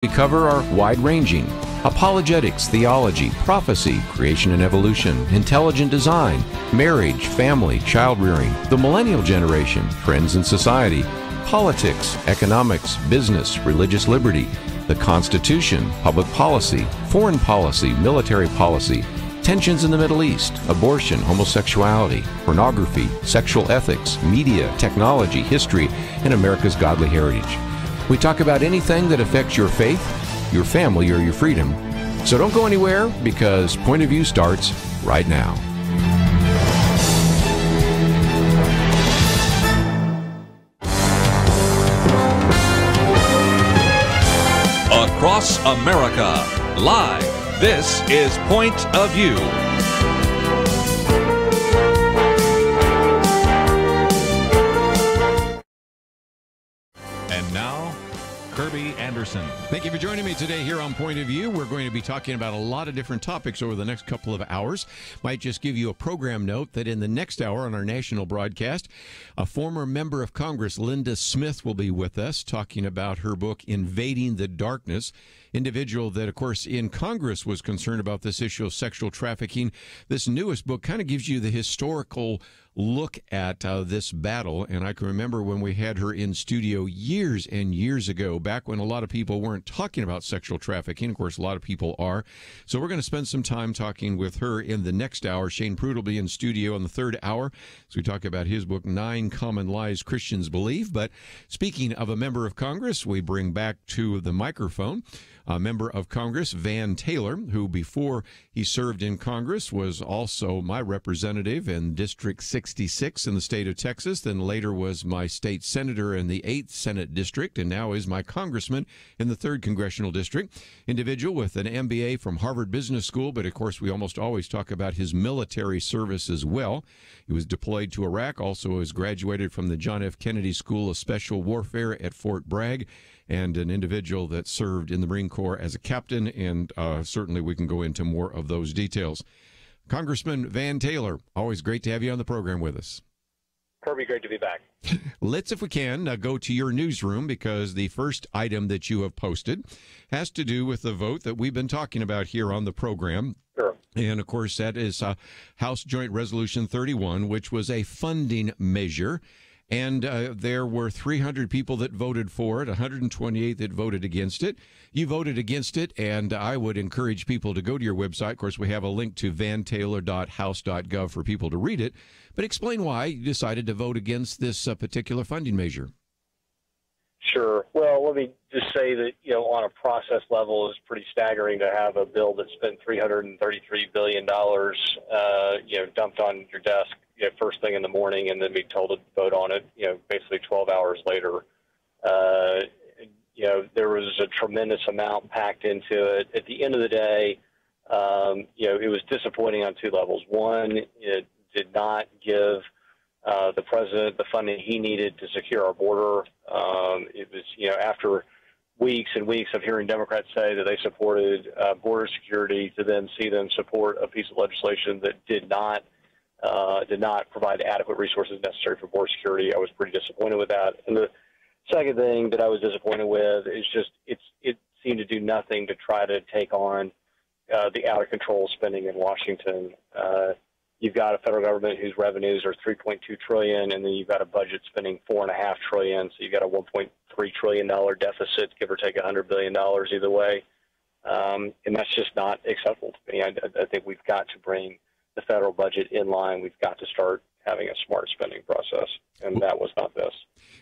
We cover are wide-ranging: apologetics, theology, prophecy, creation and evolution, intelligent design, marriage, family, child-rearing, the millennial generation, trends in society, politics, economics, business, religious liberty, the Constitution, public policy, foreign policy, military policy, tensions in the Middle East, abortion, homosexuality, pornography, sexual ethics, media, technology, history, and America's godly heritage. We talk about anything that affects your faith, your family, or your freedom. So don't go anywhere, because Point of View starts right now. Across America, live, this is Point of View. And now, Kerby Anderson. Thank you for joining me today here on Point of View. We're going to be talking about a lot of different topics over the next couple of hours. Might just give you a program note that in the next hour on our national broadcast, a former member of Congress, Linda Smith, will be with us talking about her book, Invading the Darkness. Individual that, of course, in Congress was concerned about this issue of sexual trafficking. This newest book kind of gives you the historical look at this battle. And I can remember when we had her in studio years and years ago, back when a lot of people weren't talking about sexual trafficking. Of course, a lot of people are. So we're going to spend some time talking with her in the next hour. Shane Pruitt will be in studio in the third hour as we talk about his book, 9 Common Lies Christians Believe. But speaking of a member of Congress, we bring back to the microphone a member of Congress, Van Taylor, who before he served in Congress was also my representative in District 66 in the state of Texas, then later was my state senator in the 8th Senate District, and now is my congressman in the 3rd Congressional District. Individual with an MBA from Harvard Business School, but of course we almost always talk about his military service as well. He was deployed to Iraq, also has graduated from the John F. Kennedy School of Special Warfare at Fort Bragg, and an individual that served in the Marine Corps as a captain, and certainly we can go into more of those details. Congressman Van Taylor, always great to have you on the program with us. Kerby, great to be back. Let's, if we can, go to your newsroom, because the first item that you have posted has to do with the vote that we've been talking about here on the program. Sure. And, of course, that is House Joint Resolution 31, which was a funding measure. And there were 300 people that voted for it, 128 that voted against it. You voted against it, and I would encourage people to go to your website. Of course, we have a link to vantaylor.house.gov for people to read it. But explain why you decided to vote against this particular funding measure. Sure. Well, let me just say that, on a process level, it's pretty staggering to have a bill that spent $333 billion, dumped on your desk, first thing in the morning, and then be told to vote on it, basically 12 hours later. There was a tremendous amount packed into it. At the end of the day, it was disappointing on 2 levels. One, it did not give the president the funding he needed to secure our border. It was, after weeks and weeks of hearing Democrats say that they supported border security, to then see them support a piece of legislation that did not provide adequate resources necessary for border security. I was pretty disappointed with that. And the second thing that I was disappointed with is just it seemed to do nothing to try to take on the out-of-control spending in Washington. You've got a federal government whose revenues are $3.2 trillion, and then you've got a budget spending $4.5 trillion. So you've got a $1.3 trillion deficit, give or take $100 billion either way. And that's just not acceptable to me. I think we've got to bring the federal budget in line. We've got to start having a smart spending process, and that was not this.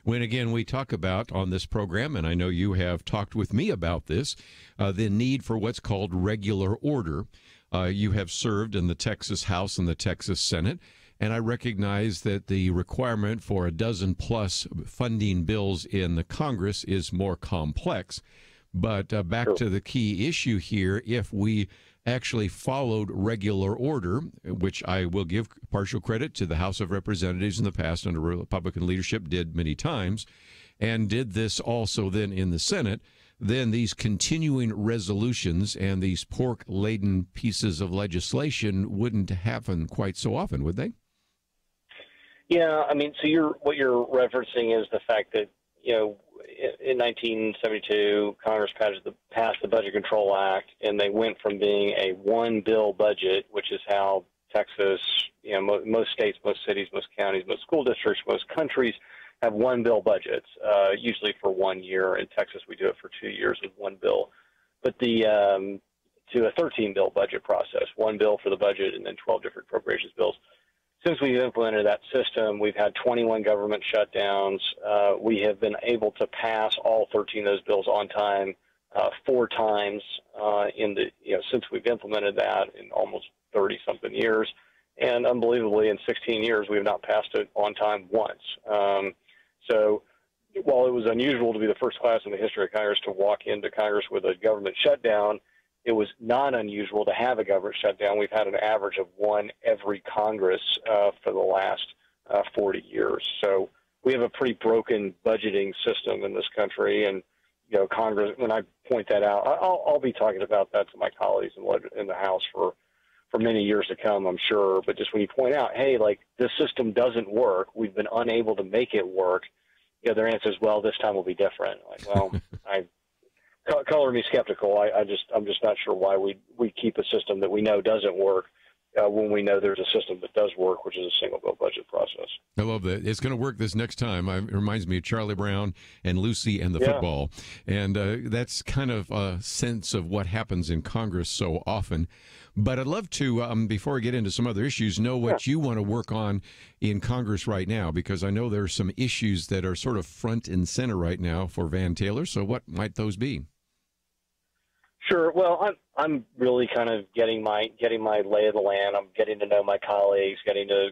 When, again, we talk about on this program, and I know you have talked with me about this, the need for what's called regular order. You have served in the Texas House and the Texas Senate, and I recognize that the requirement for a dozen-plus funding bills in the Congress is more complex. But back to the key issue here, if we actually followed regular order, which I will give partial credit to the House of Representatives in the past under Republican leadership did many times, and did this also then in the Senate, then these continuing resolutions and these pork-laden pieces of legislation wouldn't happen quite so often, would they? Yeah, I mean, so what you're referencing is the fact that, in 1972, Congress passed the Budget Control Act, and they went from being a one-bill budget, which is how Texas, most states, most cities, most counties, most school districts, most countries have one-bill budgets, usually for 1 year. In Texas, we do it for 2 years with one bill. But to a 13-bill budget process, one bill for the budget and then 12 different appropriations bills. Since we've implemented that system, we've had 21 government shutdowns. We have been able to pass all 13 of those bills on time 4 times since we've implemented that in almost 30-something years. And unbelievably, in 16 years, we have not passed it on time once. So while it was unusual to be the first class in the history of Congress to walk into Congress with a government shutdown, it was not unusual to have a government shutdown. We've had an average of one every Congress for the last 40 years. So we have a pretty broken budgeting system in this country. And, Congress, when I point that out, I'll be talking about that to my colleagues in the House for many years to come, I'm sure. But just when you point out, hey, this system doesn't work, we've been unable to make it work, their answer is, well, this time will be different. Color me skeptical. I'm just not sure why we keep a system that we know doesn't work when we know there's a system that does work, which is a single bill budget process. I love that. It's going to work this next time. It reminds me of Charlie Brown and Lucy and the football. And that's kind of a sense of what happens in Congress so often. But I'd love to, before I get into some other issues, know what you want to work on in Congress right now, because I know there are some issues that are sort of front and center right now for Van Taylor. So what might those be? Sure. Well, I'm really kind of getting my lay of the land. I'm getting to know my colleagues, getting to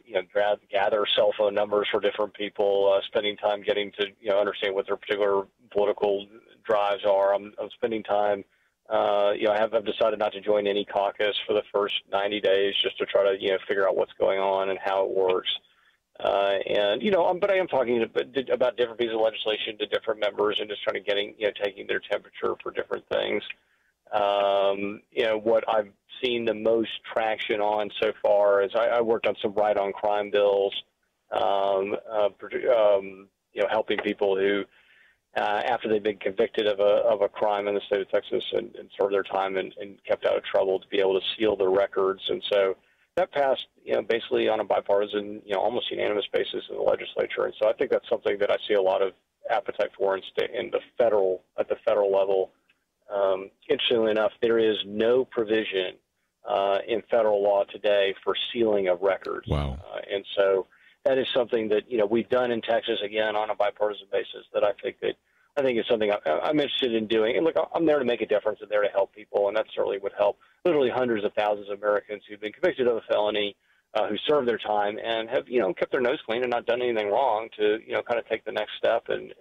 gather cell phone numbers for different people, spending time getting to understand what their particular political drives are. I'm spending time. I've decided not to join any caucus for the first 90 days just to try to figure out what's going on and how it works. But I am talking about different pieces of legislation to different members and just trying to taking their temperature for different things. What I've seen the most traction on so far is I worked on some right on crime bills, helping people who, after they've been convicted of a crime in the state of Texas and served their time and kept out of trouble, to be able to seal their records. And so that passed, basically on a bipartisan, almost unanimous basis in the legislature. And so I think that's something that I see a lot of appetite for at the federal level. Interestingly enough, there is no provision in federal law today for sealing of records. Wow. And so that is something that we've done in Texas, again, on a bipartisan basis, that I think is something I'm interested in doing. And look, I'm there to make a difference and there to help people, and that certainly would help literally hundreds of thousands of Americans who've been convicted of a felony, who served their time and have kept their nose clean and not done anything wrong, to kind of take the next step in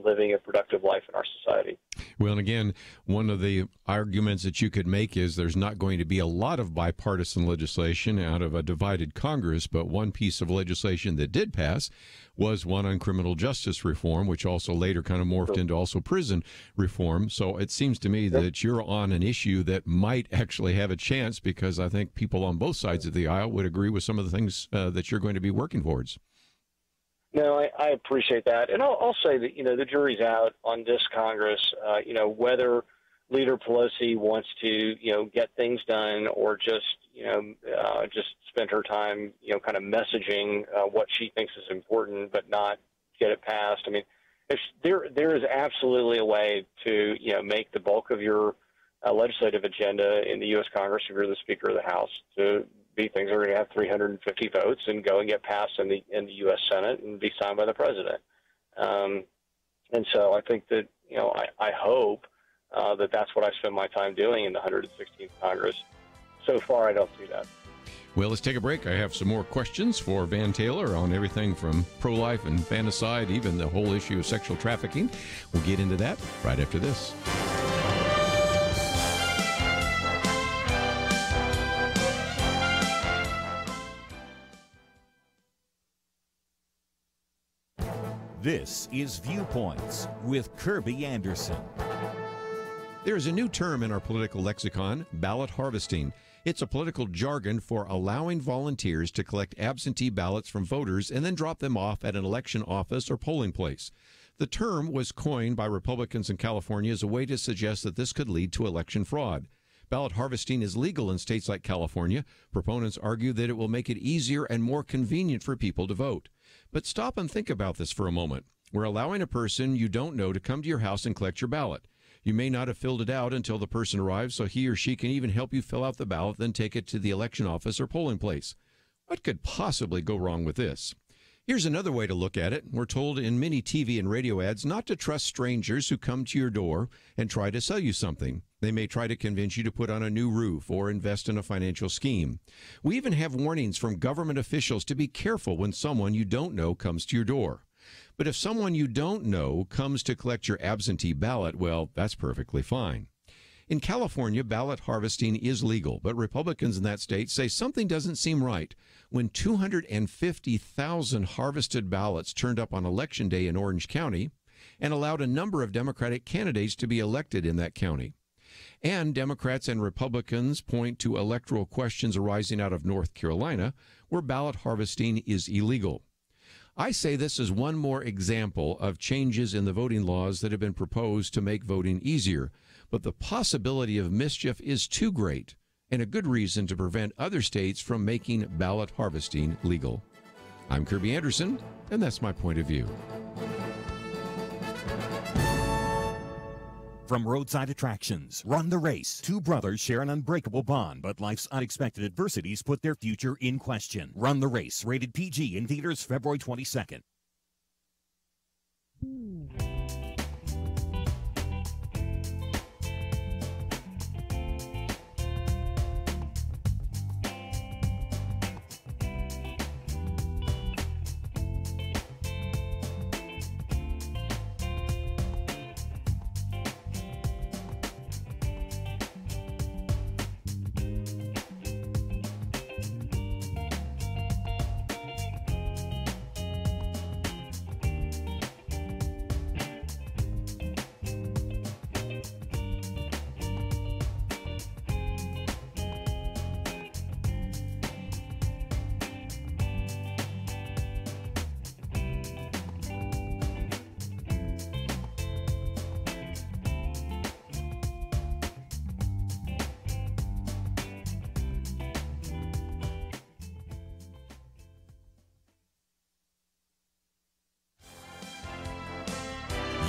living a productive life in our society. Well, and again, one of the arguments that you could make is there's not going to be a lot of bipartisan legislation out of a divided Congress, but one piece of legislation that did pass was one on criminal justice reform, which also later kind of morphed into also prison reform. So it seems to me that you're on an issue that might actually have a chance, because I think people on both sides of the aisle would agree with some of the things that you're going to be working towards. No, I appreciate that. And I'll say that, the jury's out on this Congress, whether Leader Pelosi wants to, get things done or just spend her time, kind of messaging what she thinks is important, but not get it passed. I mean, there is absolutely a way to, make the bulk of your legislative agenda in the U.S. Congress, if you're the Speaker of the House, to be things that are going to have 350 votes and go and get passed in the U.S. Senate and be signed by the president. And so I think that, I hope that that's what I spend my time doing in the 116th Congress. So far, I don't see that. Well, let's take a break. I have some more questions for Van Taylor on everything from pro-life and infanticide, even the whole issue of sexual trafficking. We'll get into that right after this. This is Viewpoints with Kerby Anderson. There is a new term in our political lexicon, ballot harvesting. It's a political jargon for allowing volunteers to collect absentee ballots from voters and then drop them off at an election office or polling place. The term was coined by Republicans in California as a way to suggest that this could lead to election fraud. Ballot harvesting is legal in states like California. Proponents argue that it will make it easier and more convenient for people to vote. But stop and think about this for a moment. We're allowing a person you don't know to come to your house and collect your ballot. You may not have filled it out until the person arrives, so he or she can even help you fill out the ballot, then take it to the election office or polling place. What could possibly go wrong with this? Here's another way to look at it. We're told in many TV and radio ads not to trust strangers who come to your door and try to sell you something. They may try to convince you to put on a new roof or invest in a financial scheme. We even have warnings from government officials to be careful when someone you don't know comes to your door. But if someone you don't know comes to collect your absentee ballot, well, that's perfectly fine. In California, ballot harvesting is legal, but Republicans in that state say something doesn't seem right when 250,000 harvested ballots turned up on Election Day in Orange County and allowed a number of Democratic candidates to be elected in that county. And Democrats and Republicans point to electoral questions arising out of North Carolina, where ballot harvesting is illegal. I say this is one more example of changes in the voting laws that have been proposed to make voting easier, but the possibility of mischief is too great and a good reason to prevent other states from making ballot harvesting legal. I'm Kerby Anderson, and that's my point of view. From roadside attractions, Run the Race. Two brothers share an unbreakable bond, but life's unexpected adversities put their future in question. Run the Race, rated PG, in theaters February 22nd.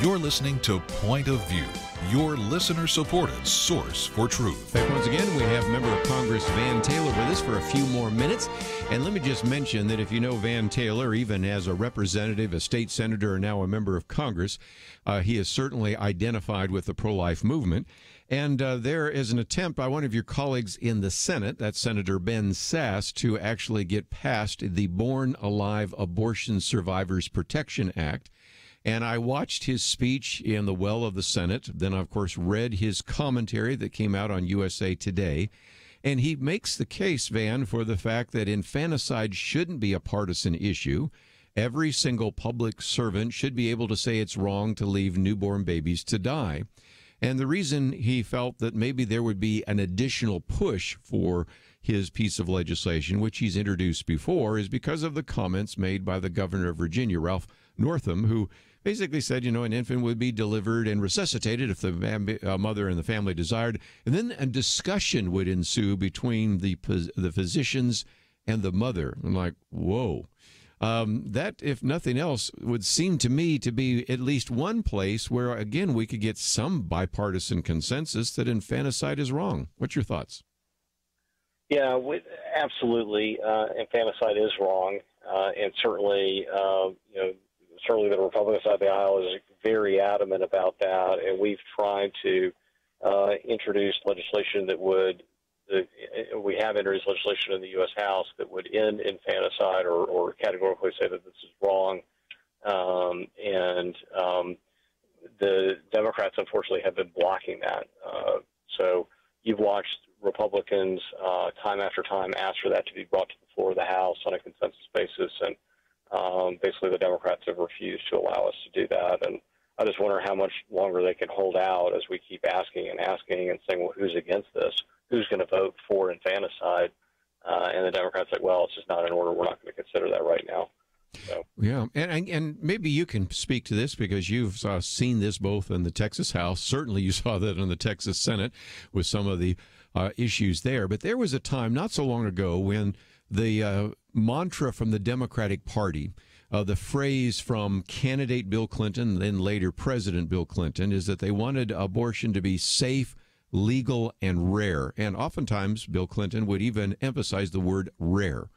You're listening to Point of View, your listener-supported source for truth. Back once again, we have Member of Congress Van Taylor with us for a few more minutes. And let me just mention that if you know Van Taylor, even as a representative, a state senator, and now a member of Congress, he is certainly identified with the pro-life movement. And there is an attempt by one of your colleagues in the Senate, that's Senator Ben Sasse, to actually get past the Born Alive Abortion Survivors Protection Act. And I watched his speech in the well of the Senate, then, of course, read his commentary that came out on USA Today. And he makes the case, Van, for the fact that infanticide shouldn't be a partisan issue. Every single public servant should be able to say it's wrong to leave newborn babies to die. And the reason he felt that maybe there would be an additional push for his piece of legislation, which he's introduced before, is because of the comments made by the governor of Virginia, Ralph Northam, who basically said, you know, an infant would be delivered and resuscitated if the mother and the family desired. And then a discussion would ensue between the physicians and the mother. I'm like, whoa. That, if nothing else, would seem to me to be at least one place where, again, we could get some bipartisan consensus that infanticide is wrong. What's your thoughts? Yeah, absolutely. Infanticide is wrong. And certainly, certainly the Republican side of the aisle is very adamant about that, and we've tried to introduce legislation that would, we have introduced legislation in the U.S. House that would end infanticide or categorically say that this is wrong. The Democrats, unfortunately, have been blocking that. So you've watched Republicans time after time ask for that to be brought to the floor of the House on a consensus basis, and basically the Democrats have refused to allow us to do that. And I just wonder how much longer they can hold out as we keep asking and saying, well, who's against this? Who's going to vote for infanticide? And the Democrats say, well, it's just not in order. We're not going to consider that right now. So. Yeah, and maybe you can speak to this because you've seen this both in the Texas House. Certainly you saw that in the Texas Senate with some of the issues there. But there was a time not so long ago when the mantra from the Democratic Party, the phrase from candidate Bill Clinton, then later President Bill Clinton, is that they wanted abortion to be safe, legal, and rare. And oftentimes Bill Clinton would even emphasize the word rare.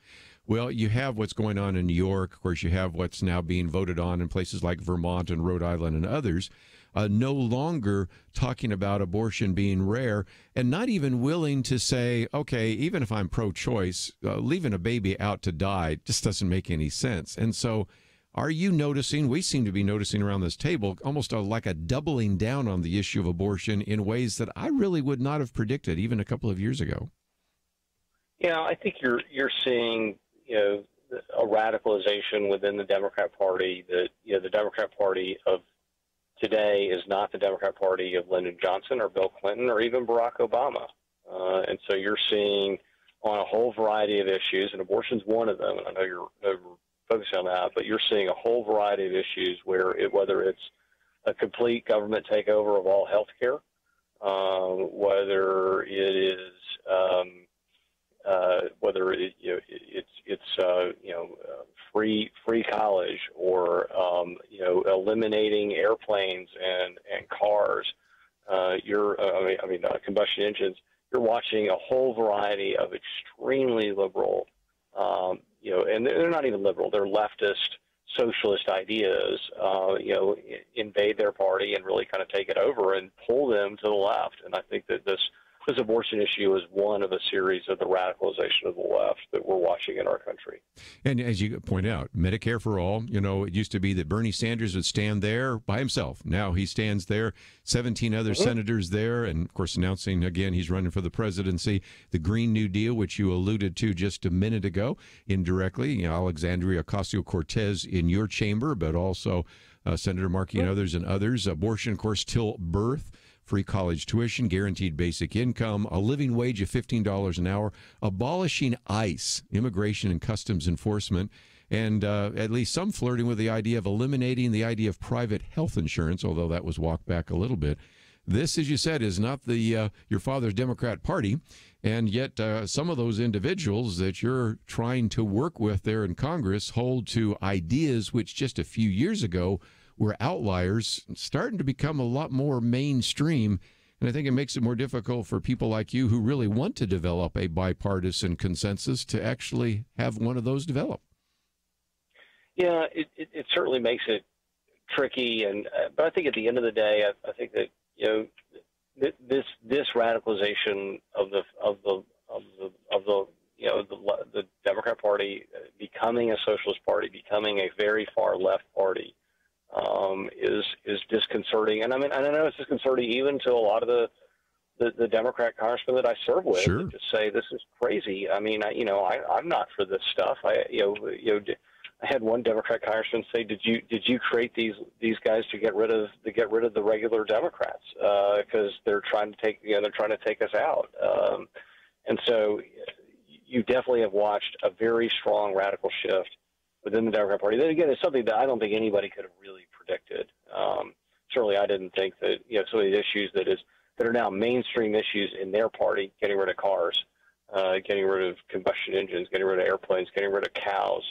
Well, you have what's going on in New York. Of course, you have what's now being voted on in places like Vermont and Rhode Island and others, no longer talking about abortion being rare and not even willing to say, okay, even if I'm pro-choice, leaving a baby out to die just doesn't make any sense. And so are you noticing, we seem to be noticing around this table, almost like a doubling down on the issue of abortion in ways that I really would not have predicted even a couple of years ago? Yeah, I think you're seeing, a radicalization within the Democrat Party that, the Democrat Party of today is not the Democrat Party of Lyndon Johnson or Bill Clinton or even Barack Obama. And so you're seeing on a whole variety of issues, and abortion's one of them, and I know you're focusing on that, but you're seeing a whole variety of issues where whether it's a complete government takeover of all health care, whether it is free college or eliminating airplanes and cars, combustion engines. You're watching a whole variety of extremely liberal, and they're not even liberal; they're leftist, socialist ideas, invade their party and really kind of take it over and pull them to the left. And I think that this abortion issue is one of a series of the radicalization of the left that we're watching in our country. And as you point out, Medicare for all, it used to be that Bernie Sanders would stand there by himself. Now he stands there, 17 other senators there, and of course announcing again he's running for the presidency. The Green New Deal, which you alluded to just a minute ago, indirectly, Alexandria Ocasio-Cortez in your chamber, but also Senator Markey and others. Abortion, of course, till birth. Free college tuition, guaranteed basic income, a living wage of $15 an hour, abolishing ICE, Immigration and Customs Enforcement, and at least some flirting with the idea of eliminating the idea of private health insurance, although that was walked back a little bit. This, as you said, is not the your father's Democrat Party, and yet some of those individuals that you're trying to work with there in Congress hold to ideas which just a few years ago were outliers, starting to become a lot more mainstream. And I think it makes it more difficult for people like you who really want to develop a bipartisan consensus to actually have one of those develop. Yeah, it certainly makes it tricky, but I think at the end of the day, I think that this radicalization of the Democrat Party becoming a socialist party, becoming a very far left party, is disconcerting, and I know it's disconcerting even to a lot of the Democrat congressmen that I serve with. Sure. To say this is crazy. I mean, I'm not for this stuff. I had one Democrat congressman say, "Did you create these guys to get rid of the regular Democrats because they're trying to take us out?" And so you definitely have watched a very strong radical shift within the Democrat Party. Then again, it's something that I don't think anybody could have really predicted. Certainly, I didn't think that some of these issues that are now mainstream issues in their party, getting rid of cars, getting rid of combustion engines, getting rid of airplanes, getting rid of cows.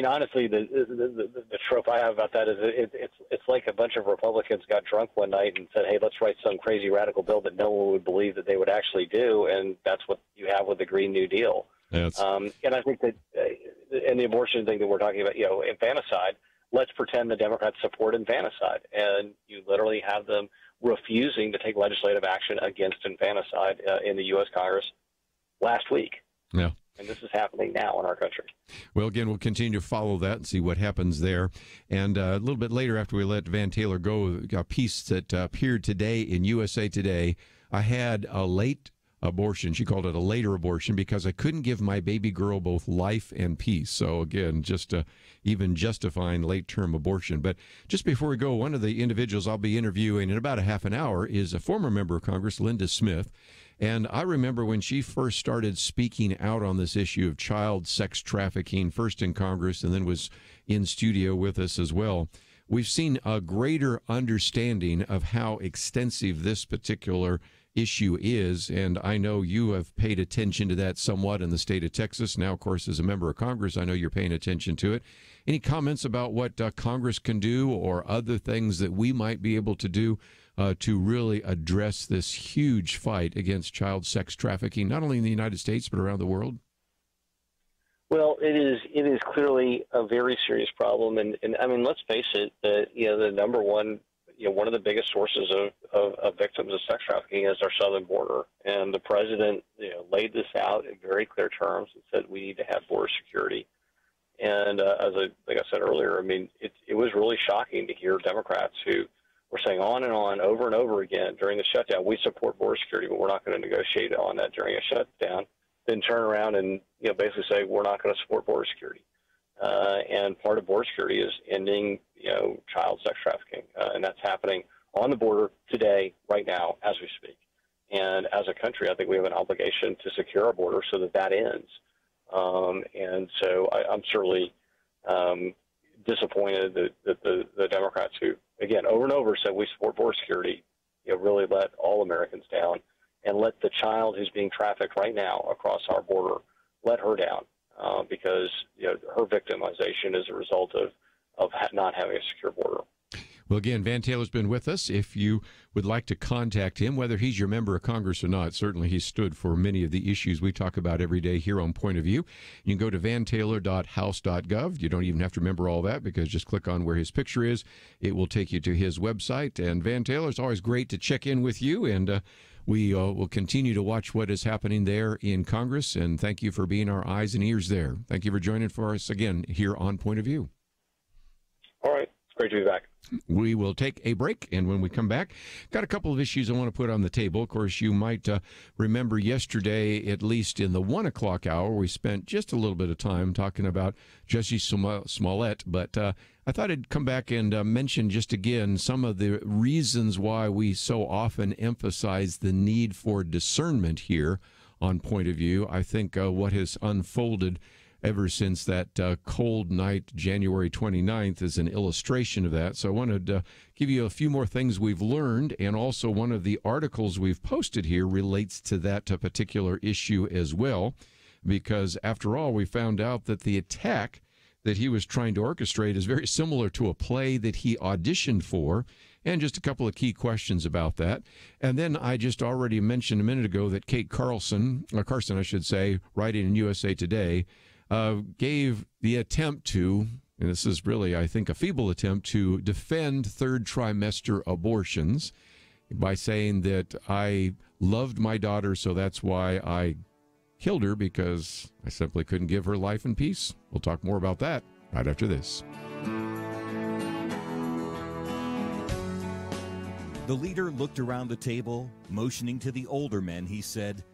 Honestly, the trope I have about that is it's like a bunch of Republicans got drunk one night and said, "Hey, let's write some crazy radical bill that no one would believe that they would actually do," and that's what you have with the Green New Deal. And I think that, and the abortion thing that we're talking about, infanticide. Let's pretend the Democrats support infanticide, and you literally have them refusing to take legislative action against infanticide in the U.S. Congress last week. Yeah. And this is happening now in our country. Well, again, we'll continue to follow that and see what happens there. And a little bit later, after we let Van Taylor go, a piece that appeared today in USA Today. I had a late abortion. She called it a later abortion because I couldn't give my baby girl both life and peace. So again, just even justifying late-term abortion. But just before we go, one of the individuals I'll be interviewing in about a half an hour is a former member of Congress, Linda Smith. And I remember when she first started speaking out on this issue of child sex trafficking, first in Congress and then was in studio with us as well. We've seen a greater understanding of how extensive this particular issue is, and I know you have paid attention to that somewhat in the state of Texas. Now, of course, as a member of Congress, I know you're paying attention to it. Any comments about what Congress can do or other things that we might be able to do to really address this huge fight against child sex trafficking, not only in the United States, but around the world? Well, it is clearly a very serious problem, and I mean, let's face it, the number one, one of the biggest sources of victims of sex trafficking is our southern border, and the president, laid this out in very clear terms and said we need to have border security. And like I said earlier, I mean, it was really shocking to hear Democrats who were saying on and on, over and over again during the shutdown, we support border security, but we're not going to negotiate on that during a shutdown. Then turn around and basically say we're not going to support border security. And part of border security is ending child sex trafficking, and that's happening on the border today, right now, as we speak. And as a country, I think we have an obligation to secure our border so that ends. And so I'm certainly disappointed that the Democrats who, again, over and over said we support border security, really let all Americans down and let the child who's being trafficked right now across our border, let her down because her victimization is a result of not having a secure border. Well, again, Van Taylor's been with us. If you would like to contact him, whether he's your member of Congress or not, certainly he stood for many of the issues we talk about every day here on Point of View. You can go to vantaylor.house.gov. You don't even have to remember all that because just click on where his picture is. It will take you to his website. And Van Taylor, it's always great to check in with you, and we will continue to watch what is happening there in Congress. And thank you for being our eyes and ears there. Thank you for joining for us again here on Point of View. All right. It's great to be back. We will take a break, and when we come back, got a couple of issues I want to put on the table. Of course, you might remember yesterday, at least in the 1 o'clock hour, we spent just a little bit of time talking about Jussie Smollett, but I thought I'd come back and mention just again some of the reasons why we so often emphasize the need for discernment here on Point of View. I think what has unfolded ever since that cold night, January 29th, is an illustration of that. So I wanted to give you a few more things we've learned, and also one of the articles we've posted here relates to that particular issue as well, because after all, we found out that the attack that he was trying to orchestrate is very similar to a play that he auditioned for, and just a couple of key questions about that. And then I just already mentioned a minute ago that Kate Carson, I should say, writing in USA Today, gave the attempt to, and this is really, I think, a feeble attempt to defend third trimester abortions by saying that I loved my daughter, so that's why I killed her, because I simply couldn't give her life and peace. We'll talk more about that right after this. The leader looked around the table, motioning to the older men. He said,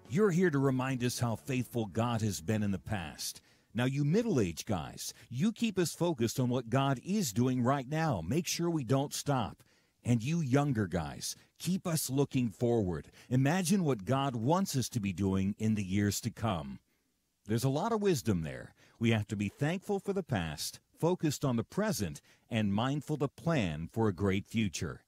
"You're here to remind us how faithful God has been in the past. Now, you middle-aged guys, you keep us focused on what God is doing right now. Make sure we don't stop. And you younger guys, keep us looking forward. Imagine what God wants us to be doing in the years to come." There's a lot of wisdom there. We have to be thankful for the past, focused on the present, and mindful to plan for a great future.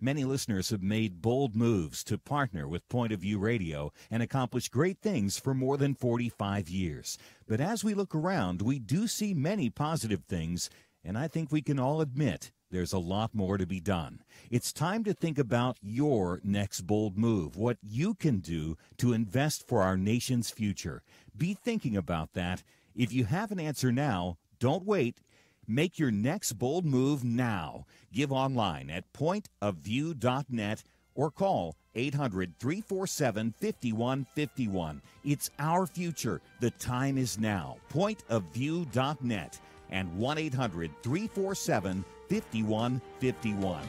Many listeners have made bold moves to partner with Point of View Radio and accomplish great things for more than 45 years. But as we look around, we do see many positive things, and I think we can all admit there's a lot more to be done. It's time to think about your next bold move, what you can do to invest for our nation's future. Be thinking about that. If you have an answer now, don't wait. Make your next bold move now. Give online at pointofview.net or call 800-347-5151. It's our future. The time is now. Pointofview.net and 1-800-347-5151.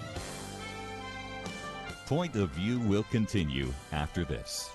Point of View will continue after this.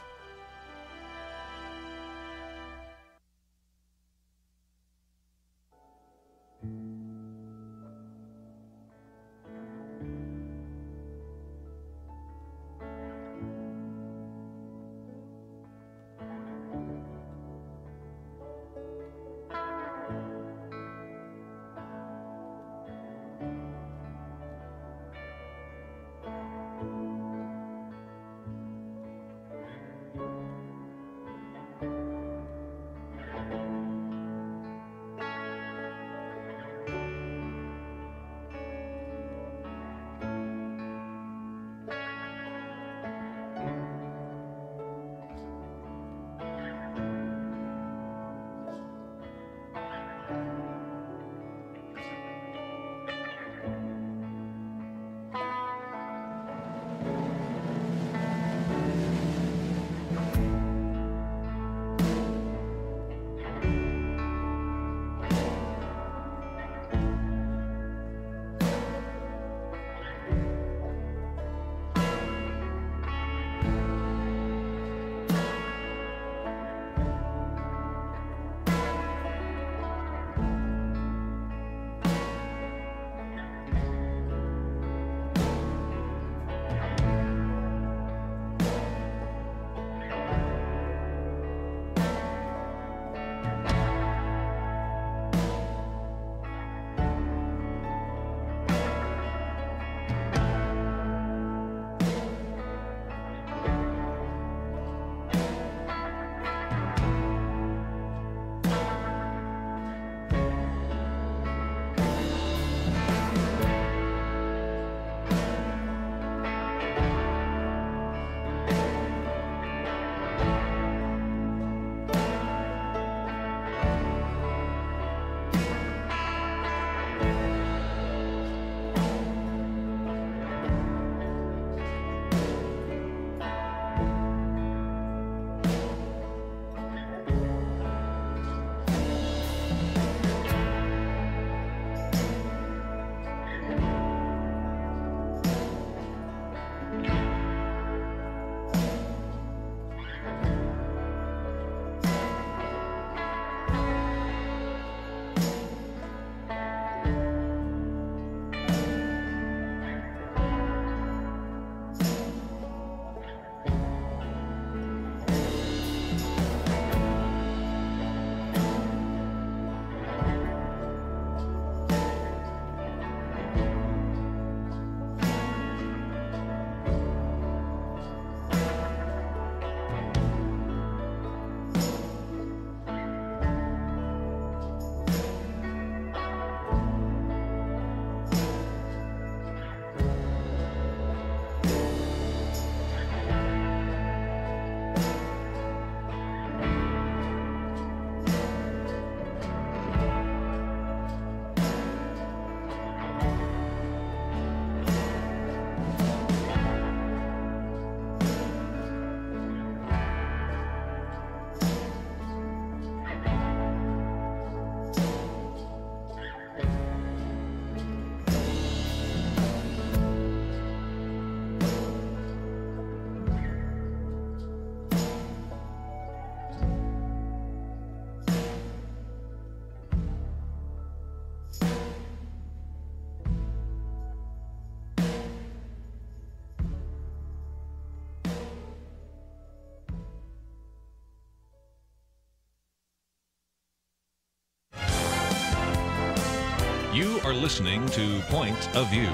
are listening to Point of View.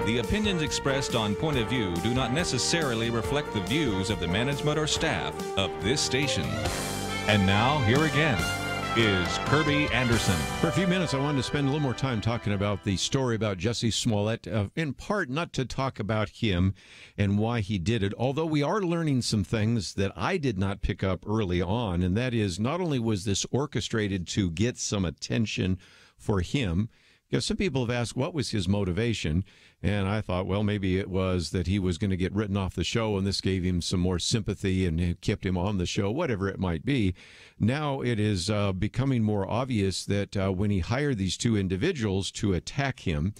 The opinions expressed on Point of View do not necessarily reflect the views of the management or staff of this station. And now, here again is Kerby Anderson. For a few minutes, I wanted to spend a little more time talking about the story about Jussie Smollett, in part not to talk about him and why he did it, although we are learning some things that I did not pick up early on, and that is not only was this orchestrated to get some attention for him, because some people have asked what was his motivation, and I thought, well, maybe it was that he was going to get written off the show, and this gave him some more sympathy and it kept him on the show, whatever it might be. Now it is becoming more obvious that when he hired these two individuals to attack him,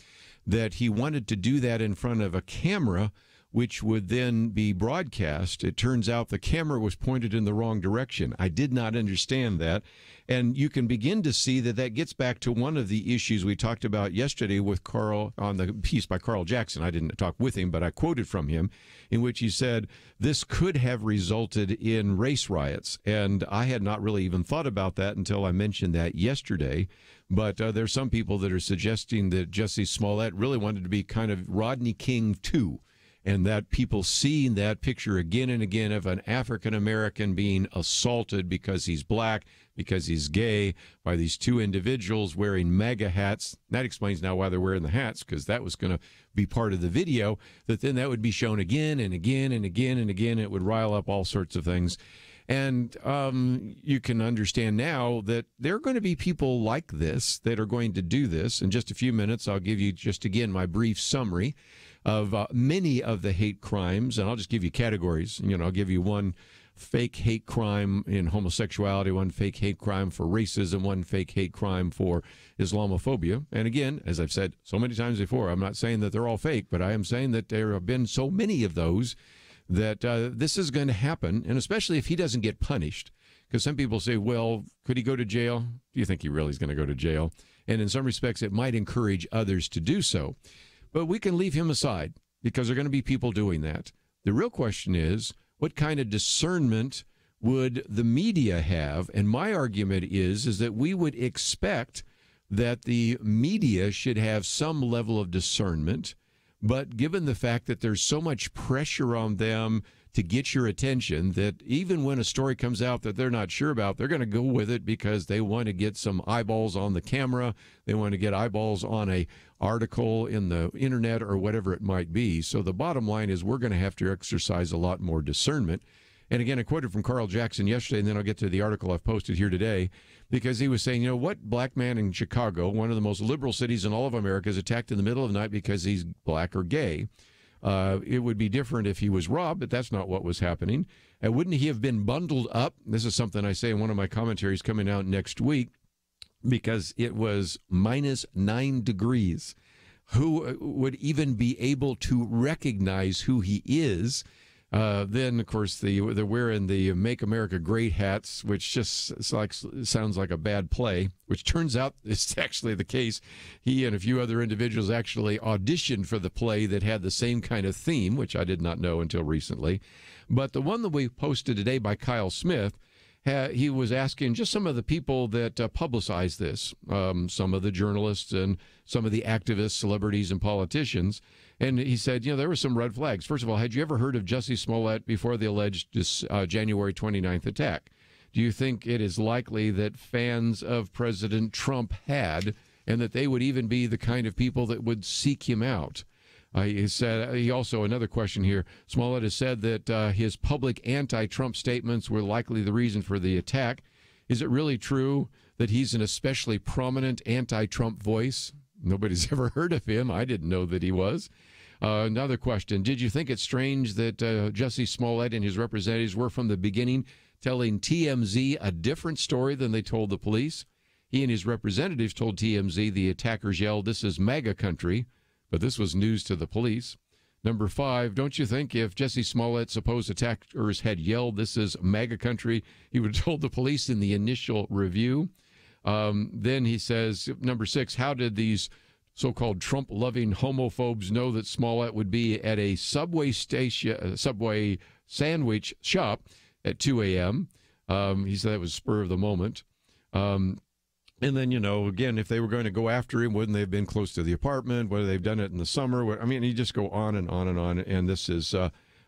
that he wanted to do that in front of a camera, which would then be broadcast. It turns out the camera was pointed in the wrong direction. I did not understand that. And you can begin to see that that gets back to one of the issues we talked about yesterday with Carl on the piece by Carl Jackson. I didn't talk with him, but I quoted from him, in which he said this could have resulted in race riots. And I had not really even thought about that until I mentioned that yesterday. But there's some people that are suggesting that Jussie Smollett really wanted to be kind of Rodney King 2. And that people seeing that picture again and again of an African-American being assaulted because he's black, because he's gay, by these two individuals wearing MAGA hats. That explains now why they're wearing the hats, because that was going to be part of the video, that then that would be shown again and again and again and again. It would rile up all sorts of things. And you can understand now that there are going to be people like this that are going to do this. In just a few minutes, I'll give you just again my brief summary of many of the hate crimes, and I'll just give you categories. I'll give you one fake hate crime in homosexuality, one fake hate crime for racism, one fake hate crime for Islamophobia. And again, as I've said so many times before, I'm not saying that they're all fake, but I am saying that there have been so many of those that this is going to happen, and especially if he doesn't get punished. Because some people say, well, could he go to jail? Do you think he really is going to go to jail? And in some respects, it might encourage others to do so. But we can leave him aside, because there are going to be people doing that. The real question is, what kind of discernment would the media have? And my argument is that we would expect that the media should have some level of discernment. But given the fact that there's so much pressure on them to get your attention, that even when a story comes out that they're not sure about, they're going to go with it because they want to get some eyeballs on the camera. They want to get eyeballs on a article in the internet or whatever it might be. So the bottom line is we're going to have to exercise a lot more discernment. And again, I quoted from Carl Jackson yesterday, and then I'll get to the article I've posted here today, because he was saying, what black man in Chicago, one of the most liberal cities in all of America, is attacked in the middle of the night because he's black or gay? It would be different if he was robbed, but that's not what was happening. And wouldn't he have been bundled up? This is something I say in one of my commentaries coming out next week, because it was -9 degrees. Who would even be able to recognize who he is? Then, of course, they're wearing the Make America Great hats, which just sounds like a bad play, which turns out is actually the case. He and a few other individuals actually auditioned for the play that had the same kind of theme, which I did not know until recently. But the one that we posted today by Kyle Smith, he was asking just some of the people that publicize this, some of the journalists and some of the activists, celebrities, and politicians. And he said, there were some red flags. First of all, had you ever heard of Jussie Smollett before the alleged January 29th attack? Do you think it is likely that fans of President Trump had, and that they would even be the kind of people that would seek him out? He said, another question here, Smollett has said that his public anti-Trump statements were likely the reason for the attack. Is it really true that he's an especially prominent anti-Trump voice? Nobody's ever heard of him. I didn't know that he was. Another question, did you think it's strange that Jussie Smollett and his representatives were from the beginning telling TMZ a different story than they told the police? He and his representatives told TMZ the attackers yelled, "This is MAGA country," but this was news to the police. Number 5, don't you think if Jussie Smollett's supposed attackers had yelled, "This is MAGA country," he would have told the police in the initial review? Then he says, number 6, how did these so-called Trump-loving homophobes know that Smollett would be at a subway sandwich shop at 2 a.m.? He said that was spur of the moment. And then, again, if they were going to go after him, wouldn't they have been close to the apartment? Whether they've done it in the summer? I mean, you just go on and on and on. And this is,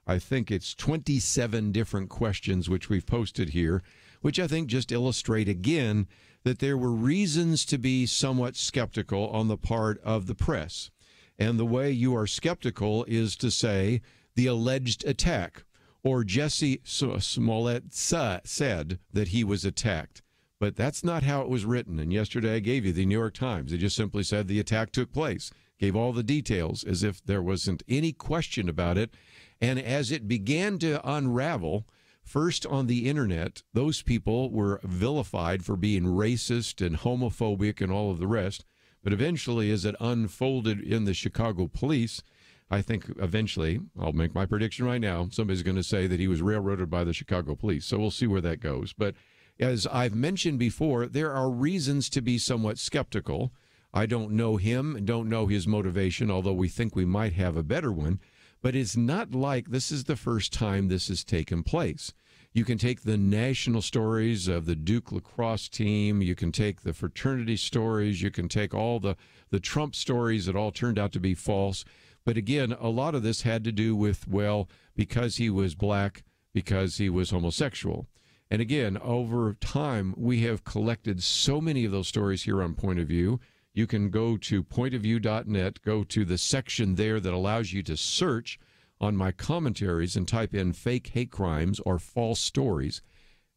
I think it's 27 different questions which we've posted here, which I think just illustrate again that there were reasons to be somewhat skeptical on the part of the press. And the way you are skeptical is to say the alleged attack, or Jesse Smollett said that he was attacked. But that's not how it was written. And yesterday I gave you the New York Times. They just simply said the attack took place, gave all the details as if there wasn't any question about it. And as it began to unravel, first on the internet, those people were vilified for being racist and homophobic and all of the rest. But eventually, as it unfolded in the Chicago police, I think eventually, I'll make my prediction right now, somebody's going to say that he was railroaded by the Chicago police. So we'll see where that goes. But as I've mentioned before, there are reasons to be somewhat skeptical. I don't know him and don't know his motivation, although we think we might have a better one. But it's not like this is the first time this has taken place. You can take the national stories of the Duke lacrosse team. You can take the fraternity stories. You can take all the Trump stories that all turned out to be false. But again, a lot of this had to do with, well, because he was black, because he was homosexual. And again, over time, we have collected so many of those stories here on Point of View. You can go to pointofview.net, go to the section there that allows you to search on my commentaries and type in fake hate crimes or false stories.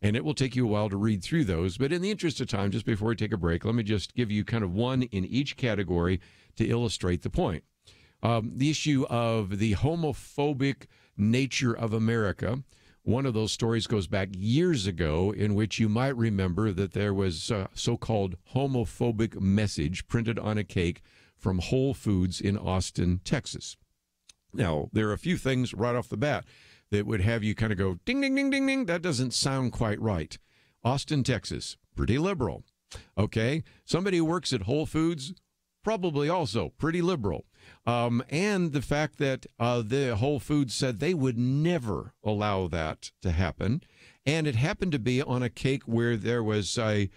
And it will take you a while to read through those. But in the interest of time, just before we take a break, let me just give you kind of one in each category to illustrate the point. The issue of the homophobic nature of America. One of those stories goes back years ago, in which you might remember that there was a so-called homophobic message printed on a cake from Whole Foods in Austin, Texas. Now, there are a few things right off the bat that would have you kind of go, ding, ding, ding, ding, ding. That doesn't sound quite right. Austin, Texas, pretty liberal. Okay, somebody who works at Whole Foods, probably also pretty liberal. And the fact that the Whole Foods said they would never allow that to happen. And it happened to be on a cake where there was a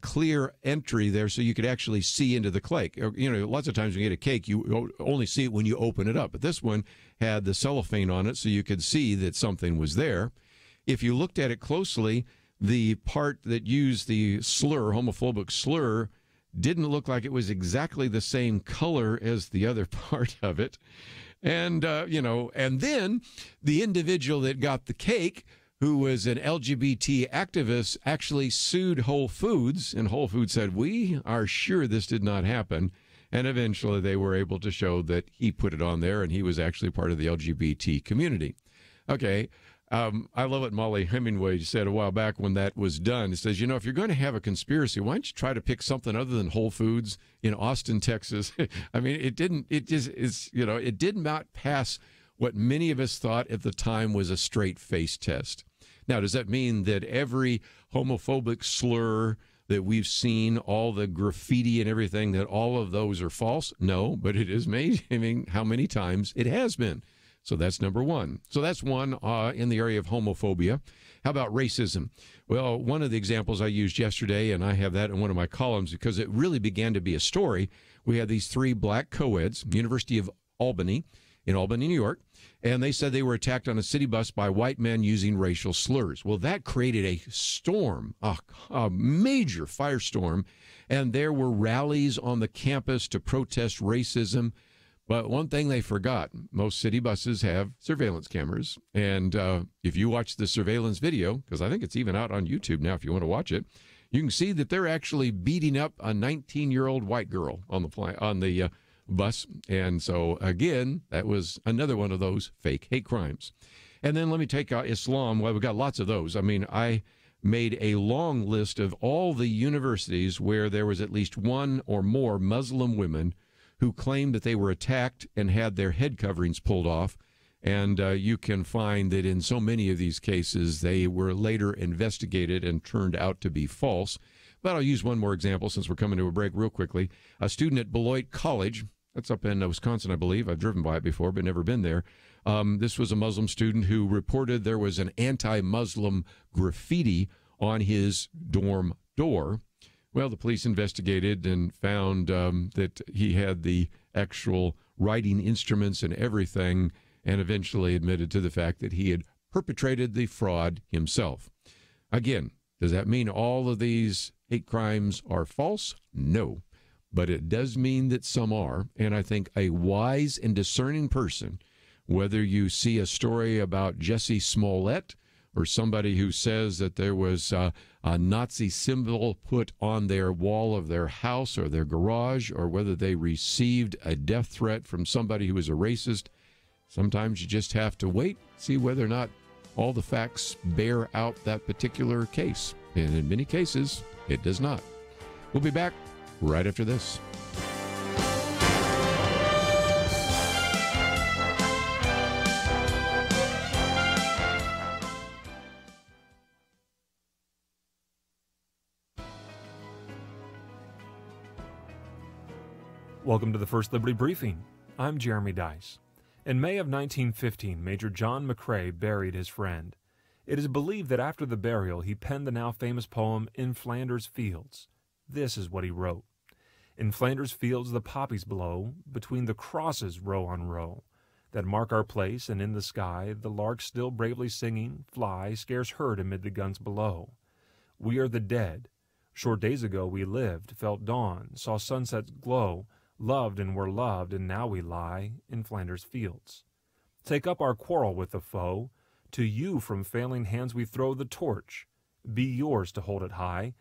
clear entry there so you could actually see into the cake. Lots of times when you get a cake, you only see it when you open it up. But this one had the cellophane on it so you could see that something was there. If you looked at it closely, the part that used the slur, homophobic slur, didn't look like it was exactly the same color as the other part of it. And, and then the individual that got the cake, who was an LGBT activist, actually sued Whole Foods, and Whole Foods said, we are sure this did not happen. And eventually they were able to show that he put it on there and he was actually part of the LGBT community. Okay. I love what Molly Hemingway said a while back when that was done. It says, if you're going to have a conspiracy, why don't you try to pick something other than Whole Foods in Austin, Texas? I mean, it did not pass what many of us thought at the time was a straight face test. Now, does that mean that every homophobic slur that we've seen, all the graffiti and everything, that all of those are false? No, but it is made. I mean, how many times it has been. So that's number one. So that's one in the area of homophobia. How about racism? Well, one of the examples I used yesterday, and I have that in one of my columns because it really began to be a story. We had these three black co-eds, University of Albany, in Albany, New York, and they said they were attacked on a city bus by white men using racial slurs. Well, that created a storm, a major firestorm, and there were rallies on the campus to protest racism. But one thing they forgot, most city buses have surveillance cameras. And if you watch the surveillance video, because I think it's even out on YouTube now if you want to watch it, you can see that they're actually beating up a 19-year-old white girl on the bus. And so, again, that was another one of those fake hate crimes. And then let me take Islam. Well, we've got lots of those. I mean, I made a long list of all the universities where there was at least one or more Muslim women who claimed that they were attacked and had their head coverings pulled off. And you can find that in so many of these cases, they were later investigated and turned out to be false. But I'll use one more example since we're coming to a break real quickly. A student at Beloit College, that's up in Wisconsin, I believe. I've driven by it before, but never been there. This was a Muslim student who reported there was an anti-Muslim graffiti on his dorm door. Well, the police investigated and found that he had the actual writing instruments and everything, and eventually admitted to the fact that he had perpetrated the fraud himself. Again, does that mean all of these hate crimes are false? No. But it does mean that some are, and I think a wise and discerning person, whether you see a story about Jesse Smollett or somebody who says that there was a Nazi symbol put on their wall of their house or their garage, or whether they received a death threat from somebody who was a racist, sometimes you just have to wait, see whether or not all the facts bear out that particular case. And in many cases, it does not. We'll be back right after this. Welcome to the First Liberty Briefing. I'm Jeremy Dice. In May of 1915, Major John McCrae buried his friend. It is believed that after the burial, he penned the now famous poem, In Flanders Fields. This is what he wrote. In Flanders fields the poppies blow, between the crosses row on row, that mark our place, and in the sky the larks still bravely singing, fly, scarce heard amid the guns below. We are the dead. Short days ago we lived, felt dawn, saw sunsets glow, loved and were loved, and now we lie in Flanders fields. Take up our quarrel with the foe. To you from failing hands we throw the torch. Be yours to hold it high.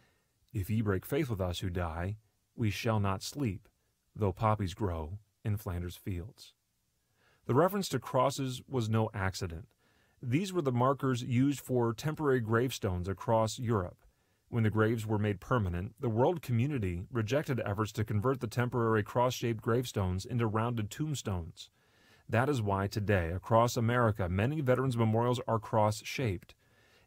If ye break faith with us who die, we shall not sleep, though poppies grow in Flanders fields. The reference to crosses was no accident. These were the markers used for temporary gravestones across Europe. When the graves were made permanent, the world community rejected efforts to convert the temporary cross-shaped gravestones into rounded tombstones. That is why today, across America, many veterans' memorials are cross-shaped.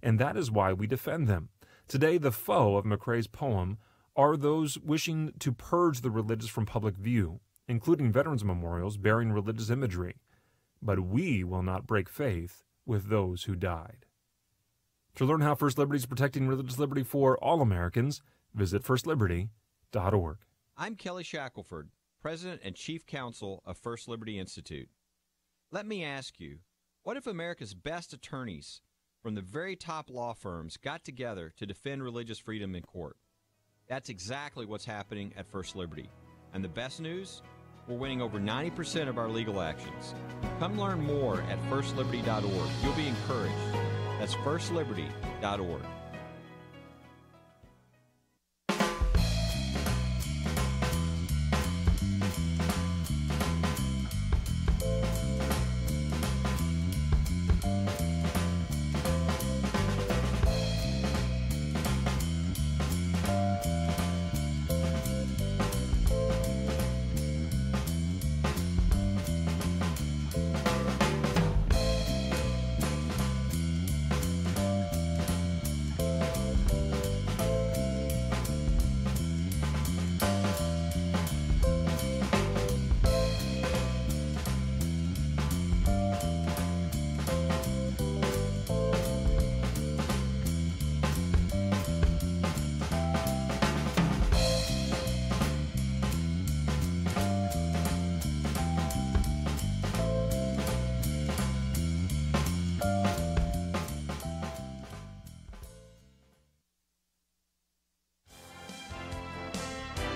And that is why we defend them. Today, the foe of McCrae's poem are those wishing to purge the religious from public view, including veterans' memorials bearing religious imagery. But we will not break faith with those who died. To learn how First Liberty is protecting religious liberty for all Americans, visit firstliberty.org. I'm Kelly Shackelford, President and Chief Counsel of First Liberty Institute. Let me ask you, what if America's best attorneys from the very top law firms got together to defend religious freedom in court? That's exactly what's happening at First Liberty. And the best news? We're winning over 90% of our legal actions. Come learn more at firstliberty.org. You'll be encouraged. That's firstliberty.org.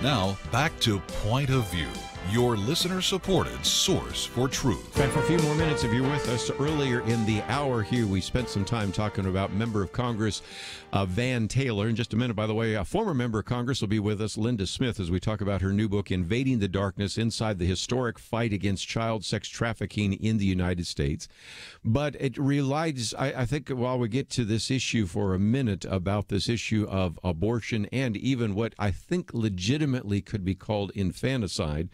Now, back to Point of View, your listener-supported source for truth. Time for a few more minutes. If you're with us earlier in the hour here, we spent some time talking about Member of Congress Van Taylor. In just a minute, by the way, a former Member of Congress will be with us, Linda Smith, as we talk about her new book, Invading the Darkness, Inside the Historic Fight Against Child Sex Trafficking in the United States. But it relies, I think, while we get to this issue for a minute about this issue of abortion and even what I think legitimately could be called infanticide,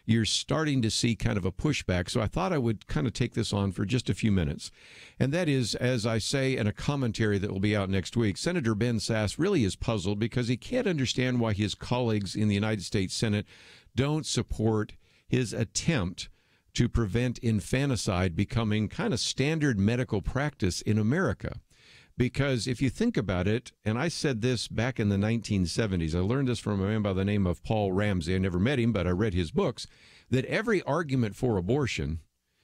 you're starting to see kind of a pushback. So I thought I would kind of take this on for just a few minutes. And that is, as I say in a commentary that will be out next week, Senator Ben Sasse really is puzzled because he can't understand why his colleagues in the United States Senate don't support his attempt to prevent infanticide becoming kind of standard medical practice in America. Because if you think about it, and I said this back in the 1970s, I learned this from a man by the name of Paul Ramsey. I never met him, but I read his books, that every argument for abortion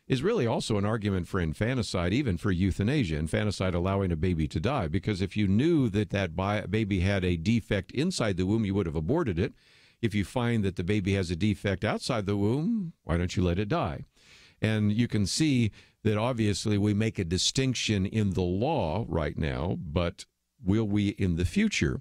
is really also an argument for infanticide, even for euthanasia, infanticide allowing a baby to die. Because if you knew that that baby had a defect inside the womb, you would have aborted it. If you find that the baby has a defect outside the womb, why don't you let it die? And you can see that obviously we make a distinction in the law right now, but will we in the future?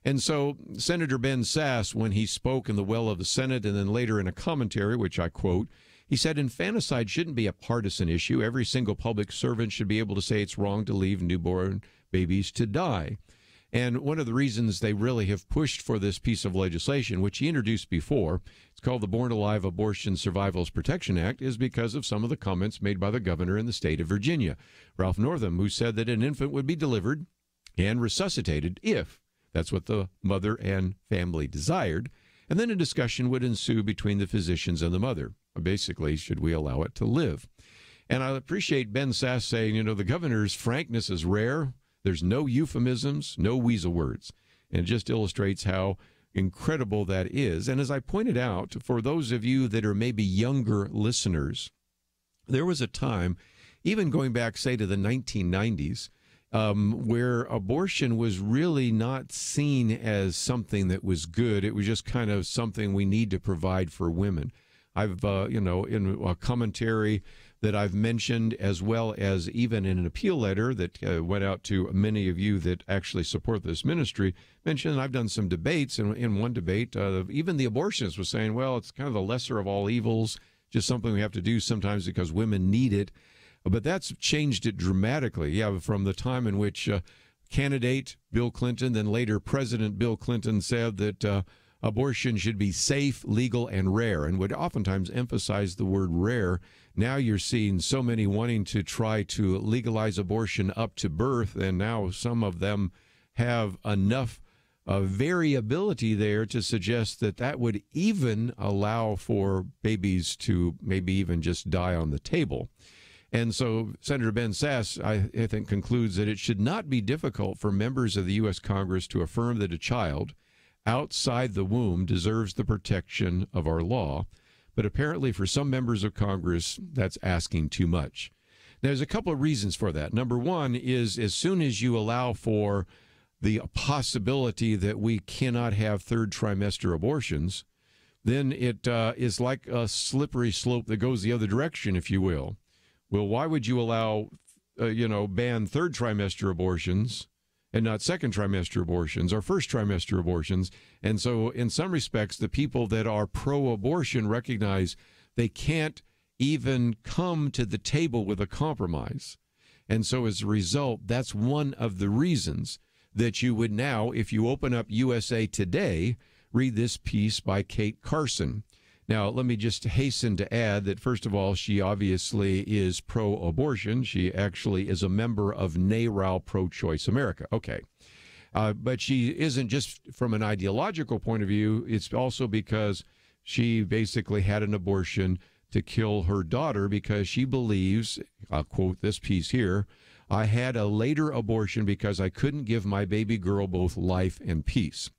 And so Senator Ben Sasse, when he spoke in the well of the Senate and then later in a commentary, which I quote, he said, infanticide shouldn't be a partisan issue. Every single public servant should be able to say it's wrong to leave newborn babies to die. And one of the reasons they really have pushed for this piece of legislation, which he introduced before, it's called the Born Alive Abortion Survivals Protection Act, is because of some of the comments made by the governor in the state of Virginia, Ralph Northam, who said that an infant would be delivered and resuscitated if that's what the mother and family desired, and then a discussion would ensue between the physicians and the mother. Basically, should we allow it to live? And I appreciate Ben Sasse saying, the governor's frankness is rare. There's no euphemisms, no weasel words. And it just illustrates how incredible that is. And as I pointed out, for those of you that are maybe younger listeners, there was a time, even going back, say, to the 1990s, where abortion was really not seen as something that was good. It was just kind of something we need to provide for women. I've, in a commentary that I've mentioned, as well as even in an appeal letter that went out to many of you that actually support this ministry, mentioned I've done some debates. And in one debate, even the abortionist was saying, well, it's kind of the lesser of all evils, just something we have to do sometimes because women need it. But that's changed it dramatically. Yeah, from the time in which candidate Bill Clinton, then later President Bill Clinton said that abortion should be safe, legal, and rare, and would oftentimes emphasize the word rare. Now you're seeing so many wanting to try to legalize abortion up to birth, and now some of them have enough variability there to suggest that that would even allow for babies to maybe even just die on the table. And so Senator Ben Sasse, I think, concludes that it should not be difficult for members of the U.S. Congress to affirm that a child outside the womb deserves the protection of our law. But apparently for some members of Congress, that's asking too much. Now, there's a couple of reasons for that. Number one is as soon as you allow for the possibility that we cannot have third trimester abortions, then it is like a slippery slope that goes the other direction, if you will. Well, why would you allow, ban third trimester abortions and not second trimester abortions or first trimester abortions? And so in some respects, the people that are pro-abortion recognize they can't even come to the table with a compromise. And so as a result, that's one of the reasons that you would now, if you open up USA Today, read this piece by Kate Carson. Now, let me just hasten to add that, first of all, she obviously is pro-abortion. She actually is a member of NARAL Pro-Choice America. Okay. But she isn't just from an ideological point of view. It's also because she basically had an abortion to kill her daughter because she believes, I'll quote this piece here, I had a later abortion because I couldn't give my baby girl both life and peace.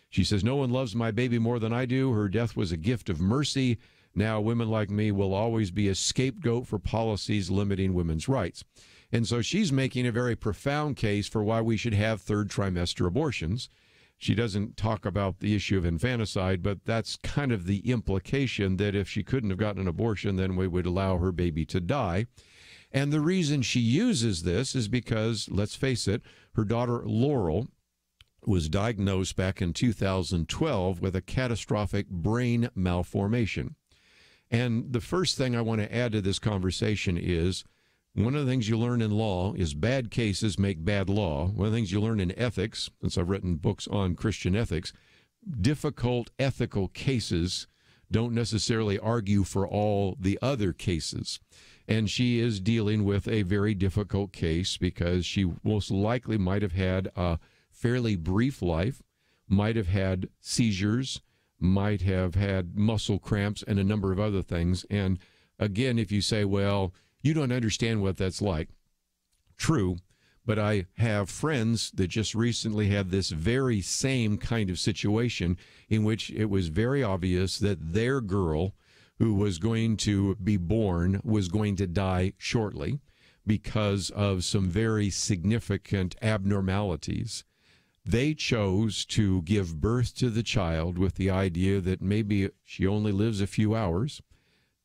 She says, no one loves my baby more than I do. Her death was a gift of mercy. Now women like me will always be a scapegoat for policies limiting women's rights. And so she's making a very profound case for why we should have third trimester abortions. She doesn't talk about the issue of infanticide, but that's kind of the implication that if she couldn't have gotten an abortion, then we would allow her baby to die. And the reason she uses this is because, let's face it, her daughter Laurel was diagnosed back in 2012 with a catastrophic brain malformation. And the first thing I want to add to this conversation is one of the things you learn in law is bad cases make bad law. One of the things you learn in ethics, since I've written books on Christian ethics, difficult ethical cases don't necessarily argue for all the other cases. And she is dealing with a very difficult case because she most likely might have had a fairly brief life, might have had seizures, might have had muscle cramps, and a number of other things. And again, if you say, well, you don't understand what that's like, true, But I have friends that just recently had this very same kind of situation in which it was very obvious that their girl who was going to be born was going to die shortly because of some very significant abnormalities. They chose to give birth to the child with the idea that maybe she only lives a few hours.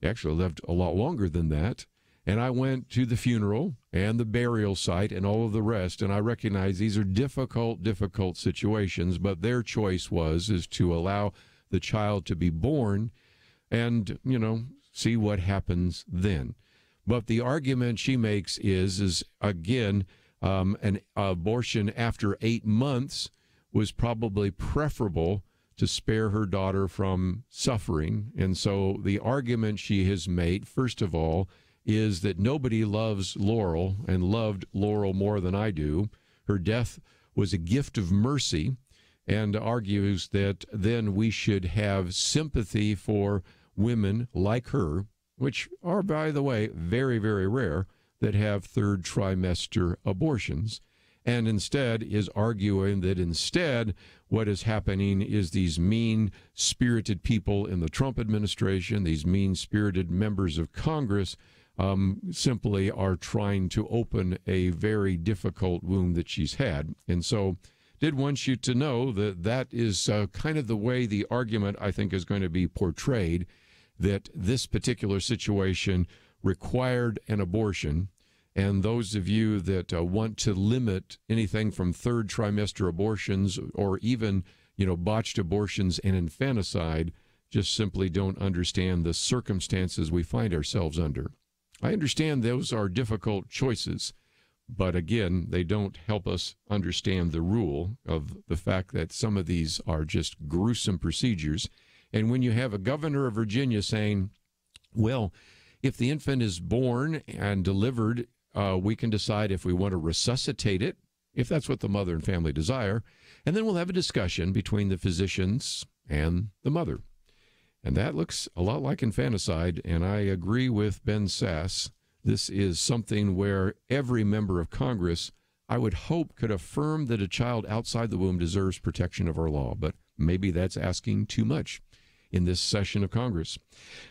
Actually lived a lot longer than that. And I went to the funeral and the burial site and all of the rest, and I recognize these are difficult situations, but their choice is to allow the child to be born and, see what happens then. But the argument she makes is again, an abortion after 8 months was probably preferable to spare her daughter from suffering. And so the argument she has made, first of all, is that nobody loves Laurel and loved Laurel more than I do. Her death was a gift of mercy, and argues that then we should have sympathy for women like her, which are, by the way, very, very rare, that have third trimester abortions, and instead is arguing that instead what is happening is these mean-spirited people in the Trump administration, these mean-spirited members of Congress, simply are trying to open a very difficult wound that she's had. And so did want you to know that that is kind of the way the argument, I think, is going to be portrayed, that this particular situation required an abortion. And those of you that want to limit anything from third trimester abortions or even, botched abortions and infanticide just simply don't understand the circumstances we find ourselves under. I understand those are difficult choices, but again, they don't help us understand the rule of the fact that some of these are just gruesome procedures. And when you have a governor of Virginia saying, well, if the infant is born and delivered, we can decide if we want to resuscitate it, if that's what the mother and family desire, and then we'll have a discussion between the physicians and the mother. And that looks a lot like infanticide, and I agree with Ben Sass. This is something where every member of Congress, I would hope, could affirm that a child outside the womb deserves protection of our law, but maybe that's asking too much in this session of Congress.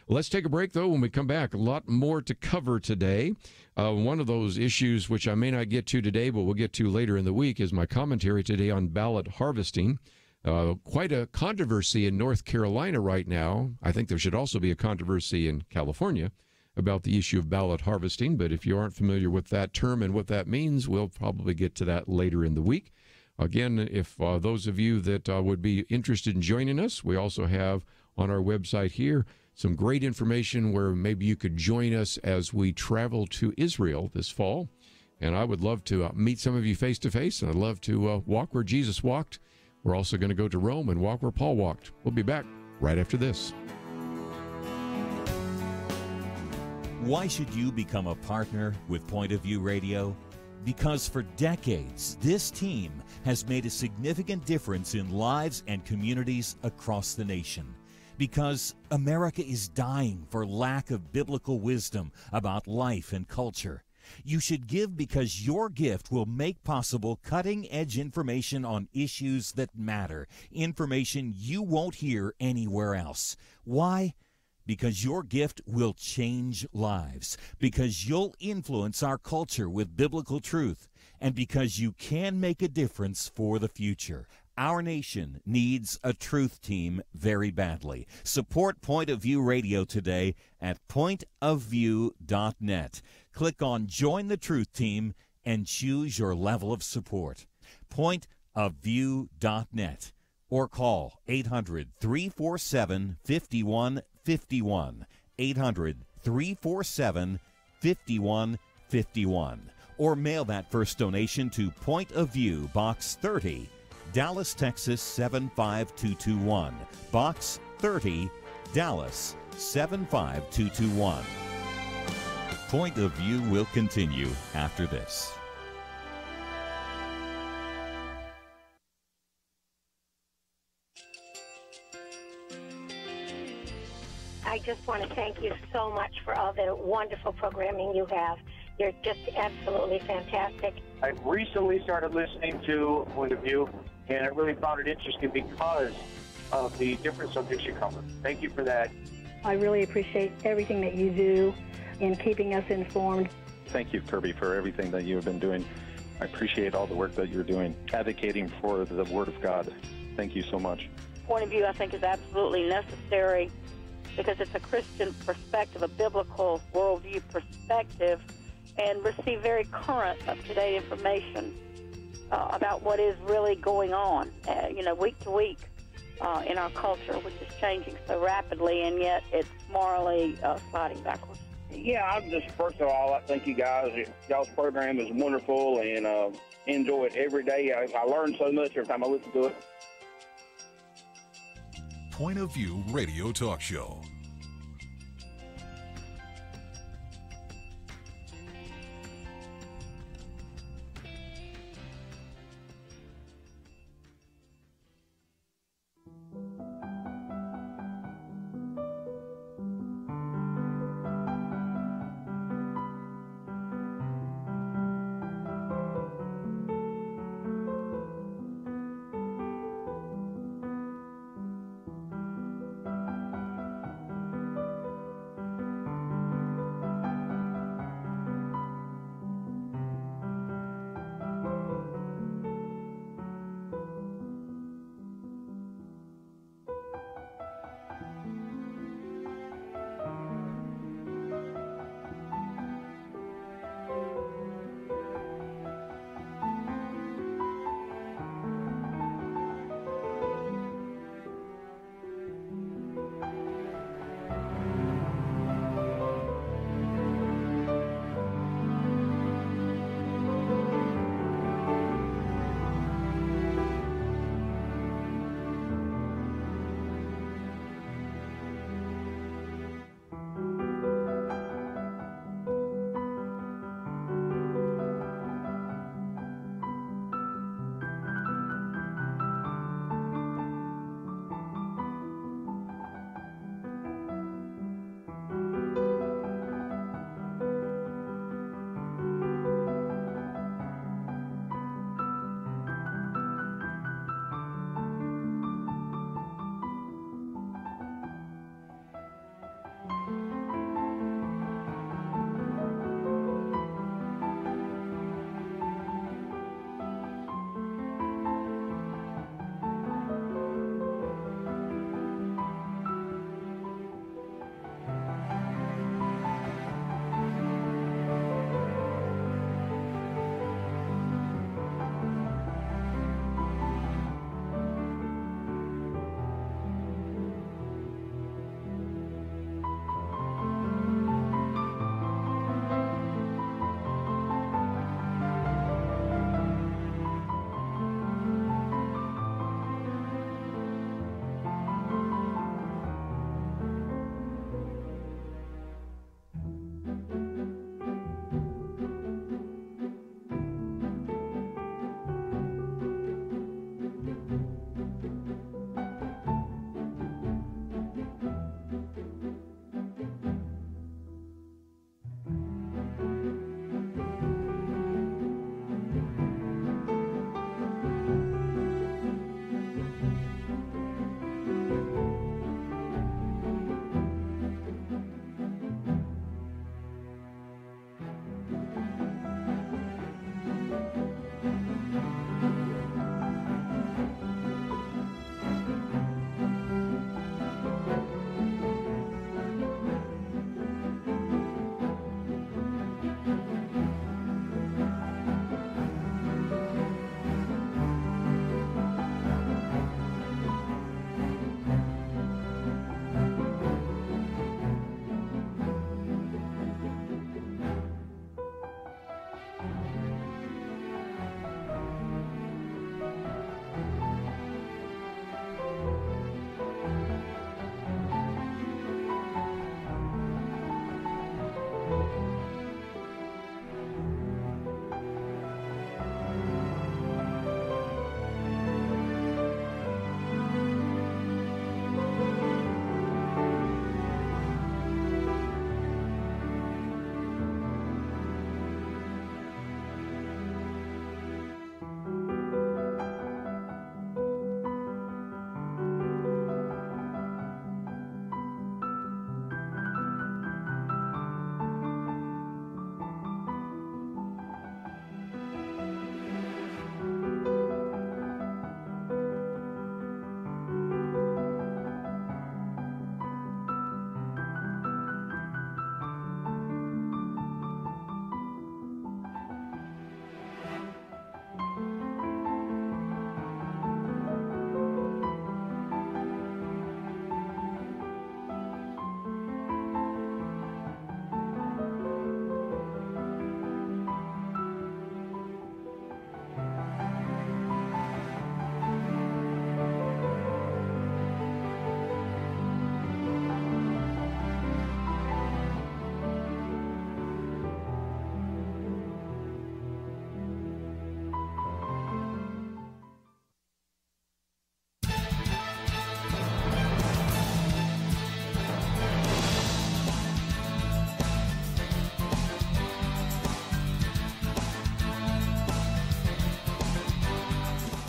Let's take a break, though. When we come back, a lot more to cover today. One of those issues, which I may not get to today, but we'll get to later in the week, is my commentary today on ballot harvesting. Quite a controversy in North Carolina right now. I think there should also be a controversy in California about the issue of ballot harvesting, but if you aren't familiar with that term and what that means, we'll probably get to that later in the week. Again, if those of you that would be interested in joining us, we also have on our website here some great information where maybe you could join us as we travel to Israel this fall. And I would love to meet some of you face to face, and I'd love to walk where Jesus walked. We're also going to go to Rome and walk where Paul walked. We'll be back right after this. Why should you become a partner with Point of View Radio? Because for decades, this team has made a significant difference in lives and communities across the nation. Because America is dying for lack of biblical wisdom about life and culture. You should give because your gift will make possible cutting-edge information on issues that matter, information you won't hear anywhere else. Why? Because your gift will change lives, because you'll influence our culture with biblical truth, and because you can make a difference for the future. Our nation needs a truth team very badly. Support Point of View Radio today at pointofview.net. Click on Join the Truth Team and choose your level of support. Pointofview.net or call 800-347-5151, 800-347-5151, or mail that first donation to Point of View, Box 30, Dallas, Texas 75221, Box 30, Dallas 75221. Point of View will continue after this. I just want to thank you so much for all the wonderful programming you have. You're just absolutely fantastic. I recently started listening to Point of View, and I really found it interesting because of the different subjects you cover. Thank you for that. I really appreciate everything that you do in keeping us informed. Thank you, Kerby, for everything that you have been doing. I appreciate all the work that you're doing, advocating for the Word of God. Thank you so much. Point of View, I think, is absolutely necessary because it's a Christian perspective, a biblical worldview perspective, and receive very current, up-to-date information about what is really going on, week to week in our culture, which is changing so rapidly, and yet it's morally sliding backwards. Yeah, I'm just, first of all, I thank you guys. Y'all's program is wonderful, and enjoy it every day. I learn so much every time I listen to it. Point of View Radio Talk Show.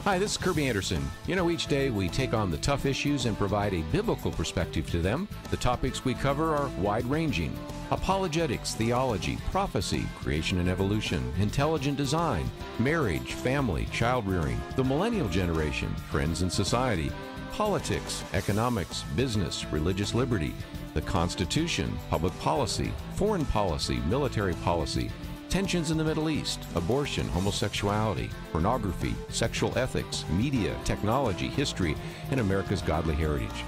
Hi, this is Kerby Anderson. You know, each day we take on the tough issues and provide a biblical perspective to them. The topics we cover are wide-ranging: apologetics, theology, prophecy, creation and evolution, intelligent design, marriage, family, child-rearing, the millennial generation, trends in society, politics, economics, business, religious liberty, the Constitution, public policy, foreign policy, military policy, tensions in the Middle East, abortion, homosexuality, pornography, sexual ethics, media, technology, history, and America's godly heritage.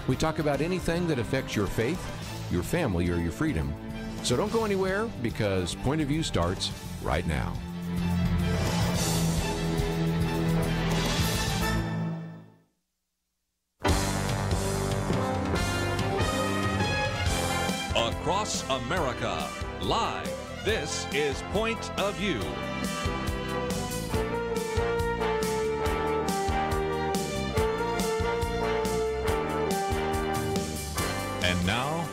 We talk about anything that affects your faith, your family, or your freedom. So don't go anywhere, because Point of View starts right now. Across America, live. This is Point of View. And now,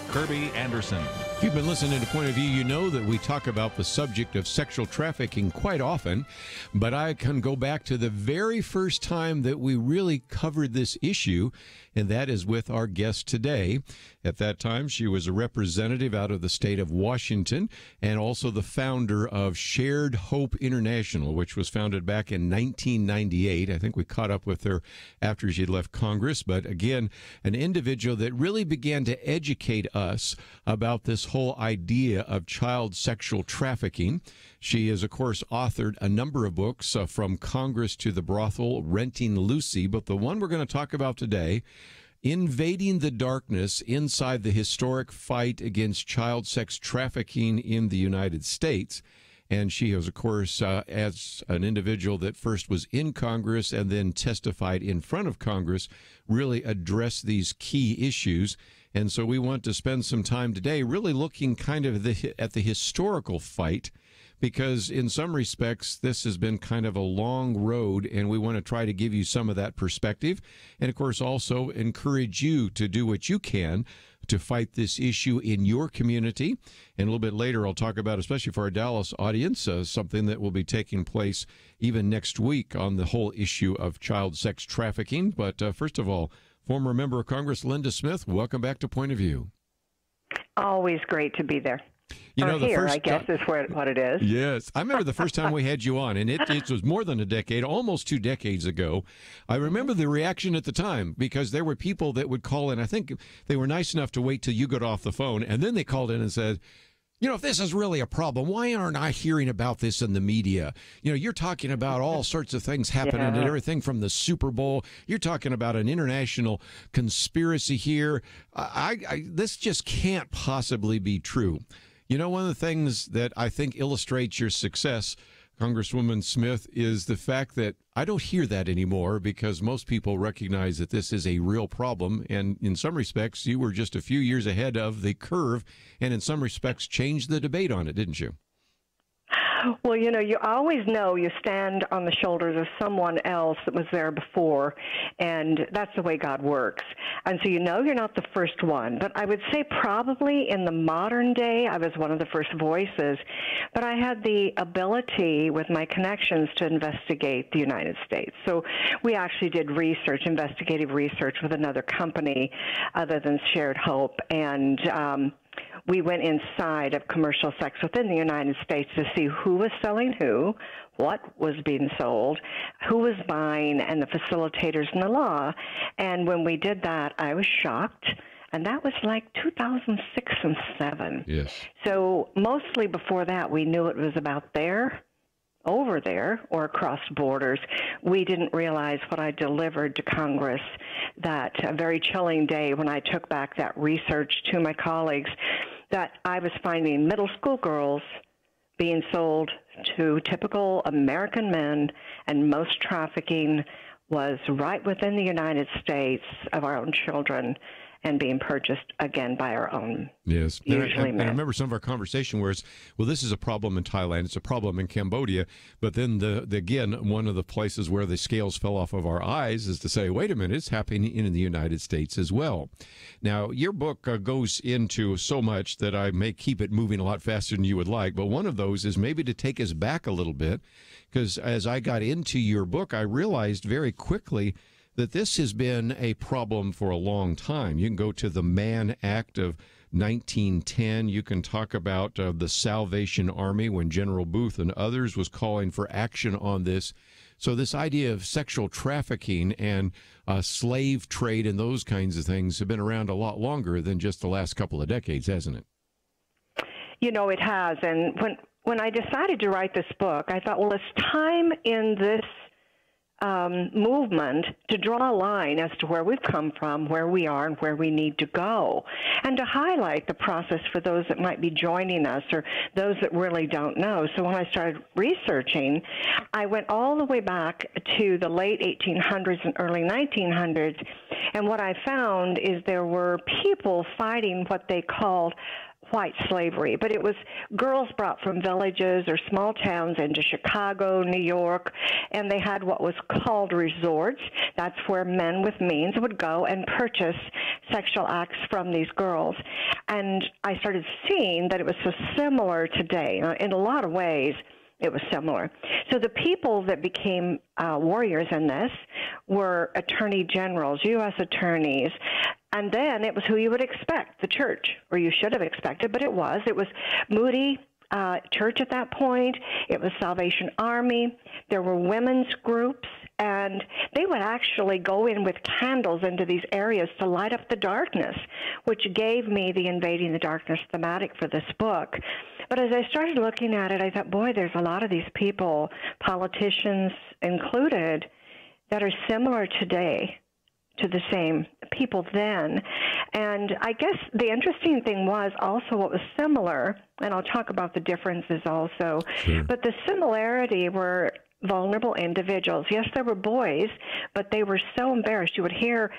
Kerby Anderson. If you've been listening to Point of View, you know that we talk about the subject of sexual trafficking quite often, but I can go back to the very first time that we really covered this issue, and that is with our guest today. At that time, she was a representative out of the state of Washington and also the founder of Shared Hope International, which was founded back in 1998. I think we caught up with her after she left Congress, but again, an individual that really began to educate us about this whole idea of child sexual trafficking. She has, of course, authored a number of books, from Congress to the Brothel, Renting Lucy, but the one we're going to talk about today, Invading the Darkness, Inside the Historic Fight Against Child Sex Trafficking in the United States. And she has, of course, as an individual that first was in Congress and then testified in front of Congress, really addressed these key issues. And so we want to spend some time today really looking kind of at the historical fight, because in some respects, this has been kind of a long road, and we want to try to give you some of that perspective. And, of course, also encourage you to do what you can to fight this issue in your community. And a little bit later, I'll talk about, especially for our Dallas audience, something that will be taking place even next week on the whole issue of child sex trafficking. But first of all, former member of Congress Linda Smith, welcome back to Point of View. Always great to be there. You know, the here, first I guess, is what it is. Yes. I remember the first time we had you on, and it was more than a decade, almost 2 decades ago. I remember the reaction at the time, because there were people that would call in. I think they were nice enough to wait till you got off the phone, and then they called in and said, you know, if this is really a problem, why aren't I hearing about this in the media? You know, you're talking about all sorts of things happening, and everything from the Super Bowl. You're talking about an international conspiracy here. This just can't possibly be true. You know, one of the things that I think illustrates your success, Congresswoman Smith, is the fact that I don't hear that anymore, because most people recognize that this is a real problem. And in some respects, you were just a few years ahead of the curve, and in some respects changed the debate on it, didn't you? Well, you know, you always know you stand on the shoulders of someone else that was there before, and that's the way God works. And so you know you're not the first one. But I would say probably in the modern day, I was one of the first voices. But I had the ability with my connections to investigate the United States. So we actually did research, investigative research with another company other than Shared Hope, and we went inside of commercial sex within the United States to see who was selling who, what was being sold, who was buying, and the facilitators and the law. And when we did that, I was shocked. And that was like 2006 and 2007. Yes. So mostly before that, we knew it was about there, over there, or across borders. We didn't realize what I delivered to Congress that very chilling day when I took back that research to my colleagues, that I was finding middle school girls being sold to typical American men, and most trafficking was right within the United States of our own children. and being purchased again by our own. Yes. Usually and I remember some of our conversation where it's, well, this is a problem in Thailand, it's a problem in Cambodia, but then again, one of the places where the scales fell off of our eyes is to say, wait a minute, it's happening in the United States as well. Now, your book goes into so much that I may keep it moving a lot faster than you would like, but one of those is maybe to take us back a little bit, because as I got into your book, I realized very quickly that this has been a problem for a long time. You can go to the Mann Act of 1910. You can talk about the Salvation Army when General Booth and others was calling for action on this. So this idea of sexual trafficking and slave trade and those kinds of things have been around a lot longer than just the last couple of decades, hasn't it? You know, it has. And when I decided to write this book, I thought, well, it's time in this movement to draw a line as to where we've come from, where we are, and where we need to go, and to highlight the process for those that might be joining us or those that really don't know. So when I started researching, I went all the way back to the late 1800s and early 1900s, and what I found is there were people fighting what they called white slavery, but it was girls brought from villages or small towns into Chicago, New York, and they had what was called resorts. That's where men with means would go and purchase sexual acts from these girls. And I started seeing that it was so similar today. In a lot of ways, it was similar. So the people that became warriors in this were attorney generals, U.S. attorneys, and then it was who you would expect, the church, or you should have expected, but it was. It was Moody Church at that point. It was Salvation Army. There were women's groups, and they would actually go in with candles into these areas to light up the darkness, which gave me the Invading the Darkness thematic for this book. But as I started looking at it, I thought, boy, there's a lot of these people, politicians included, that are similar today to the same people then. And I guess the interesting thing was also what was similar, and I'll talk about the differences also, but the similarity were vulnerable individuals. Yes, there were boys, but they were so embarrassed. You would hear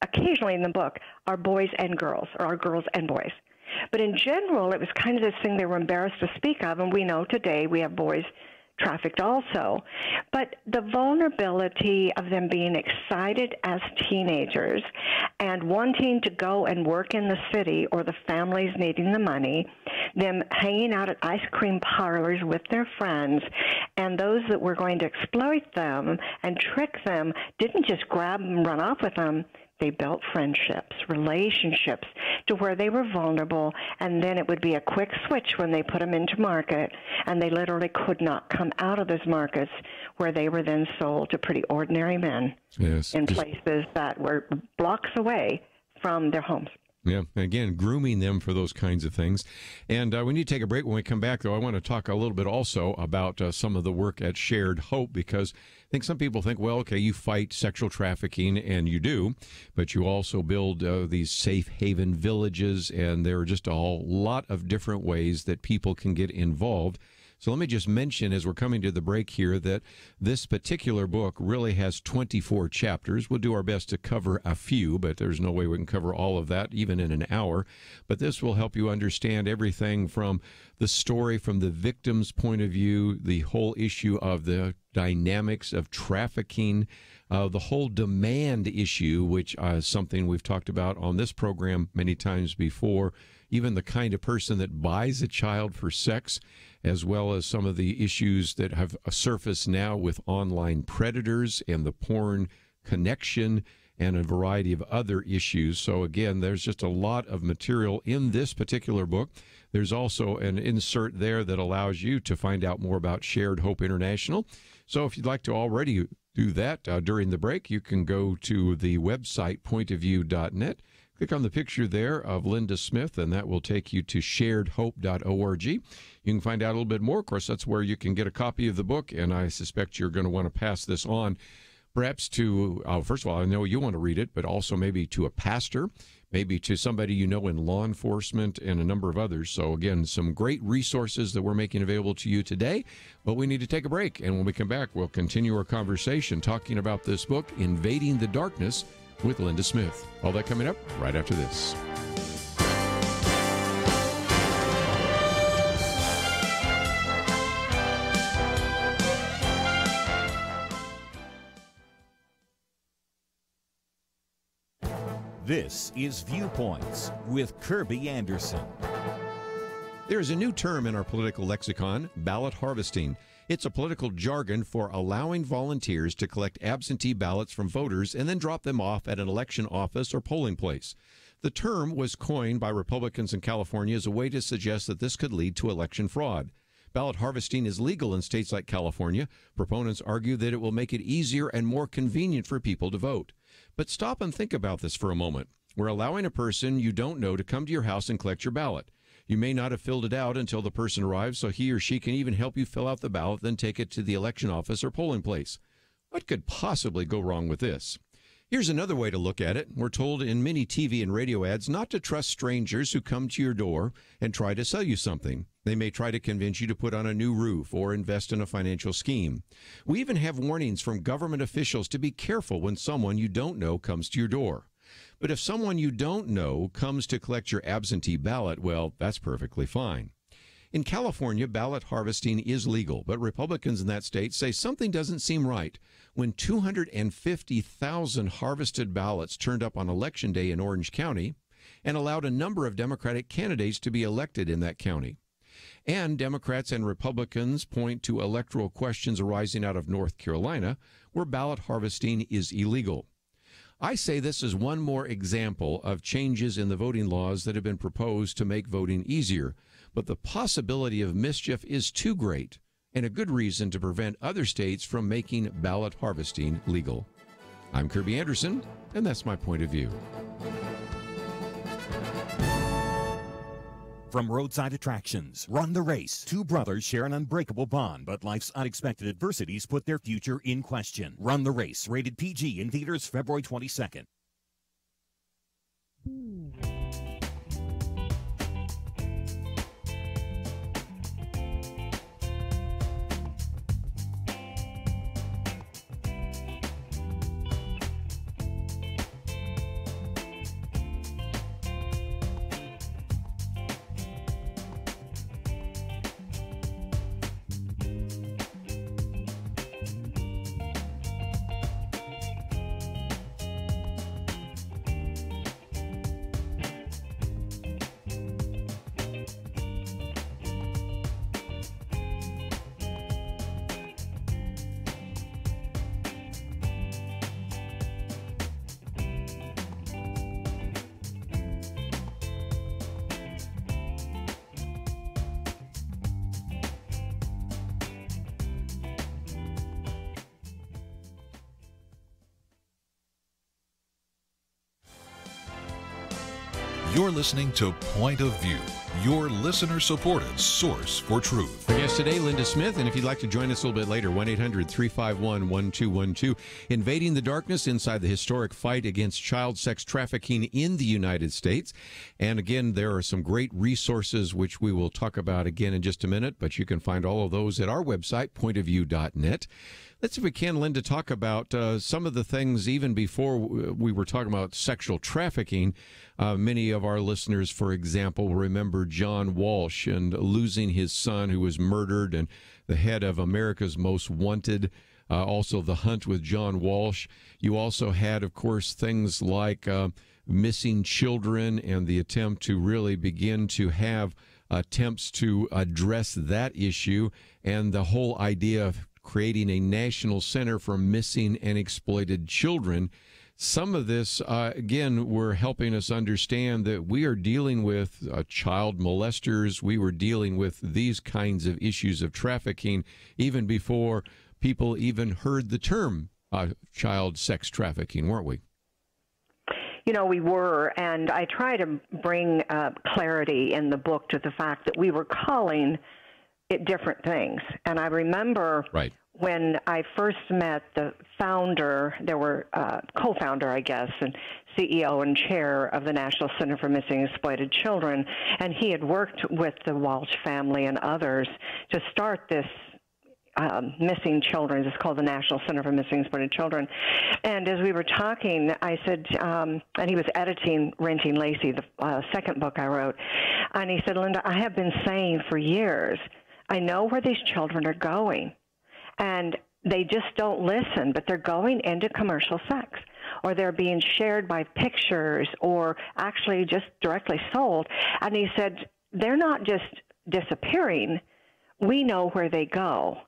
occasionally in the book, our boys and girls, or our girls and boys. But in general, it was kind of this thing they were embarrassed to speak of, and we know today we have boys trafficked also. But the vulnerability of them being excited as teenagers and wanting to go and work in the city, or the families needing the money, them hanging out at ice cream parlors with their friends, and those that were going to exploit them and trick them didn't just grab them and run off with them. They built friendships, relationships, to where they were vulnerable, and then it would be a quick switch when they put them into market, and they literally could not come out of those markets, where they were then sold to pretty ordinary men in places that were blocks away from their homes. Yeah, again, grooming them for those kinds of things. And we need to take a break. When we come back, though, I want to talk a little bit also about some of the work at Shared Hope, because I think some people think, well, okay, you fight sexual trafficking, and you do, but you also build these safe haven villages, and there are just a lot of different ways that people can get involved. So let me just mention, as we're coming to the break here, that this particular book really has 24 chapters. We'll do our best to cover a few, but there's no way we can cover all of that, even in an hour. But this will help you understand everything from the story from the victim's point of view, the whole issue of the dynamics of trafficking, the whole demand issue, which is something we've talked about on this program many times before, even the kind of person that buys a child for sex, as well as some of the issues that have surfaced now with online predators and the porn connection and a variety of other issues. So again, there's just a lot of material in this particular book. There's also an insert there that allows you to find out more about Shared Hope International. So if you'd like to already do that during the break, you can go to the website pointofview.net. Click on the picture there of Linda Smith, and that will take you to sharedhope.org. You can find out a little bit more. Of course, that's where you can get a copy of the book, and I suspect you're going to want to pass this on, perhaps to, first of all, I know you want to read it, but also maybe to a pastor, maybe to somebody you know in law enforcement, and a number of others. So, again, some great resources that we're making available to you today, but we need to take a break. And when we come back, we'll continue our conversation talking about this book, Invading the Darkness, with Linda Smith. All that coming up right after this. This is Viewpoints with Kerby Anderson. There is a new term in our political lexicon, ballot harvesting. It's a political jargon for allowing volunteers to collect absentee ballots from voters and then drop them off at an election office or polling place. The term was coined by Republicans in California as a way to suggest that this could lead to election fraud. Ballot harvesting is legal in states like California. Proponents argue that it will make it easier and more convenient for people to vote. But stop and think about this for a moment. We're allowing a person you don't know to come to your house and collect your ballot. You may not have filled it out until the person arrives, so he or she can even help you fill out the ballot, then take it to the election office or polling place. What could possibly go wrong with this? Here's another way to look at it. We're told in many TV and radio ads not to trust strangers who come to your door and try to sell you something. They may try to convince you to put on a new roof or invest in a financial scheme. We even have warnings from government officials to be careful when someone you don't know comes to your door. But if someone you don't know comes to collect your absentee ballot, well, that's perfectly fine. In California, ballot harvesting is legal, but Republicans in that state say something doesn't seem right when 250,000 harvested ballots turned up on Election Day in Orange County and allowed a number of Democratic candidates to be elected in that county. And Democrats and Republicans point to electoral questions arising out of North Carolina, where ballot harvesting is illegal. I say this is one more example of changes in the voting laws that have been proposed to make voting easier, but the possibility of mischief is too great and a good reason to prevent other states from making ballot harvesting legal. I'm Kerby Anderson, and that's my point of view. From roadside attractions, Run the Race. Two brothers share an unbreakable bond, but life's unexpected adversities put their future in question. Run the Race, rated PG, in theaters February 22nd. You're listening to Point of View, your listener-supported source for truth. Our guest today, Linda Smith, and if you'd like to join us a little bit later, 1-800-351-1212. Invading the Darkness, inside the historic fight against child sex trafficking in the United States. And again, there are some great resources which we will talk about again in just a minute, but you can find all of those at our website, pointofview.net. Let's, if we can, Linda, talk about some of the things even before we were talking about sexual trafficking. Many of our listeners, for example, remember John Walsh and losing his son who was murdered, and the head of America's Most Wanted, also The Hunt with John Walsh. You also had, of course, things like missing children and the attempt to really begin to have attempts to address that issue, and the whole idea of creating a national center for missing and exploited children. Some of this, again, were helping us understand that we are dealing with child molesters. We were dealing with these kinds of issues of trafficking even before people even heard the term child sex trafficking, weren't we? You know, we were, and I try to bring clarity in the book to the fact that we were calling it different things. And I remember when I first met the founder, there were co-founder, I guess, and CEO and chair of the National Center for Missing and Exploited Children, and he had worked with the Walsh family and others to start this missing children. It's called the National Center for Missing and Exploited Children. And as we were talking, I said, and he was editing Renting Lacey, the second book I wrote, and he said, Linda, I have been saying for years, I know where these children are going, and they just don't listen, but they're going into commercial sex, or they're being shared by pictures, or actually just directly sold. And he said, they're not just disappearing. We know where they go.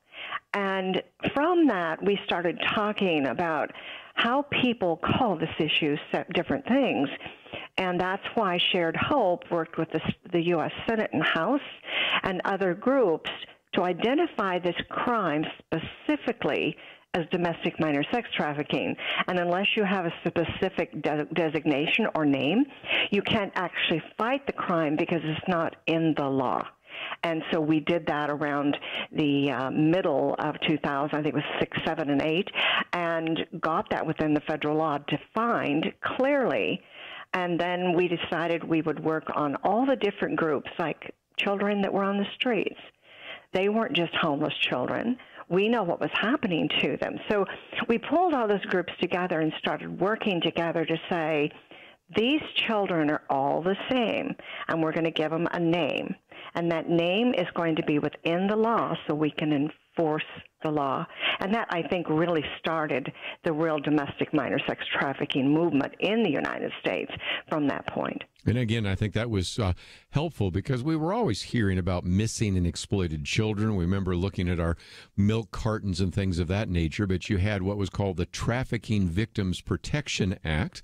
And from that, we started talking about how people call this issue different things. And that's why Shared Hope worked with the U.S. Senate and House and other groups to identify this crime specifically as domestic minor sex trafficking. And unless you have a specific designation or name, you can't actually fight the crime because it's not in the law. And so we did that around the middle of 2000, I think it was 6, 7, and 8, and got that within the federal law defined clearly. And then we decided we would work on all the different groups, like children that were on the streets. They weren't just homeless children. We know what was happening to them. So we pulled all those groups together and started working together to say, these children are all the same, and we're going to give them a name. And that name is going to be within the law so we can enforce the law. And that, I think, really started the real domestic minor sex trafficking movement in the United States from that point. And again, I think that was helpful because we were always hearing about missing and exploited children. We remember looking at our milk cartons and things of that nature, but you had what was called the Trafficking Victims Protection Act.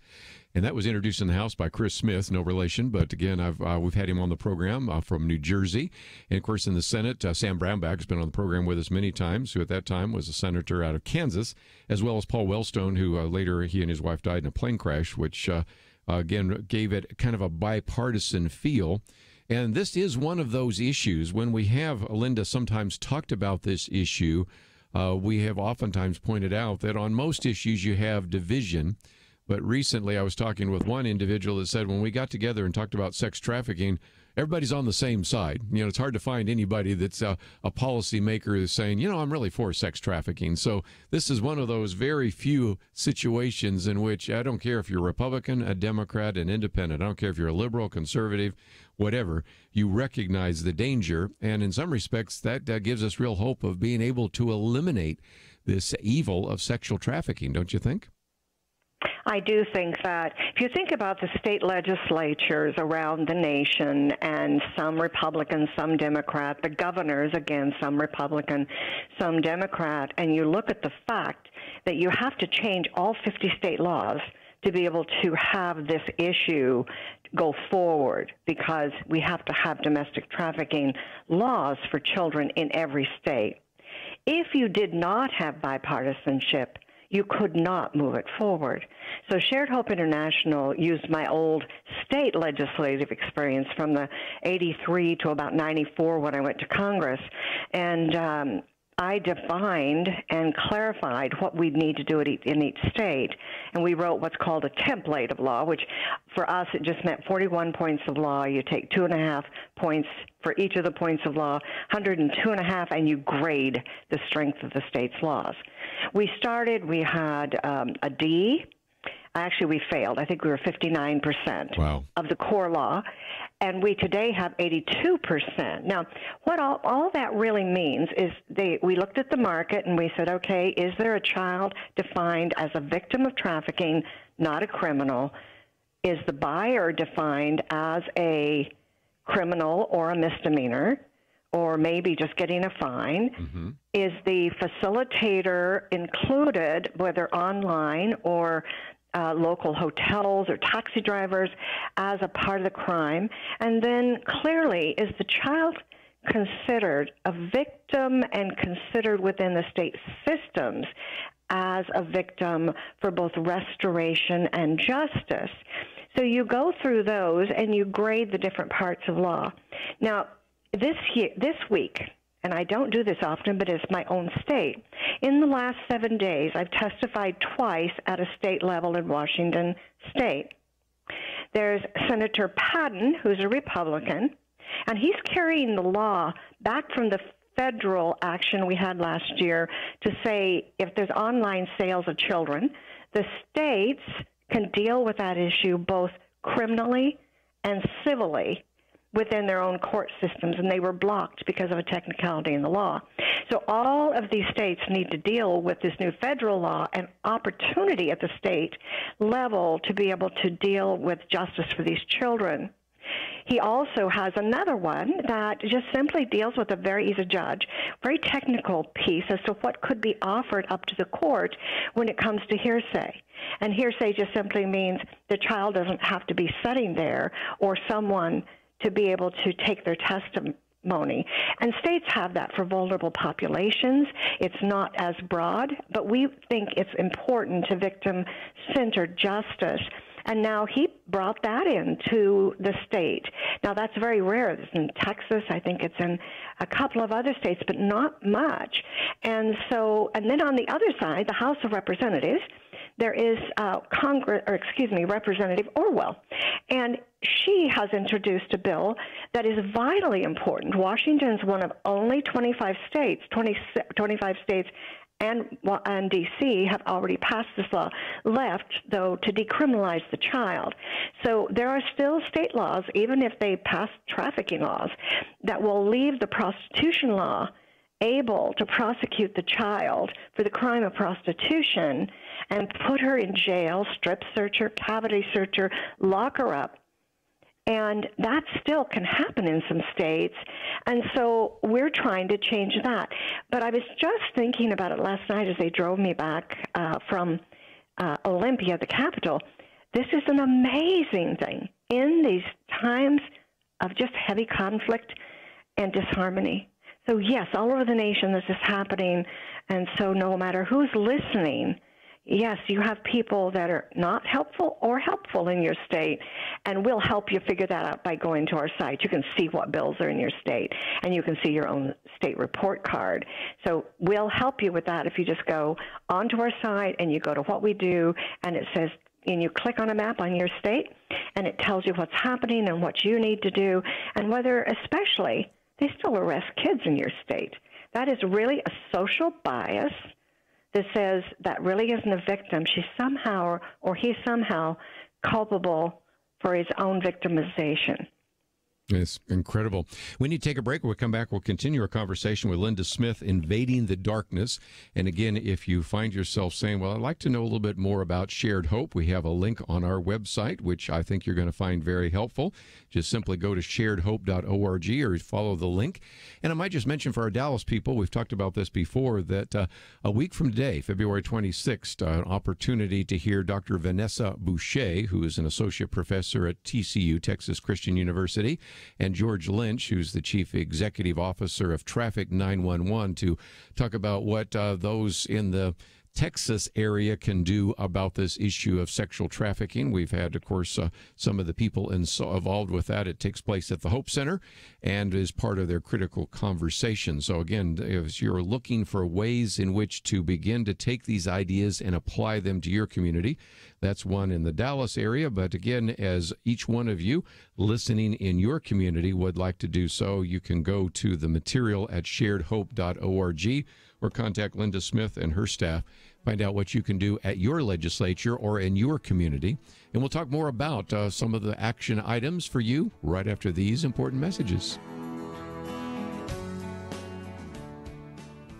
And that was introduced in the House by Chris Smith, no relation, but again, we've had him on the program from New Jersey. And of course, in the Senate, Sam Brownback has been on the program with us many times, who at that time was a senator out of Kansas, as well as Paul Wellstone, who later he and his wife died in a plane crash, which again gave it kind of a bipartisan feel. And this is one of those issues. When we have, Linda, sometimes talked about this issue, we have oftentimes pointed out that on most issues you have division. But recently I was talking with one individual that said when we got together and talked about sex trafficking, everybody's on the same side. You know, it's hard to find anybody that's a policymaker who's saying, you know, I'm really for sex trafficking. So this is one of those very few situations in which I don't care if you're a Republican, a Democrat, an independent. I don't care if you're a liberal, conservative, whatever. You recognize the danger. And in some respects, that gives us real hope of being able to eliminate this evil of sexual trafficking, don't you think? I do think that if you think about the state legislatures around the nation, and some Republican, some Democrat, the governors, again, some Republican, some Democrat, and you look at the fact that you have to change all 50 state laws to be able to have this issue go forward, because we have to have domestic trafficking laws for children in every state. If you did not have bipartisanship, you could not move it forward. So Shared Hope International used my old state legislative experience from the 83 to about 94 when I went to Congress, and I defined and clarified what we'd need to do in each state, and we wrote what's called a template of law, which for us it just meant 41 points of law. You take 2.5 points for each of the points of law, 102.5, and you grade the strength of the state's laws. We had a D. Actually, we failed. I think we were 59% of the core law, and we today have 82%. Now, what all that really means is we looked at the market and we said, okay, is there a child defined as a victim of trafficking, not a criminal? Is the buyer defined as a criminal or a misdemeanor, or maybe just getting a fine? Mm-hmm. Is the facilitator included, whether online or local hotels or taxi drivers, as a part of the crime? And then clearly, is the child considered a victim and considered within the state systems as a victim for both restoration and justice? So you go through those and you grade the different parts of law. Now, this week, and I don't do this often, but it's my own state. In the last 7 days, I've testified twice at a state level in Washington State. There's Senator Padden, who's a Republican, and he's carrying the law back from the federal action we had last year to say if there's online sales of children, the states can deal with that issue both criminally and civilly within their own court systems, and they were blocked because of a technicality in the law. So all of these states need to deal with this new federal law and opportunity at the state level to be able to deal with justice for these children. He also has another one that just simply deals with a very easy judge, very technical piece as to what could be offered up to the court when it comes to hearsay. And hearsay just simply means the child doesn't have to be sitting there or someone to be able to take their testimony. And states have that for vulnerable populations. It's not as broad, but we think it's important to victim-centered justice. And now he brought that into the state. Now, that's very rare. It's in Texas. I think it's in a couple of other states, but not much. And then on the other side, the House of Representatives, there is Representative Orwell. And she has introduced a bill that is vitally important. Washington is one of only 25 states and D.C. have already passed this law, left, though, to decriminalize the child. So there are still state laws, even if they pass trafficking laws, that will leave the prostitution law able to prosecute the child for the crime of prostitution and put her in jail, strip search her, cavity search her, lock her up. And that still can happen in some states, and so we're trying to change that. But I was just thinking about it last night as they drove me back from Olympia, the capital. This is an amazing thing in these times of just heavy conflict and disharmony. So, yes, all over the nation this is happening, and so no matter who's listening, yes, you have people that are not helpful or helpful in your state, and we'll help you figure that out by going to our site. You can see what bills are in your state, and you can see your own state report card. So we'll help you with that if you just go onto our site and you go to what we do, and it says, and you click on a map on your state, and it tells you what's happening and what you need to do, and whether, especially, they still arrest kids in your state. That is really a social bias that says that really isn't a victim. She's somehow, or he's somehow, culpable for his own victimization. It's incredible. We need to take a break. When we come back, we'll continue our conversation with Linda Smith, Invading the Darkness. And again, if you find yourself saying, well, I'd like to know a little bit more about Shared Hope, we have a link on our website, which I think you're going to find very helpful. Just simply go to sharedhope.org or follow the link. And I might just mention for our Dallas people, we've talked about this before, that a week from today, February 26th, an opportunity to hear Dr. Vanessa Boucher, who is an associate professor at TCU, Texas Christian University, and George Lynch, who's the chief executive officer of Traffic 911, to talk about what those in the Texas area can do about this issue of sexual trafficking. We've had, of course, some of the people involved with that. It takes place at the Hope Center and is part of their critical conversation. So again, if you're looking for ways in which to begin to take these ideas and apply them to your community, that's one in the Dallas area. But again, as each one of you listening in your community would like to do so, you can go to the material at sharedhope.org or contact Linda Smith and her staff. Find out what you can do at your legislature or in your community. And we'll talk more about some of the action items for you right after these important messages.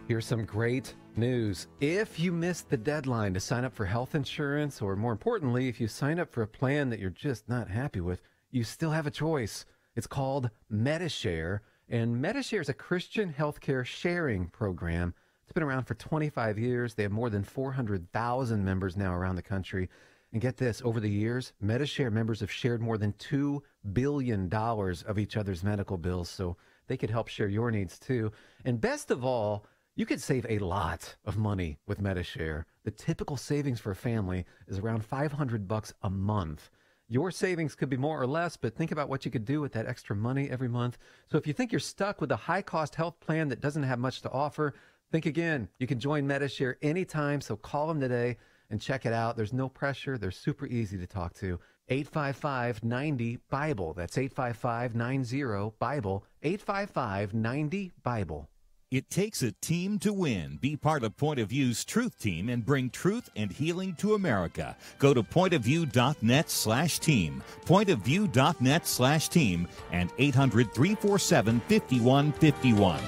Here's some great news. If you missed the deadline to sign up for health insurance, or more importantly, if you sign up for a plan that you're just not happy with, you still have a choice. It's called MediShare, and MediShare is a Christian healthcare sharing program. It's been around for 25 years. They have more than 400,000 members now around the country. And get this, over the years, MediShare members have shared more than $2 billion of each other's medical bills, so they could help share your needs too. And best of all, you could save a lot of money with MediShare. The typical savings for a family is around $500 a month. Your savings could be more or less, but think about what you could do with that extra money every month. So if you think you're stuck with a high-cost health plan that doesn't have much to offer, think again. You can join MediShare anytime, so call them today and check it out. There's no pressure. They're super easy to talk to. 855-90-BIBLE. That's 855-90-BIBLE. 855-90-BIBLE. It takes a team to win. Be part of Point of View's Truth Team and bring truth and healing to America. Go to pointofview.net/team, pointofview.net/team, and 800-347-5151.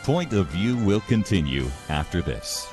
Point of View will continue after this.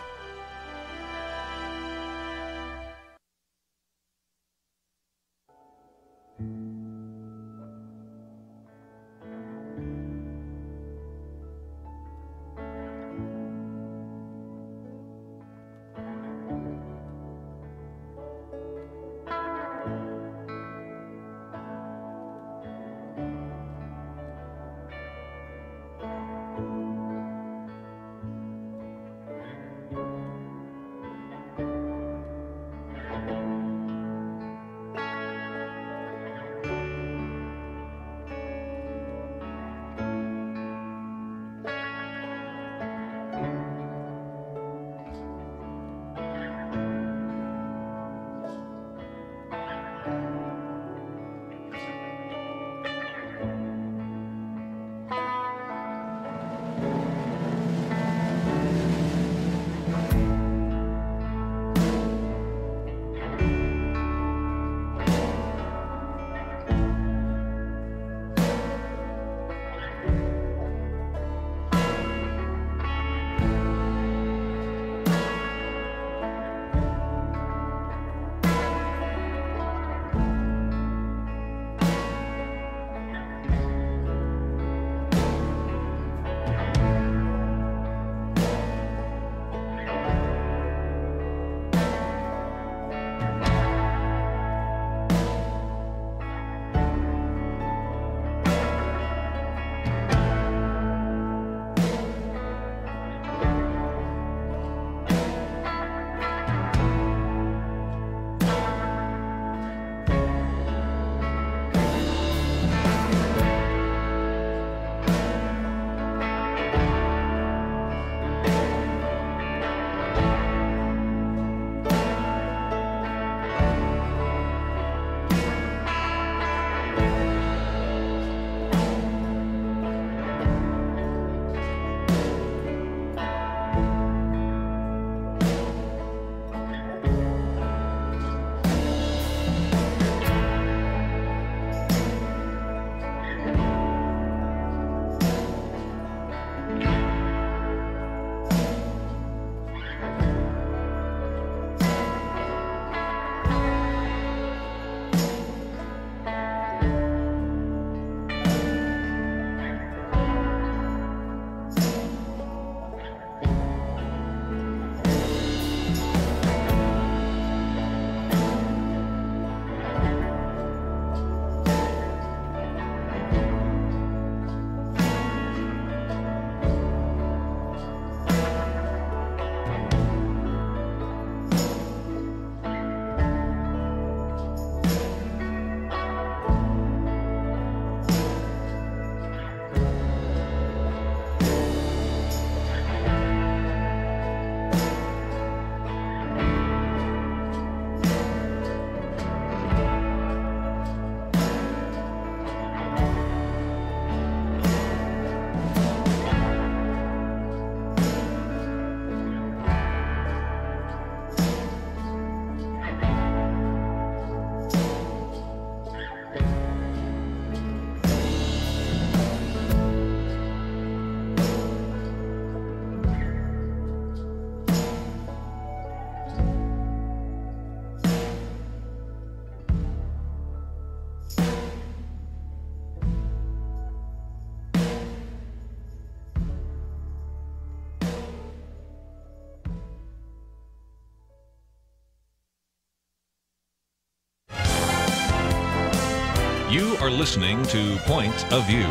You are listening to Point of View.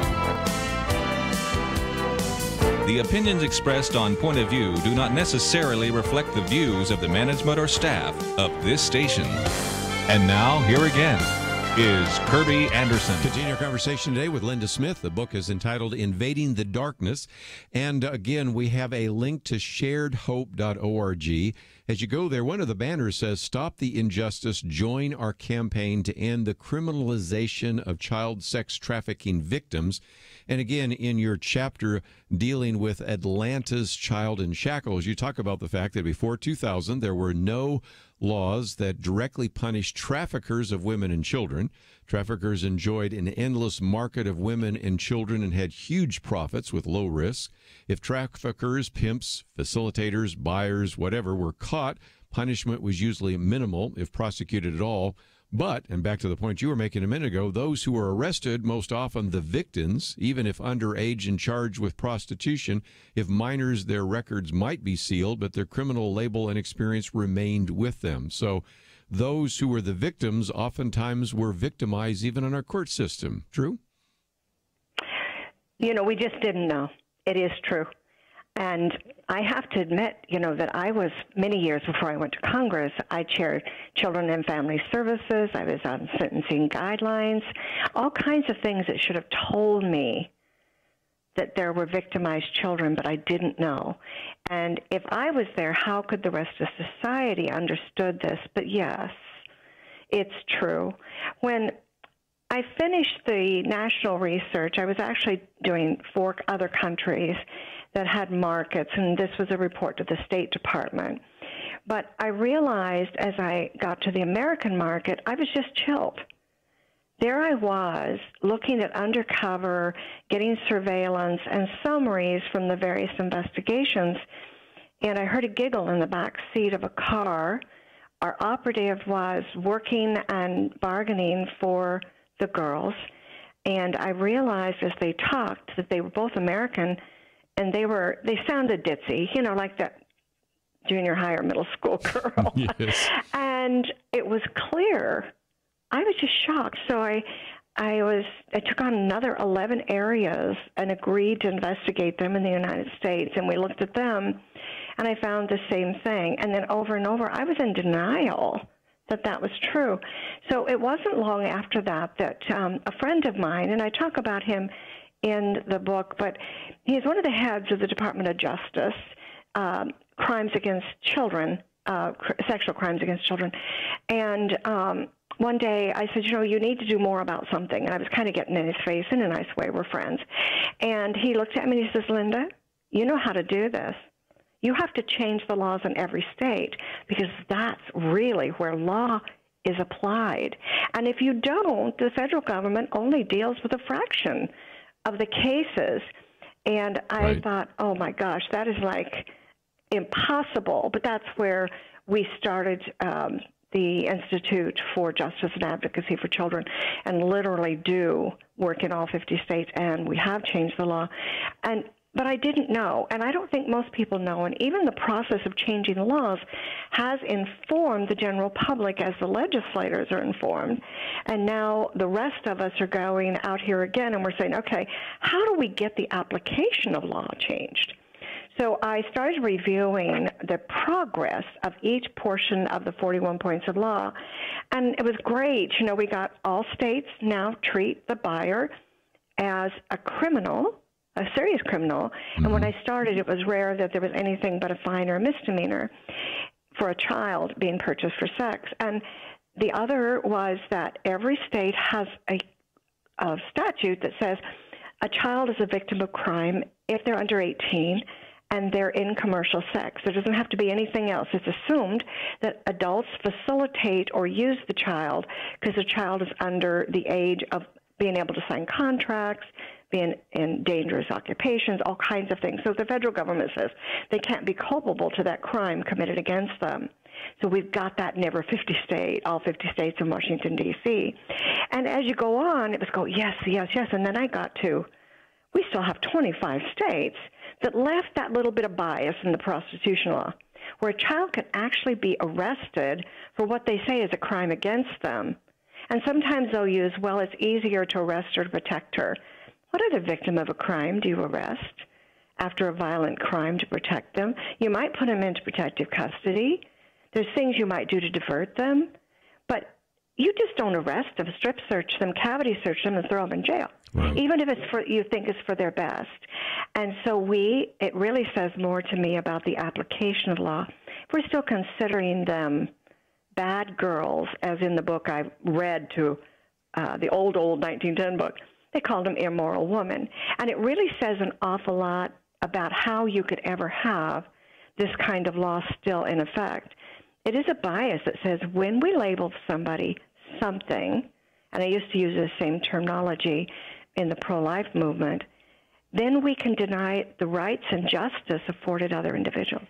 The opinions expressed on Point of View do not necessarily reflect the views of the management or staff of this station. And now, here again is Kerby Anderson. Continue our conversation today with Linda Smith. The book is entitled Invading the Darkness. And again, we have a link to sharedhope.org. As you go there, one of the banners says, "Stop the injustice, join our campaign to end the criminalization of child sex trafficking victims." And again, in your chapter dealing with Atlanta's Child in Shackles, you talk about the fact that before 2000, there were no laws that directly punished traffickers of women and children. Traffickers enjoyed an endless market of women and children and had huge profits with low risk. If traffickers, pimps, facilitators, buyers, whatever, were caught, punishment was usually minimal, if prosecuted at all. But, and back to the point you were making a minute ago, those who were arrested, most often the victims, even if underage and charged with prostitution, if minors, their records might be sealed, but their criminal label and experience remained with them. So those who were the victims oftentimes were victimized even in our court system. True? We just didn't know. It is true. And I have to admit, that I was, many years before I went to Congress, I chaired Children and Family Services. I was on sentencing guidelines, all kinds of things that should have told me that there were victimized children, but I didn't know. And if I was there, how could the rest of society understood this? But yes, it's true. When I finished the national research, I was actually doing 4 other countries that had markets, and this was a report to the State Department. But I realized as I got to the American market, I was just chilled. There I was, looking at undercover, getting surveillance and summaries from the various investigations, and I heard a giggle in the back seat of a car. Our operative was working and bargaining for the girls, and I realized as they talked that they were both American, and they sounded ditzy, like that junior high or middle school girl. Yes. And it was clear. I was just shocked. So I took on another 11 areas and agreed to investigate them in the United States, and we looked at them, and I found the same thing. And then over and over, I was in denial that was true. So it wasn't long after that a friend of mine, and I talk about him in the book, but he's one of the heads of the Department of Justice, crimes against children, sexual crimes against children. And one day I said, you need to do more about something. And I was kind of getting in his face in a nice way. We're friends. And he looked at me and he says, Linda, you know how to do this. You have to change the laws in every state because that's really where law is applied. And if you don't, the federal government only deals with a fraction of the cases. And I thought, oh my gosh, that is like impossible. But that's where we started the Institute for Justice and Advocacy for Children, and literally do work in all 50 states, and we have changed the law. But I didn't know, and I don't think most people know, and even the process of changing the laws has informed the general public as the legislators are informed, and now the rest of us are going out here again, and we're saying, okay, how do we get the application of law changed? So I started reviewing the progress of each portion of the 41 points of law, and it was great. We got all states now treat the buyer as a criminal, a serious criminal. Mm-hmm. And when I started, it was rare that there was anything but a fine or a misdemeanor for a child being purchased for sex. And the other was that every state has a statute that says a child is a victim of crime if they're under 18 and they're in commercial sex. There doesn't have to be anything else. It's assumed that adults facilitate or use the child because the child is under the age of being able to sign contracts, being in dangerous occupations, all kinds of things. So the federal government says they can't be culpable to that crime committed against them. So we've got that in every 50 state, all 50 states in Washington, D.C. And as you go on, it was go, yes, yes, yes. And then I got to, we still have 25 states that left that little bit of bias in the prostitution law, where a child can actually be arrested for what they say is a crime against them. And sometimes they'll use, well, it's easier to arrest her to protect her. What other victim of a crime do you arrest after a violent crime to protect them? You might put them into protective custody. There's things you might do to divert them. But you just don't arrest them, strip search them, cavity search them, and throw them in jail, even if it's you think it's for their best. And so it really says more to me about the application of law. If we're still considering them bad girls, as in the book I read to the old 1910 book, they called them immoral women. And it really says an awful lot about how you could ever have this kind of law still in effect. It is a bias that says when we label somebody something, and I used to use the same terminology in the pro-life movement, then we can deny the rights and justice afforded other individuals.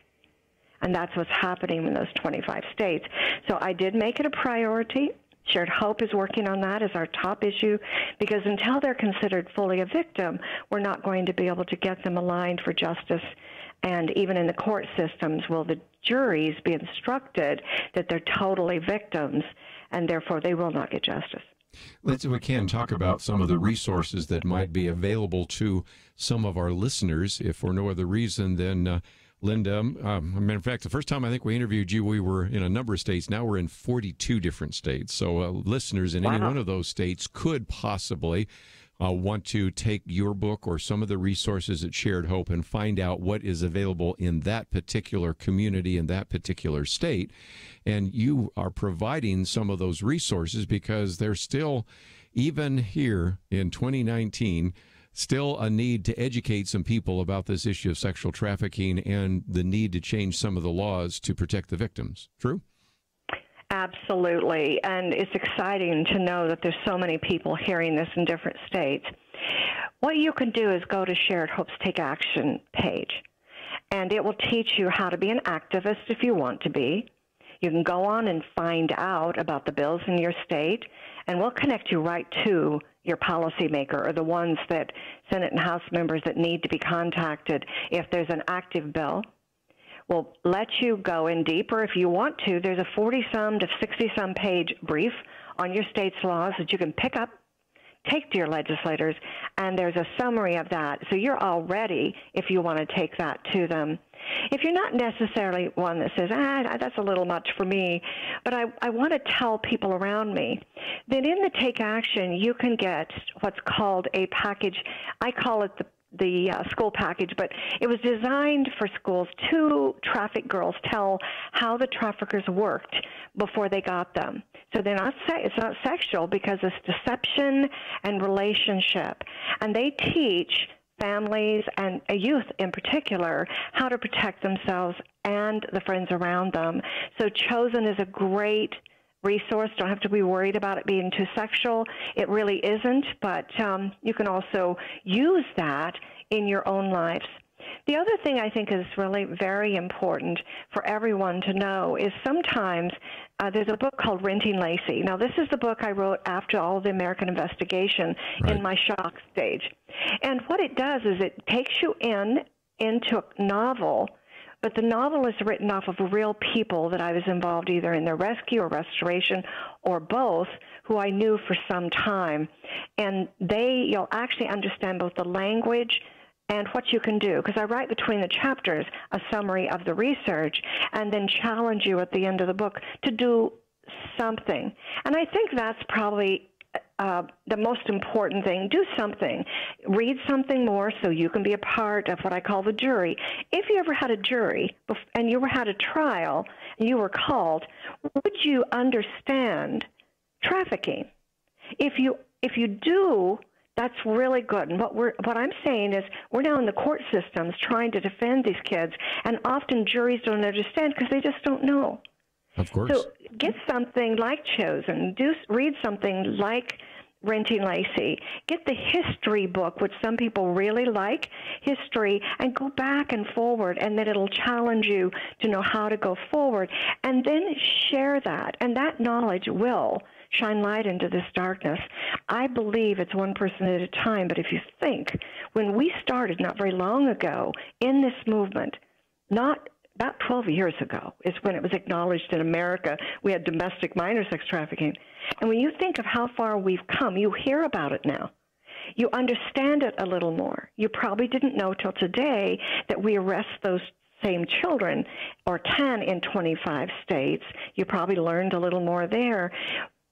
And that's what's happening in those 25 states. So I did make it a priority. Shared Hope is working on that as our top issue, because until they're considered fully a victim, we're not going to be able to get them aligned for justice. And even in the court systems, will the juries be instructed that they're totally victims, and therefore they will not get justice? Let's, if we can, talk about some of the resources that might be available to some of our listeners, if for no other reason than Linda, in fact, the first time I think we interviewed you, we were in a number of states. Now we're in 42 different states. So listeners in any one of those states could possibly want to take your book or some of the resources at Shared Hope and find out what is available in that particular community, in that particular state. And you are providing some of those resources because there's still, even here in 2019, still a need to educate some people about this issue of sexual trafficking and the need to change some of the laws to protect the victims. True? Absolutely. And it's exciting to know that there's so many people hearing this in different states. What you can do is go to Shared Hope's Take Action page, and it will teach you how to be an activist if you want to be. You can go on and find out about the bills in your state, and we'll connect you right to your policymaker or the ones that Senate and House members that need to be contacted if there's an active bill. We'll let you go in deeper if you want to. There's a 40-some to 60-some page brief on your state's laws that you can pick up, take to your legislators, and there's a summary of that. So you're all ready if you want to take that to them. If you're not necessarily one that says, that's a little much for me, but I want to tell people around me, then in the Take Action, you can get what's called a package. I call it the school package, but it was designed for schools to traffic girls tell how the traffickers worked before they got them. So it's not sexual because it's deception and relationship. And they teach families and youth in particular how to protect themselves and the friends around them. So Chosen is a great resource. Don't have to be worried about it being too sexual. It really isn't, but you can also use that in your own lives. The other thing I think is really very important for everyone to know is sometimes there's a book called Renting Lacey. Now, this is the book I wrote after all of the American investigation in my shock stage. And what it does is it takes you into a novel, but the novel is written off of real people that I was involved either in their rescue or restoration or both, who I knew for some time. And you'll actually understand both the language and what you can do, because I write between the chapters a summary of the research and then challenge you at the end of the book to do something. And I think that's probably the most important thing. Do something. Read something more so you can be a part of what I call the jury. If you ever had a jury and you ever had a trial and you were called, would you understand trafficking? If you do, that's really good. And what I'm saying is we're now in the court systems trying to defend these kids, and often juries don't understand because they just don't know. Of course. So get something like Chosen. Read something like Renting Lacey. Get the history book, which some people really like, history, and go back and forward, and then it'll challenge you to know how to go forward. And then share that, and that knowledge will shine light into this darkness. I believe it's one person at a time, but if you think, when we started not very long ago in this movement, about 12 years ago is when it was acknowledged in America. We had domestic minor sex trafficking. And when you think of how far we've come, you hear about it now. You understand it a little more. You probably didn't know till today that we arrest those same children, or can in 25 states. You probably learned a little more there.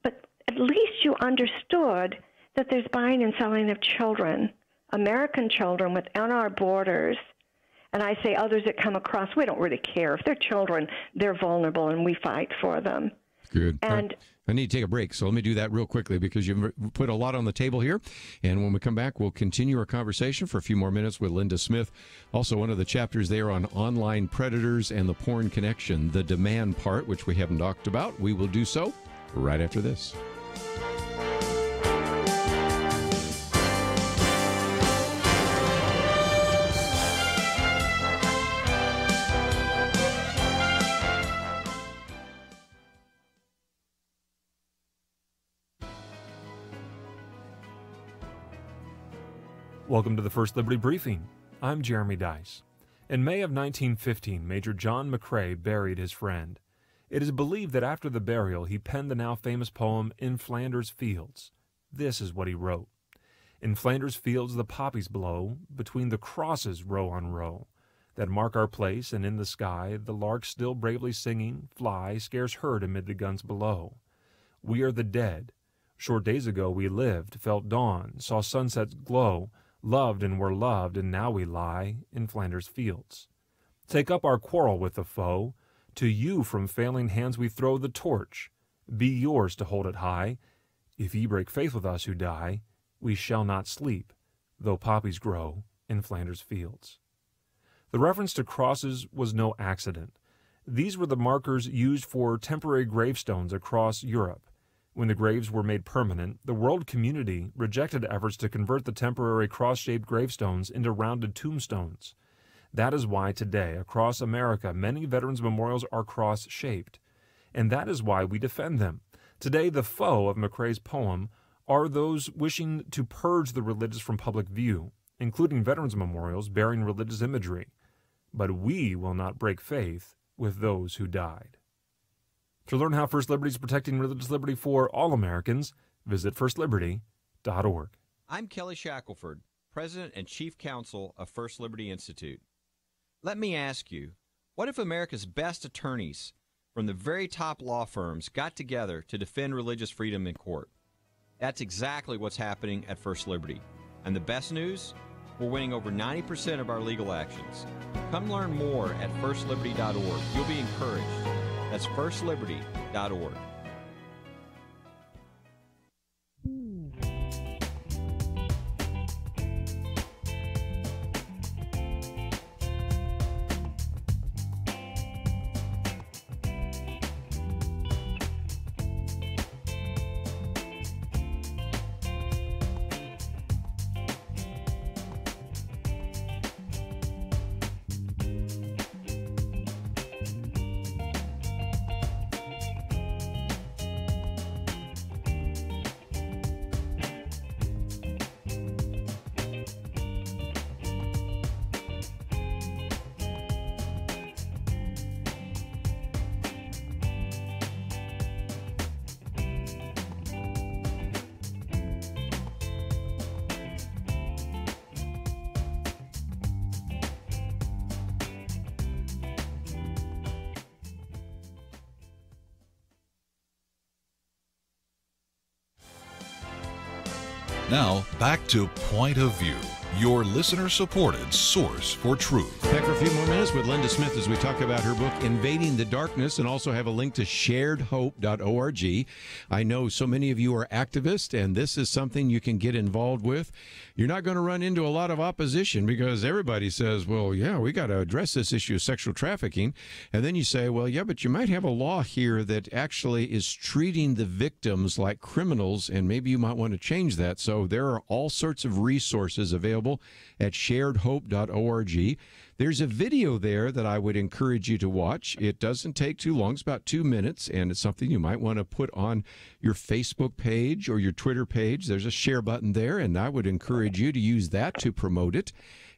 But at least you understood that there's buying and selling of children, American children within our borders, And I say others that come across, we don't really care. If they're children, they're vulnerable, and we fight for them. Good. And I need to take a break, so let me do that real quickly because you've put a lot on the table here. And when we come back, we'll continue our conversation for a few more minutes with Linda Smith. Also, one of the chapters there on online predators and the porn connection, the demand part, which we haven't talked about. We will do so right after this. Welcome to the First Liberty Briefing. I'm Jeremy Dice. In May of 1915, Major John McCrae buried his friend. It is believed that after the burial, he penned the now famous poem, In Flanders Fields. This is what he wrote. In Flanders fields the poppies blow, between the crosses row on row, that mark our place, and in the sky the lark still bravely singing, fly, scarce heard amid the guns below. We are the dead. Short days ago we lived, felt dawn, saw sunsets glow, loved and were loved, and now we lie in Flanders fields. Take up our quarrel with the foe. To you from failing hands we throw the torch. Be yours to hold it high. If ye break faith with us who die, we shall not sleep, though poppies grow in Flanders fields. The reference to crosses was no accident. These were the markers used for temporary gravestones across Europe. When the graves were made permanent, the world community rejected efforts to convert the temporary cross-shaped gravestones into rounded tombstones. That is why today, across America, many veterans' memorials are cross-shaped. And that is why we defend them. Today, the foe of McCrae's poem are those wishing to purge the religious from public view, including veterans' memorials bearing religious imagery. But we will not break faith with those who died. To learn how First Liberty is protecting religious liberty for all Americans, visit firstliberty.org. I'm Kelly Shackelford, President and Chief Counsel of First Liberty Institute. Let me ask you, what if America's best attorneys from the very top law firms got together to defend religious freedom in court? That's exactly what's happening at First Liberty. And the best news? We're winning over 90% of our legal actions. Come learn more at firstliberty.org. You'll be encouraged. That's firstliberty.org. Now, back to Point of View, your listener-supported source for truth. Back for a few more minutes with Linda Smith as we talk about her book, Invading the Darkness, and also have a link to sharedhope.org. I know so many of you are activists, and this is something you can get involved with. You're not going to run into a lot of opposition because everybody says, well, yeah, we got to address this issue of sexual trafficking. And then you say, well, yeah, but you might have a law here that actually is treating the victims like criminals, and maybe you might want to change that. So there are all sorts of resources available at sharedhope.org. There's a video there that I would encourage you to watch. It doesn't take too long. It's about 2 minutes, and it's something you might want to put on your Facebook page or your Twitter page. There's a share button there, and I would encourage you to use that to promote it.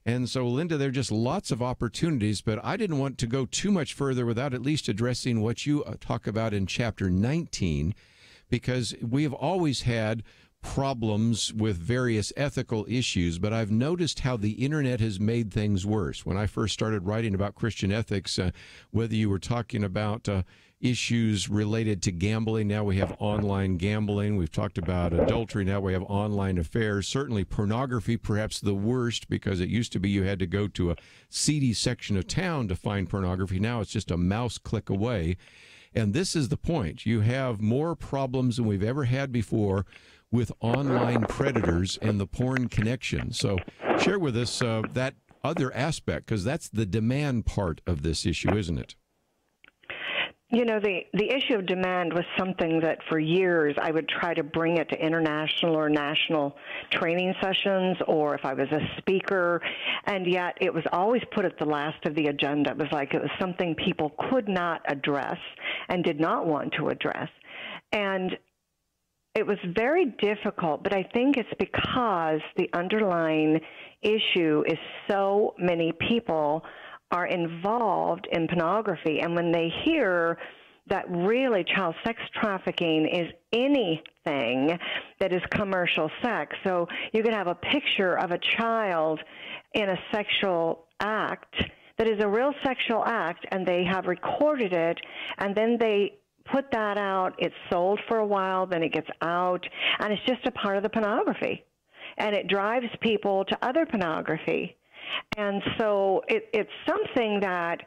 And so, Linda, there are just lots of opportunities, but I didn't want to go too much further without at least addressing what you talk about in Chapter 19, because we have always had problems with various ethical issues, but I've noticed how the internet has made things worse. When I first started writing about Christian ethics, whether you were talking about issues related to gambling, now we have online gambling. We've talked about adultery, now we have online affairs. Certainly pornography, perhaps the worst, because it used to be you had to go to a seedy section of town to find pornography. Now it's just a mouse click away. And this is the point. You have more problems than we've ever had before with online predators and the porn connection. So share with us that other aspect, because that's the demand part of this issue, isn't it? You know, the issue of demand was something that for years I would try to bring it to international or national training sessions, or if I was a speaker, and yet it was always put at the last of the agenda. It was like it was something people could not address and did not want to address. And it was very difficult, but I think it's because the underlying issue is so many people are involved in pornography, and when they hear that really child sex trafficking is anything that is commercial sex, so you could have a picture of a child in a sexual act that is a real sexual act, and they have recorded it, and then they put that out, it's sold for a while, then it gets out, and it's just a part of the pornography, and it drives people to other pornography. And so it's something that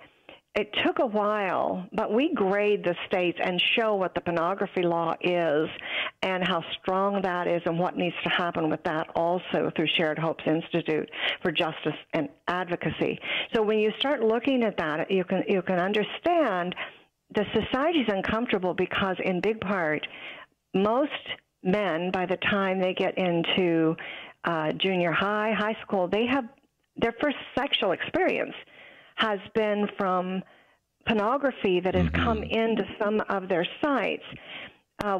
it took a while, but we grade the states and show what the pornography law is and how strong that is and what needs to happen with that also through Shared Hopes Institute for Justice and Advocacy. So when you start looking at that, you can understand the society's uncomfortable because in big part, most men, by the time they get into junior high, high school, they have their first sexual experience has been from pornography that has come into some of their sites.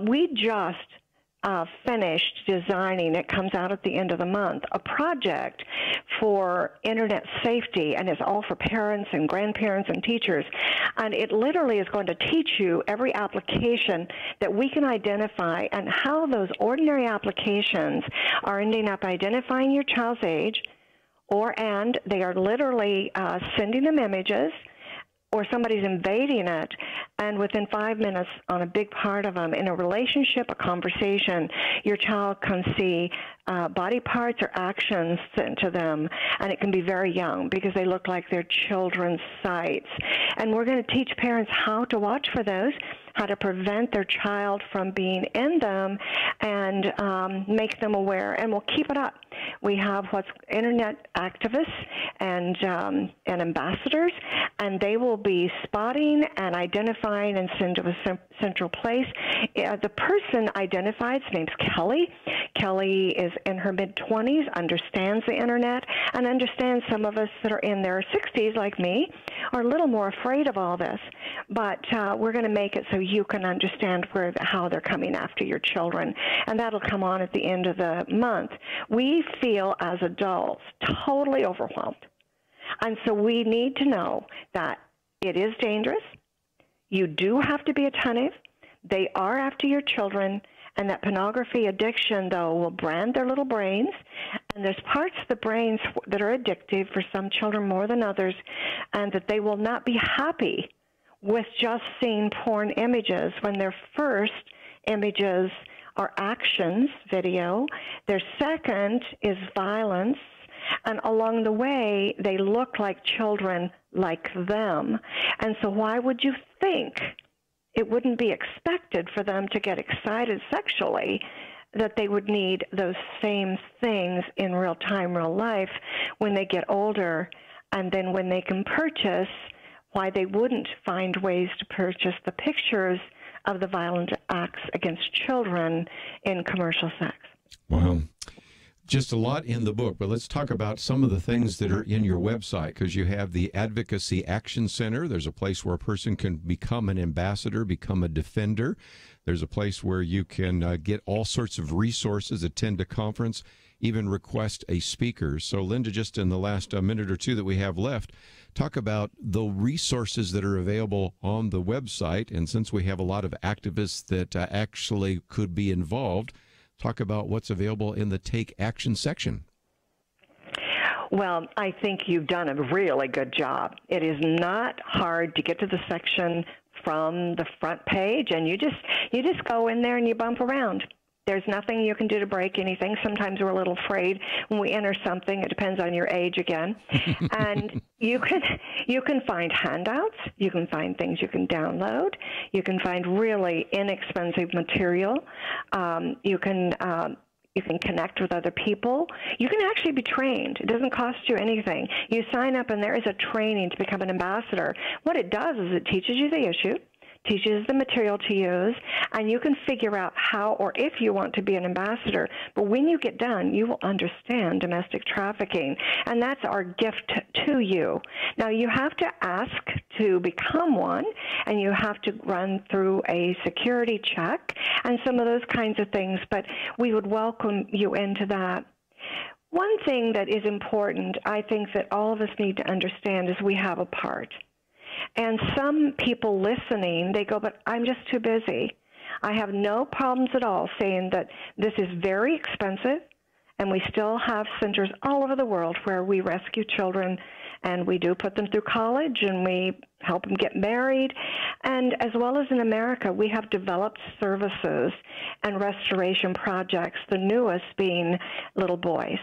We just finished designing, it comes out at the end of the month, a project for internet safety, and it's all for parents and grandparents and teachers. And it literally is going to teach you every application that we can identify and how those ordinary applications are ending up identifying your child's age, and they are literally sending them images, or somebody's invading it, and within 5 minutes on a big part of them, in a relationship, a conversation, your child can see body parts or actions sent to them, and it can be very young because they look like they're children's sites. And we're going to teach parents how to watch for those, how to prevent their child from being in them, and make them aware, and we'll keep it up. We have what's internet activists and ambassadors, and they will be spotting and identifying and send to a central place. The person identified, his name's Kelly. Kelly is in her mid-20s, understands the internet, and understands some of us that are in their 60s, like me, are a little more afraid of all this. But we're going to make it so you can understand how they're coming after your children, and that'll come on at the end of the month. We feel as adults totally overwhelmed, and so we need to know that it is dangerous. You do have to be attentive. They are after your children, and that pornography addiction, though, will brand their little brains, and there's parts of the brains that are addictive for some children more than others, and that they will not be happy with just seeing porn images when their first images are actions, video. Their second is violence, and along the way, they look like children like them. And so why would you think it wouldn't be expected for them to get excited sexually, that they would need those same things in real time, real life when they get older, and then when they can purchase, why they wouldn't find ways to purchase the pictures of the violent acts against children in commercial sex. Wow. Just a lot in the book, but let's talk about some of the things that are in your website, because you have the Advocacy Action Center. There's a place where a person can become an ambassador, become a defender. There's a place where you can get all sorts of resources, attend a conference, even request a speaker. So, Linda, just in the last minute or two that we have left, talk about the resources that are available on the website. And since we have a lot of activists that actually could be involved, talk about what's available in the Take Action section. Well, I think you've done a really good job. It is not hard to get to the section from the front page, and you just go in there and you bump around. There's nothing you can do to break anything. Sometimes we're a little afraid when we enter something. It depends on your age again. And you can find handouts. You can find things you can download. You can find really inexpensive material. You can connect with other people. You can actually be trained. It doesn't cost you anything. You sign up and there is a training to become an ambassador. What it does is it teaches you the issue, teaches the material to use, and you can figure out how or if you want to be an ambassador. But when you get done, you will understand domestic trafficking, and that's our gift to you. Now, you have to ask to become one, and you have to run through a security check and some of those kinds of things, but we would welcome you into that. One thing that is important, I think that all of us need to understand, is we have a part. And some people listening, they go, but I'm just too busy. I have no problems at all saying that this is very expensive, and we still have centers all over the world where we rescue children, and we do put them through college, and we help them get married. And as well as in America, we have developed services and restoration projects, the newest being little boys.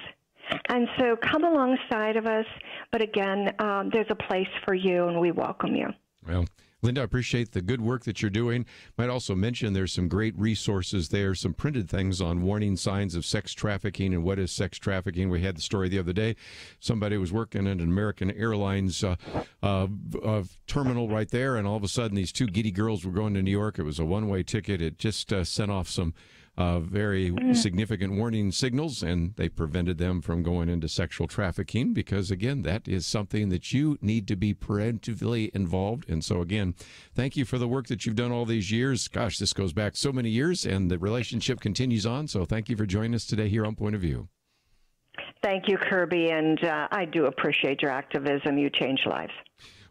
And so come alongside of us, but again, there's a place for you, and we welcome you. Well, Linda, I appreciate the good work that you're doing. Might also mention there's some great resources there, some printed things on warning signs of sex trafficking and what is sex trafficking. We had the story the other day. Somebody was working at an American Airlines terminal right there, and all of a sudden these two giddy girls were going to New York. It was a one-way ticket. It just sent off some very significant warning signals, and they prevented them from going into sexual trafficking because, again, that is something that you need to be preemptively involved. And so, again, thank you for the work that you've done all these years. Gosh, this goes back so many years, and the relationship continues on. So thank you for joining us today here on Point of View. Thank you, Kerby, and I do appreciate your activism. You change lives.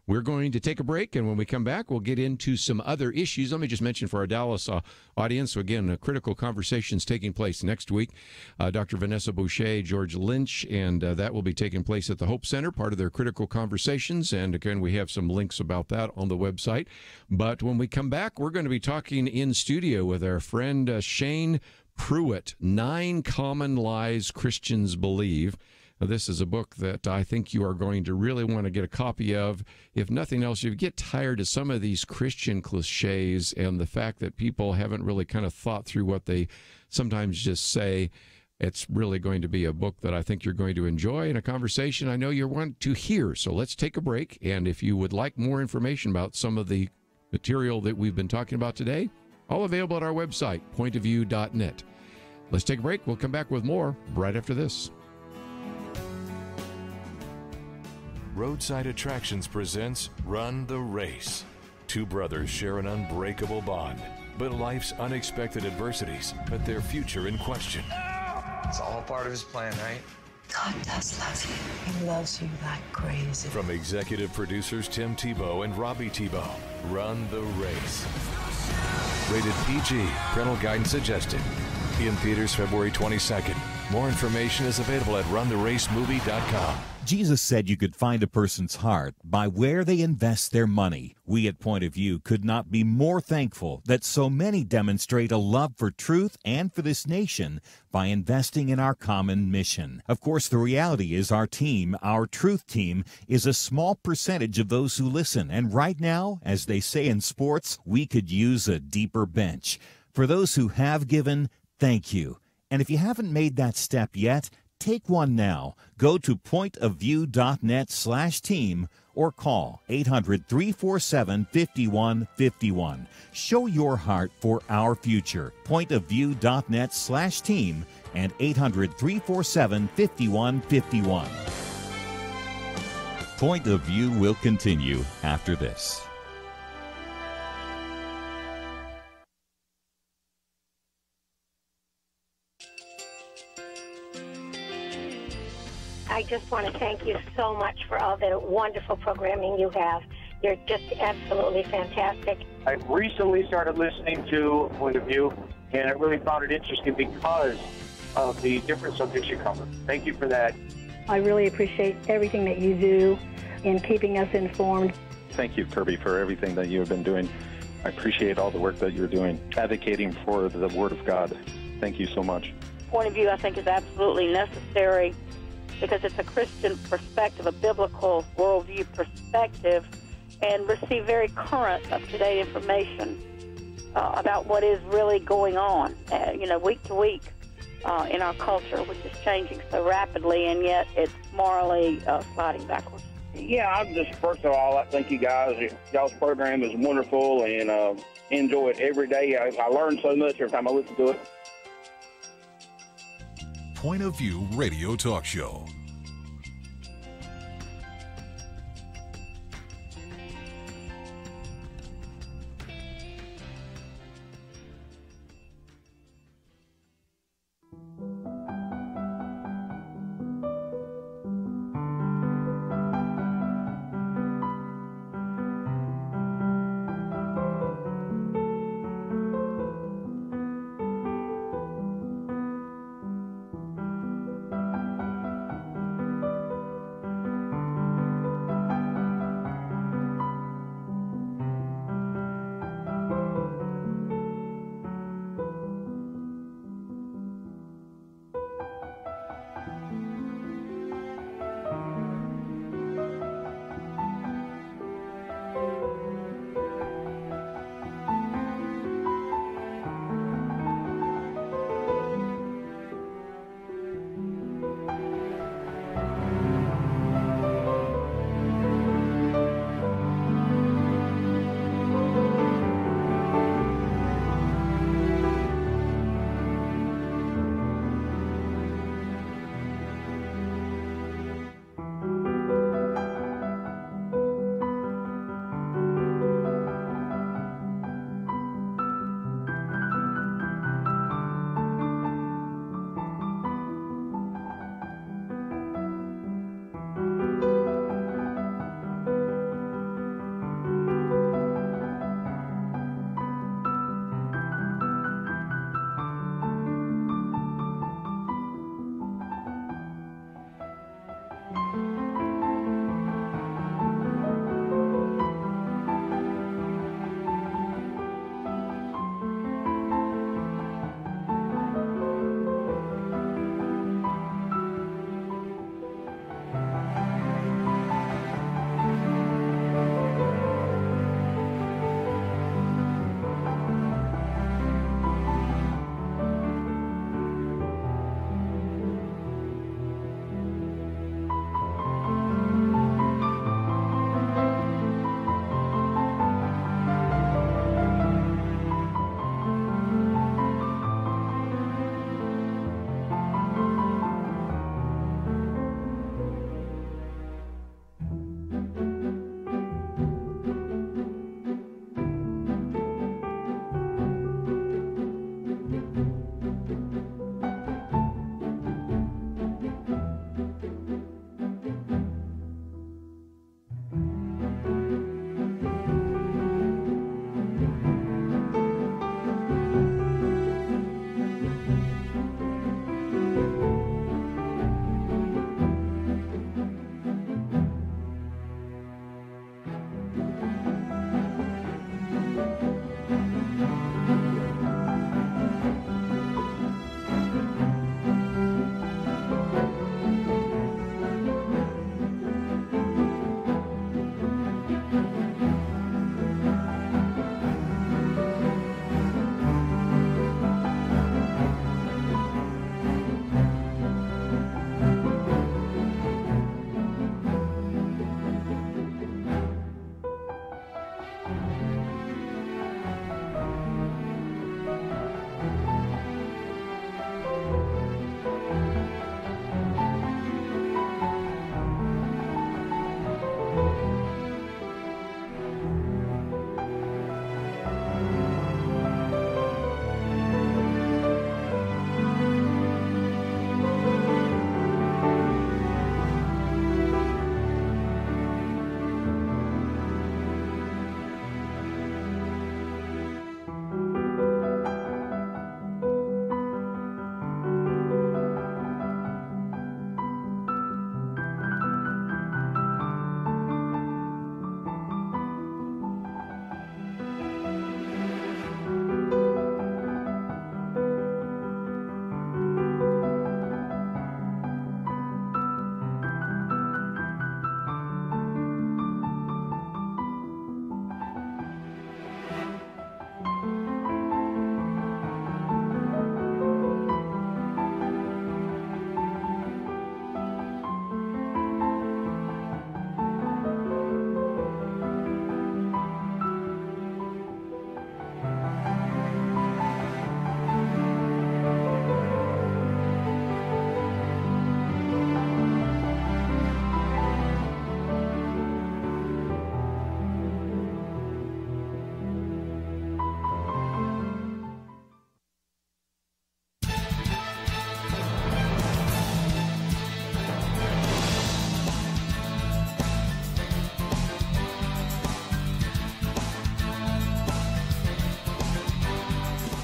We're going to take a break, and when we come back, we'll get into some other issues. Let me just mention for our Dallas audience, so again, critical conversations taking place next week. Dr. Vanessa Boucher, George Lynch, and that will be taking place at the Hope Center, part of their critical conversations. And again, we have some links about that on the website. But when we come back, we're going to be talking in studio with our friend Shane Pruitt, 9 Common Lies Christians Believe. This is a book that I think you are going to really want to get a copy of. If nothing else, you get tired of some of these Christian cliches and the fact that people haven't really kind of thought through what they sometimes just say. It's really going to be a book that I think you're going to enjoy and a conversation I know you want to hear. So let's take a break. And if you would like more information about some of the material that we've been talking about today, all available at our website, pointofview.net. Let's take a break. We'll come back with more right after this. Roadside Attractions presents Run the Race. 2 brothers share an unbreakable bond, but life's unexpected adversities put their future in question. It's all part of his plan, right? God does love you. He loves you like crazy. From executive producers Tim Tebow and Robbie Tebow, Run the Race. Rated PG, parental guidance suggested. In theaters February 22nd. More information is available at runtheracemovie.com. Jesus said you could find a person's heart by where they invest their money. We at Point of View could not be more thankful that so many demonstrate a love for truth and for this nation by investing in our common mission. Of course, the reality is our team, our truth team, is a small percentage of those who listen. And right now, as they say in sports, we could use a deeper bench. For those who have given, thank you. And if you haven't made that step yet, take one now. Go to pointofview.net/team or call 800-347-5151. Show your heart for our future. Pointofview.net/team and 800-347-5151. Point of View will continue after this. I just want to thank you so much for all the wonderful programming you have. You're just absolutely fantastic. I recently started listening to Point of View, and I really found it interesting because of the different subjects you cover. Thank you for that. I really appreciate everything that you do in keeping us informed. Thank you, Kerby, for everything that you have been doing. I appreciate all the work that you're doing, advocating for the Word of God. Thank you so much. Point of view, I think, is absolutely necessary because it's a Christian perspective, a biblical worldview perspective, and receive very current, up-to-date information about what is really going on, week to week in our culture, which is changing so rapidly, and yet it's morally sliding backwards. Yeah, I'm just, first of all, I thank you guys. Y'all's program is wonderful, and enjoy it every day. I learn so much every time I listen to it. Point of View Radio Talk Show.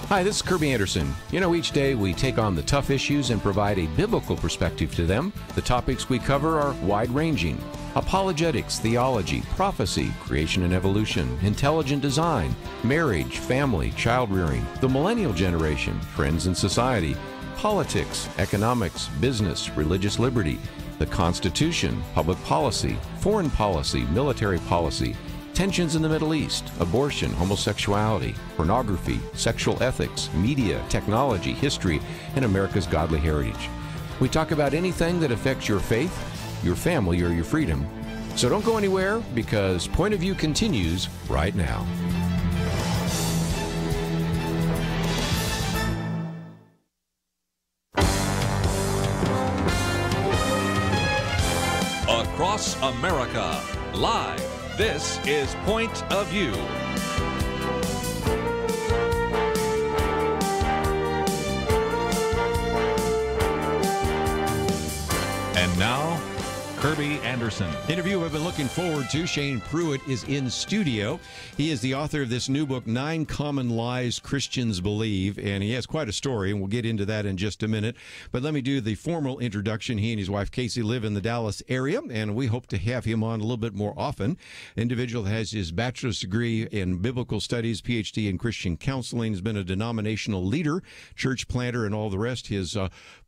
Hi, this is Kerby Anderson. You know, each day we take on the tough issues and provide a biblical perspective to them. The topics we cover are wide-ranging. Apologetics, theology, prophecy, creation and evolution, intelligent design, marriage, family, child-rearing, the millennial generation, trends in society, politics, economics, business, religious liberty, the Constitution, public policy, foreign policy, military policy, tensions in the Middle East, abortion, homosexuality, pornography, sexual ethics, media, technology, history, and America's godly heritage. We talk about anything that affects your faith, your family, or your freedom. So don't go anywhere, because Point of View continues right now. Across America, live. This is Point of View. And now, Kerby Anderson. Interview I've been looking forward to. Shane Pruitt is in studio. He is the author of this new book, 9 Common Lies Christians Believe, and he has quite a story, and we'll get into that in just a minute. But let me do the formal introduction. He and his wife, Casey, live in the Dallas area, and we hope to have him on a little bit more often. Individual that has his bachelor's degree in biblical studies, PhD in Christian counseling, has been a denominational leader, church planter, and all the rest. His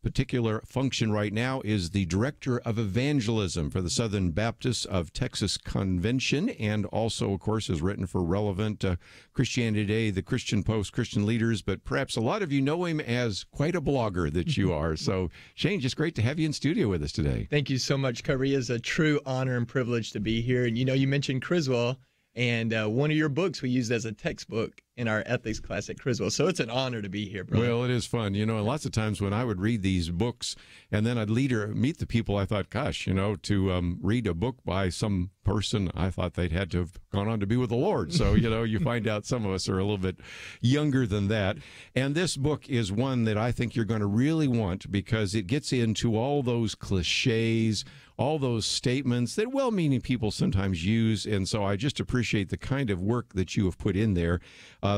particular function right now is the director of evangelism for the Southern Baptists of Texas Convention, and also, of course, has written for relevant Christianity Today, the Christian Post, Christian Leaders, but perhaps a lot of you know him as quite a blogger that you are. So, Shane, just great to have you in studio with us today. Thank you so much, Kerby. It's a true honor and privilege to be here. And, you know, you mentioned Criswell, and one of your books we used as a textbook in our ethics class at Criswell. So it's an honor to be here, brother. Well, it is fun. You know, and lots of times when I would read these books and then I'd meet the people, I thought, gosh, you know, to read a book by some person, I thought they'd had to have gone on to be with the Lord. So, you know, you find out some of us are a little bit younger than that. And this book is one that I think you're going to really want, because it gets into all those cliches, all those statements that well-meaning people sometimes use. And so I just appreciate the kind of work that you have put in there.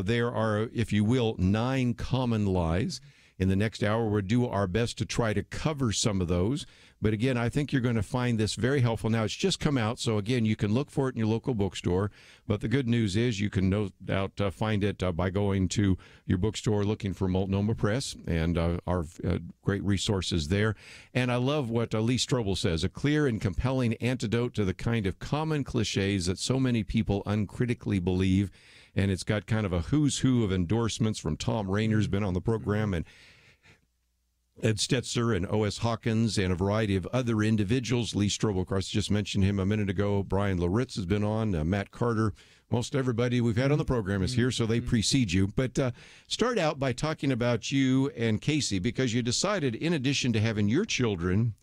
There are, if you will, 9 common lies. In the next hour, we'll do our best to try to cover some of those. But again, I think you're going to find this very helpful. Now, it's just come out, so again, you can look for it in your local bookstore. But the good news is you can no doubt find it by going to your bookstore, looking for Multnomah Press, and our great resources there. And I love what Lee Strobel says, a clear and compelling antidote to the kind of common cliches that so many people uncritically believe. And it's got kind of a who's who of endorsements from Tom Rainer's been on the program, and Ed Stetzer and O.S. Hawkins and a variety of other individuals. Lee Strobel, of course, just mentioned him a minute ago. Brian Loritz has been on, Matt Carter. Most everybody we've had on the program is here, so they precede you. But start out by talking about you and Casey, because you decided, in addition to having your children,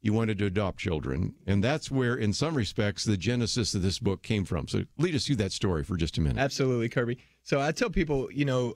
you wanted to adopt children. And that's where, in some respects, the genesis of this book came from. So lead us through that story for just a minute. Absolutely, Kerby. So I tell people, you know,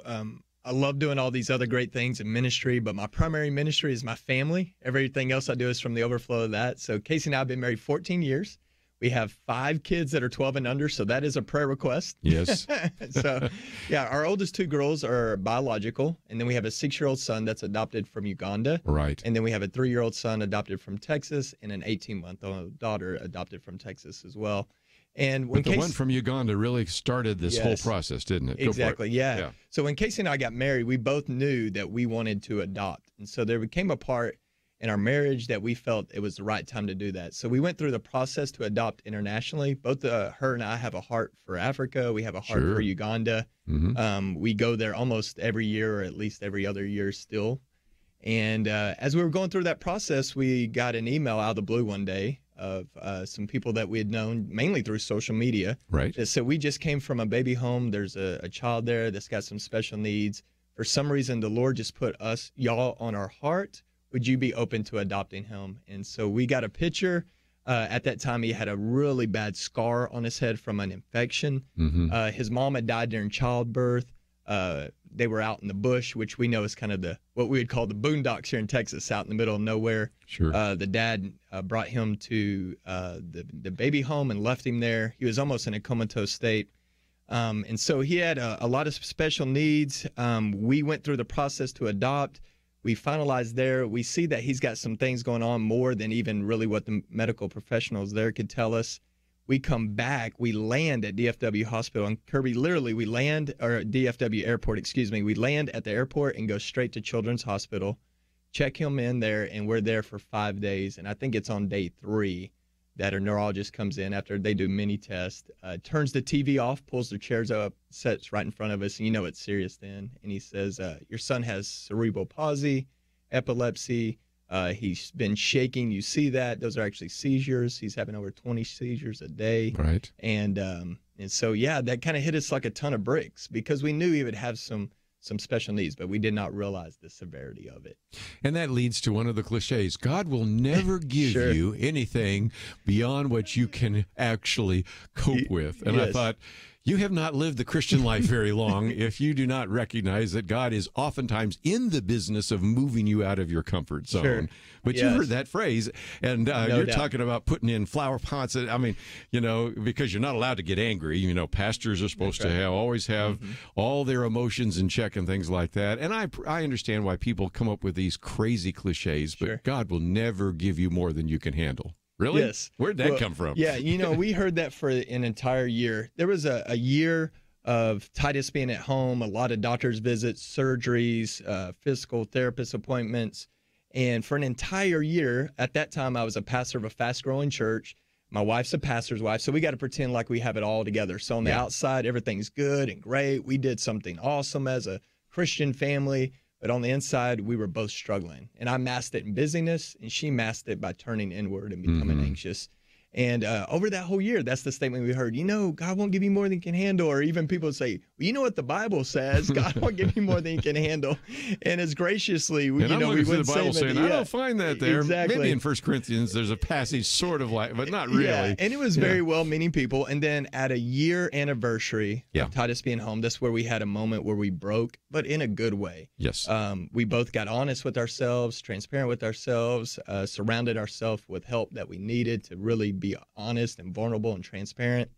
I love doing all these other great things in ministry, but my primary ministry is my family. Everything else I do is from the overflow of that. So Casey and I have been married 14 years. We have 5 kids that are 12 and under, so that is a prayer request. Yes. So, yeah, our oldest 2 girls are biological, and then we have a 6-year-old son that's adopted from Uganda. Right. And then we have a 3-year-old son adopted from Texas and an 18-month-old daughter adopted from Texas as well. And when but the one from Uganda really started this whole process, didn't it? Exactly, yeah. So when Casey and I got married, we both knew that we wanted to adopt. And so there became a part in our marriage that we felt it was the right time to do that. So we went through the process to adopt internationally. Both her and I have a heart for Africa. We have a heart for Uganda. Mm-hmm. We go there almost every year, or at least every other year still. And as we were going through that process, we got an email out of the blue one day of some people that we had known, mainly through social media. Right. That said, we just came from a baby home. There's a child there that's got some special needs. For some reason, the Lord just put y'all on our heart. Would you be open to adopting him? And so we got a picture. At that time, he had a really bad scar on his head from an infection. Mm-hmm. His mom had died during childbirth. They were out in the bush, which we know is kind of what we would call the boondocks here in Texas, out in the middle of nowhere. Sure. The dad brought him to the baby home and left him there. He was almost in a comatose state. And so he had a lot of special needs. We went through the process to adopt. We finalized there. We see that he's got some things going on more than even really what the medical professionals there could tell us. We come back. We land at DFW Hospital. And Kerby, literally, we land, or DFW Airport, excuse me. We land at the airport and go straight to Children's Hospital, check him in there, and we're there for 5 days. And I think it's on day 3 that a neurologist comes in after they do many tests, turns the TV off, pulls the chairs up, sits right in front of us, and you know it's serious then. And he says, your son has cerebral palsy, epilepsy. He's been shaking. You see that. Those are actually seizures. He's having over 20 seizures a day. Right. And so, yeah, that kind of hit us like a ton of bricks because we knew he would have some special needs, but we did not realize the severity of it. And that leads to one of the cliches. God will never give Sure. you anything beyond what you can actually cope with. And I Yes. thought, you have not lived the Christian life very long if you do not recognize that God is oftentimes in the business of moving you out of your comfort zone. Sure. But you Yes. heard that phrase, and No you're doubt. talking about putting in flower pots. I mean, you know, because you're not allowed to get angry. You know, pastors are supposed That's right. to always have all their emotions in check and things like that. And I understand why people come up with these crazy cliches, but Sure. God will never give you more than you can handle. Really? Yes. Where'd that Well, come from? Yeah, you know, we heard that for an entire year. There was a year of Titus being at home, a lot of doctor's visits, surgeries, physical therapist appointments. And for an entire year, at that time, I was a pastor of a fast-growing church. My wife's a pastor's wife, so we got to pretend like we have it all together. So on the outside, everything's good and great. We did something awesome as a Christian family. But on the inside, we were both struggling. And I masked it in busyness, and she masked it by turning inward and becoming anxious. And over that whole year, that's the statement we heard. You know, God won't give you more than you can handle. Or even people would say, well, you know what the Bible says. God won't give you more than you can handle. And as graciously, And I'm looking through the Bible saying, I yeah, don't find that there. Exactly. Maybe in 1 Corinthians, there's a passage sort of like, but not really. Yeah, and it was very well-meaning people. And then at a year anniversary of Titus being home, that's where we had a moment where we broke, but in a good way. Yes. We both got honest with ourselves, transparent with ourselves, surrounded ourselves with help that we needed to really be honest and vulnerable and transparent,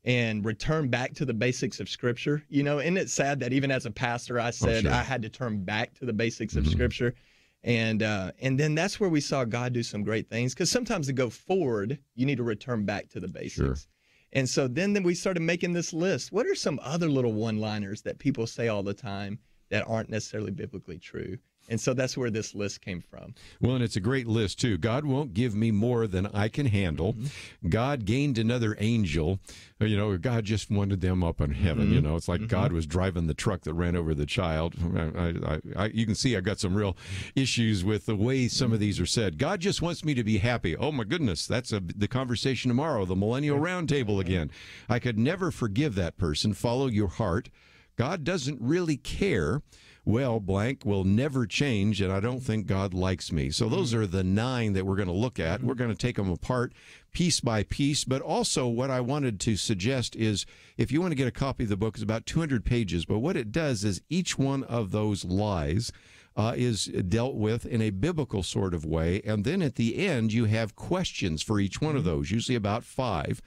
and return back to the basics of Scripture. You know, isn't it sad that even as a pastor, I said I had to turn back to the basics of Scripture? And then that's where we saw God do some great things, because sometimes to go forward, you need to return back to the basics. Sure. And so then we started making this list. What are some other little one-liners that people say all the time that aren't necessarily biblically true? And so that's where this list came from. Well, and it's a great list, too. God won't give me more than I can handle. God gained another angel. You know, God just wanted them up in heaven. You know, it's like God was driving the truck that ran over the child. You can see I got some real issues with the way some of these are said. God just wants me to be happy. Oh, my goodness, that's the conversation tomorrow, the Millennial Roundtable again. I could never forgive that person. Follow your heart. God doesn't really care. Well, blank will never change, and I don't think God likes me. So those are the 9 that we're going to look at. We're going to take them apart piece by piece. But also what I wanted to suggest is if you want to get a copy of the book, it's about 200 pages. But what it does is each one of those lies is dealt with in a biblical sort of way. And then at the end, you have questions for each one of those, usually about 5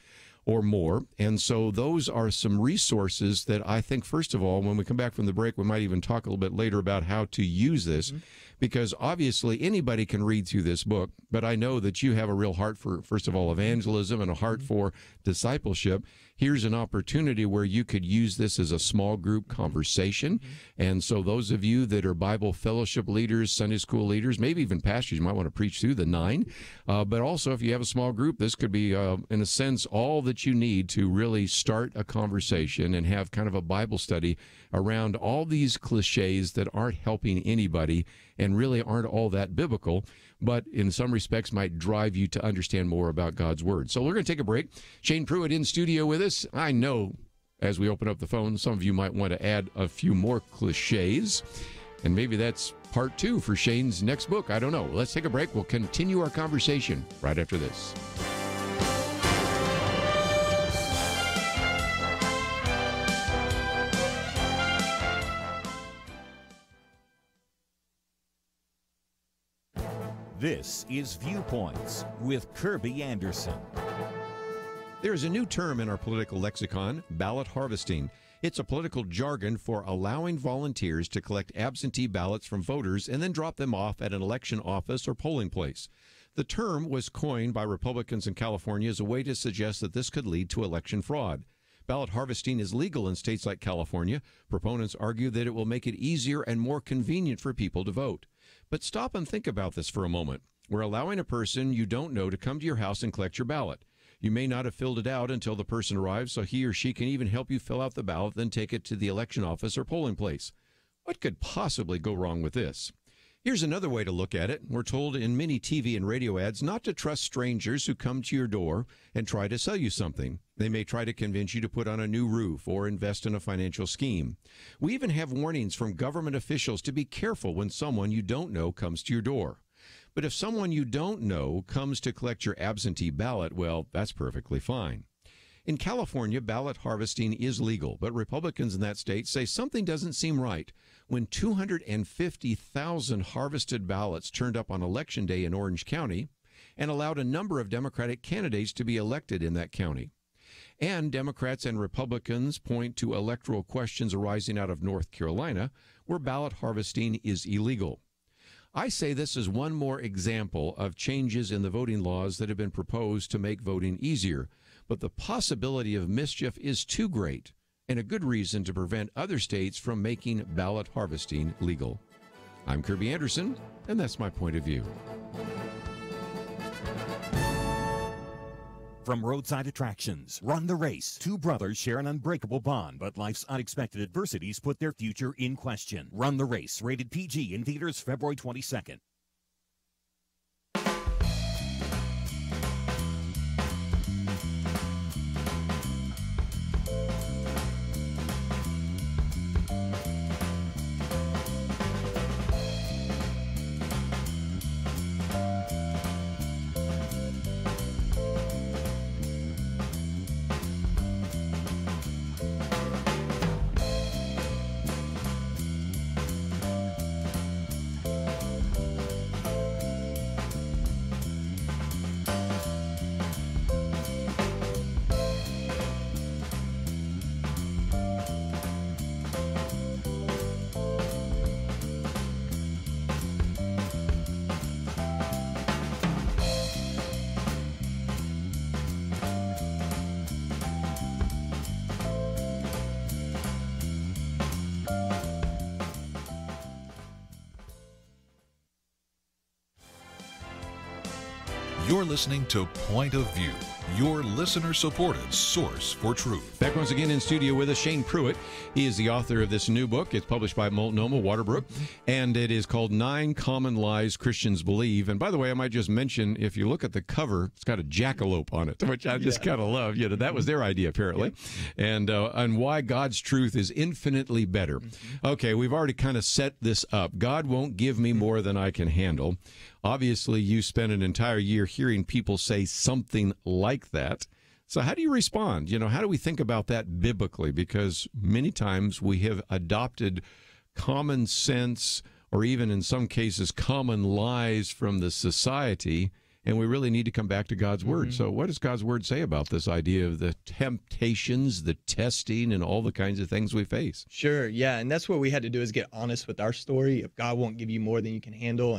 or more. And so those are some resources that I think, first of all, when we come back from the break, we might even talk a little bit later about how to use this, because obviously anybody can read through this book, but I know that you have a real heart for, first of all, evangelism and a heart for discipleship. Here's an opportunity where you could use this as a small group conversation. And so those of you that are Bible fellowship leaders, Sunday school leaders, maybe even pastors, you might want to preach through the 9. But also if you have a small group, this could be, in a sense, all that you need to really start a conversation and have kind of a Bible study around all these cliches that aren't helping anybody and really aren't all that biblical, but in some respects might drive you to understand more about God's Word. So we're going to take a break. Shane Pruitt in studio with us. I know as we open up the phone, some of you might want to add a few more cliches, and maybe that's part 2 for Shane's next book. I don't know. Let's take a break. We'll continue our conversation right after this. This is Viewpoints with Kerby Anderson. There is a new term in our political lexicon, ballot harvesting. It's a political jargon for allowing volunteers to collect absentee ballots from voters and then drop them off at an election office or polling place. The term was coined by Republicans in California as a way to suggest that this could lead to election fraud. Ballot harvesting is legal in states like California. Proponents argue that it will make it easier and more convenient for people to vote. But stop and think about this for a moment. We're allowing a person you don't know to come to your house and collect your ballot. You may not have filled it out until the person arrives, so he or she can even help you fill out the ballot, then take it to the election office or polling place. What could possibly go wrong with this? Here's another way to look at it. We're told in many TV and radio ads not to trust strangers who come to your door and try to sell you something. They may try to convince you to put on a new roof or invest in a financial scheme. We even have warnings from government officials to be careful when someone you don't know comes to your door. But if someone you don't know comes to collect your absentee ballot, well, that's perfectly fine. In California, ballot harvesting is legal, but Republicans in that state say something doesn't seem right when 250,000 harvested ballots turned up on Election Day in Orange County and allowed a number of Democratic candidates to be elected in that county. And Democrats and Republicans point to electoral questions arising out of North Carolina, where ballot harvesting is illegal. I say this is one more example of changes in the voting laws that have been proposed to make voting easier, but the possibility of mischief is too great and a good reason to prevent other states from making ballot harvesting legal. I'm Kerby Anderson, and that's my point of view. From roadside attractions, Run the Race. Two brothers share an unbreakable bond, but life's unexpected adversities put their future in question. Run the Race, rated PG, in theaters February 22nd. You're listening to Point of View, your listener-supported source for truth. Back once again in studio with us, Shane Pruitt. He is the author of this new book. It's published by Multnomah Waterbrook, and it is called 9 Common Lies Christians Believe. And by the way, I might just mention, if you look at the cover, it's got a jackalope on it, which I just kind of love. You know, that was their idea, apparently. And why God's truth is infinitely better. Okay, we've already kind of set this up. God won't give me more than I can handle. Obviously, you spent an entire year hearing people say something like that. So how do you respond? You know, how do we think about that biblically? Because many times we have adopted common sense, or even in some cases common lies from the society, and we really need to come back to God's Word. So what does God's Word say about this idea of the temptations, the testing, and all the kinds of things we face? Sure, yeah, and that's what we had to do, is get honest with our story. If God won't give you more than you can handle,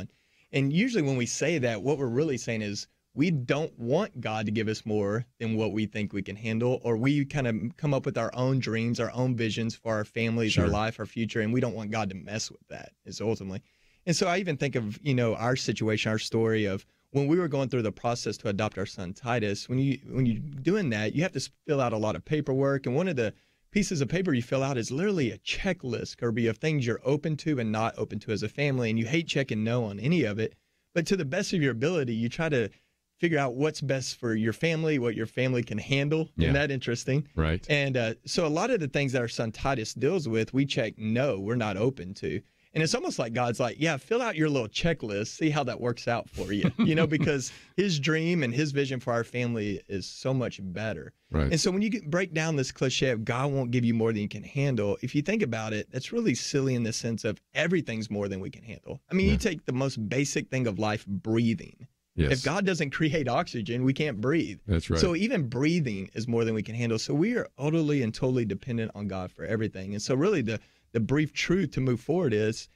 and usually when we say that, what we're really saying is we don't want God to give us more than what we think we can handle, or we kind of come up with our own dreams, our own visions for our families, our life, our future, and we don't want God to mess with that, is ultimately. And so I even think of, you know, our situation, our story of when we were going through the process to adopt our son Titus. When you're doing that, you have to fill out a lot of paperwork, and one of the pieces of paper you fill out is literally a checklist, Kerby, of things you're open to and not open to as a family, and you hate checking no on any of it. But to the best of your ability, you try to figure out what's best for your family, what your family can handle. Yeah. Isn't that interesting? Right. And so a lot of the things that our son Titus deals with, we check no, we're not open to. And it's almost like God's like, yeah, fill out your little checklist, see how that works out for you, you know, because his dream and his vision for our family is so much better. Right. And so when you break down this cliche of God won't give you more than you can handle, if you think about it, that's really silly in the sense of everything's more than we can handle. I mean, you take the most basic thing of life, breathing. Yes. If God doesn't create oxygen, we can't breathe. That's right. So even breathing is more than we can handle. So we are utterly and totally dependent on God for everything. And so really the brief truth to move forward is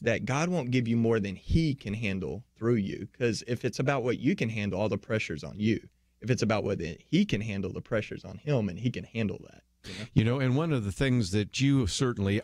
that God won't give you more than he can handle through you. Because if it's about what you can handle, all the pressure's on you. If it's about what he can handle, the pressure's on him, and he can handle that. And one of the things that you certainly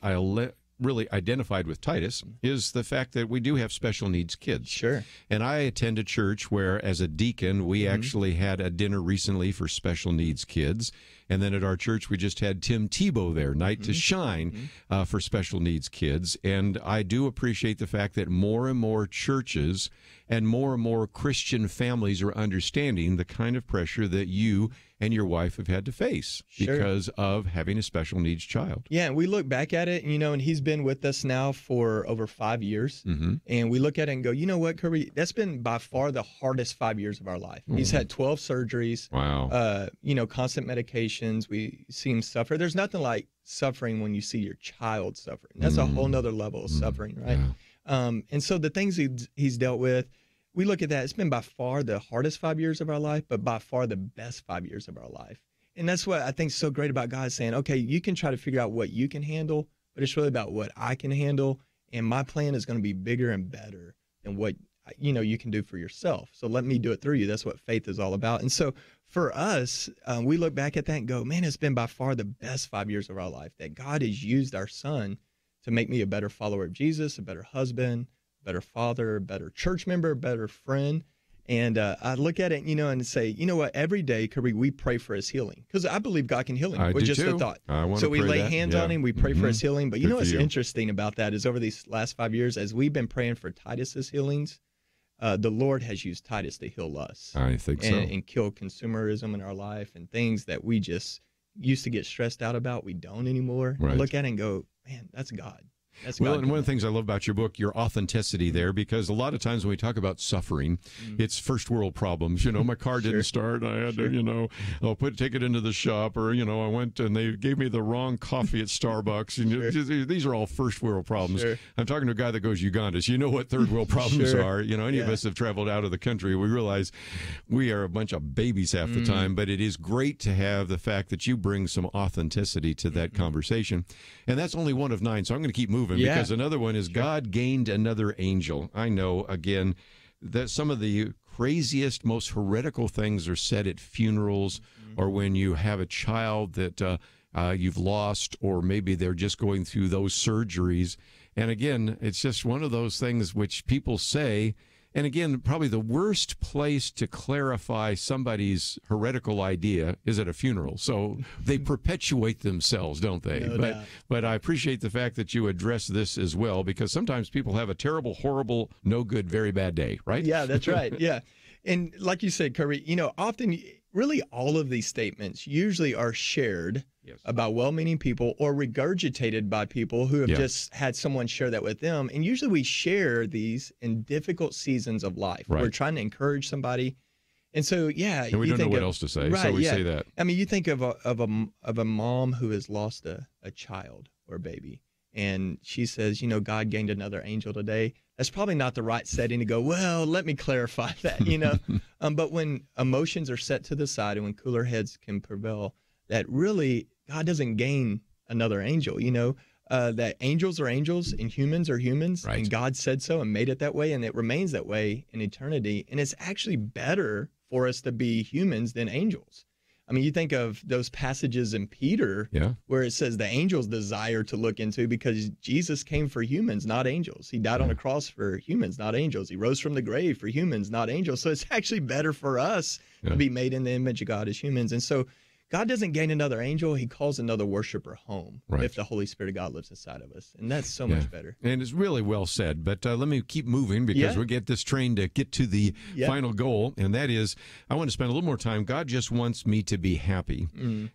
really identified with Titus is the fact that we do have special needs kids. Sure. And I attend a church where, as a deacon, we actually had a dinner recently for special needs kids. And then at our church, we just had Tim Tebow there, Night to Shine, for special needs kids. And I do appreciate the fact that more and more churches and more Christian families are understanding the kind of pressure that you and your wife have had to face because of having a special needs child. Yeah, and we look back at it, and he's been with us now for over 5 years. And we look at it and go, you know what, Kerby, that's been by far the hardest 5 years of our life. He's had 12 surgeries. Wow. Constant medications. We see him suffer. There's nothing like suffering when you see your child suffering. That's a whole nother level of suffering, right? Yeah. And so the things he's dealt with, we look at that. It's been by far the hardest 5 years of our life, but by far the best 5 years of our life. And that's what I think is so great about God saying, okay, you can try to figure out what you can handle, but it's really about what I can handle. And my plan is going to be bigger and better than what, you can do for yourself. So let me do it through you. That's what faith is all about. And so for us, we look back at that and go, man, it's been by far the best 5 years of our life that God has used our son to make me a better follower of Jesus, a better husband, better father, better church member, better friend. And I look at it, and say, you know what, every day, Kerby, we pray for his healing. Because I believe God can heal him with just the thought. So we lay hands on him, we pray for his healing. But you know what's interesting about that is over these last 5 years, as we've been praying for Titus's healings, the Lord has used Titus to heal us. I think so. And kill consumerism in our life and things that we just used to get stressed out about, we don't anymore. Right. I look at it and go, man, that's God. Well, and one of the things I love about your book, your authenticity there, because a lot of times when we talk about suffering, it's first world problems. My car didn't start. I had to, take it into the shop, or, I went and they gave me the wrong coffee at Starbucks. And these are all first world problems. I'm talking to a guy that goes Uganda. So you know what third world problems are. Any of us have traveled out of the country. We realize we are a bunch of babies half the time, but it is great to have the fact that you bring some authenticity to that conversation. And that's only one of 9. So I'm going to keep moving. Because another one is God gained another angel. I know, again, that some of the craziest, most heretical things are said at funerals or when you have a child that you've lost, or maybe they're just going through those surgeries. And again, it's just one of those things which people say. And again, probably the worst place to clarify somebody's heretical idea is at a funeral. So they perpetuate themselves, don't they? No doubt. But I appreciate the fact that you address this as well, because sometimes people have a terrible, horrible, no good, very bad day, right? Yeah, that's right. Yeah. And like you said, Kerby, often really all of these statements usually are shared about well-meaning people or regurgitated by people who have just had someone share that with them. And usually we share these in difficult seasons of life. We're trying to encourage somebody. And so, and we don't know what else to say, so we say that. I mean, you think of a mom who has lost a child or a baby, and she says, God gained another angel today. That's probably not the right setting to go, well, let me clarify that, But when emotions are set to the side and when cooler heads can prevail, that really God doesn't gain another angel, that angels are angels and humans are humans. And God said so and made it that way, and it remains that way in eternity. And it's actually better for us to be humans than angels. I mean, you think of those passages in Peter where it says the angels desire to look into, because Jesus came for humans, not angels. He died on the cross for humans, not angels. He rose from the grave for humans, not angels. So it's actually better for us to be made in the image of God as humans. And so God doesn't gain another angel. He calls another worshiper home if the Holy Spirit of God lives inside of us. And that's so much better. And it's really well said. But let me keep moving, because we get this train to get to the final goal. And that is, I want to spend a little more time. God just wants me to be happy.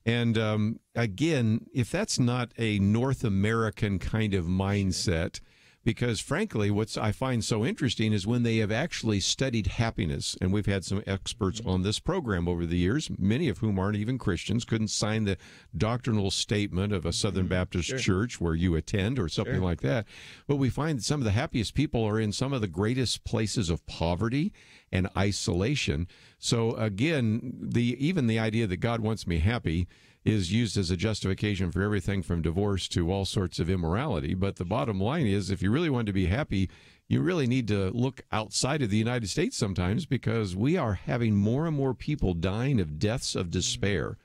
And again, if that's not a North American kind of mindset, because frankly, what I find so interesting is when they have actually studied happiness, and we've had some experts on this program over the years, many of whom aren't even Christians, couldn't sign the doctrinal statement of a Southern Baptist church where you attend or something like that. But we find that some of the happiest people are in some of the greatest places of poverty and isolation. So again, even the idea that God wants me happy is used as a justification for everything from divorce to all sorts of immorality. But the bottom line is, if you really want to be happy, you really need to look outside of the United States sometimes, because we are having more and more people dying of deaths of despair,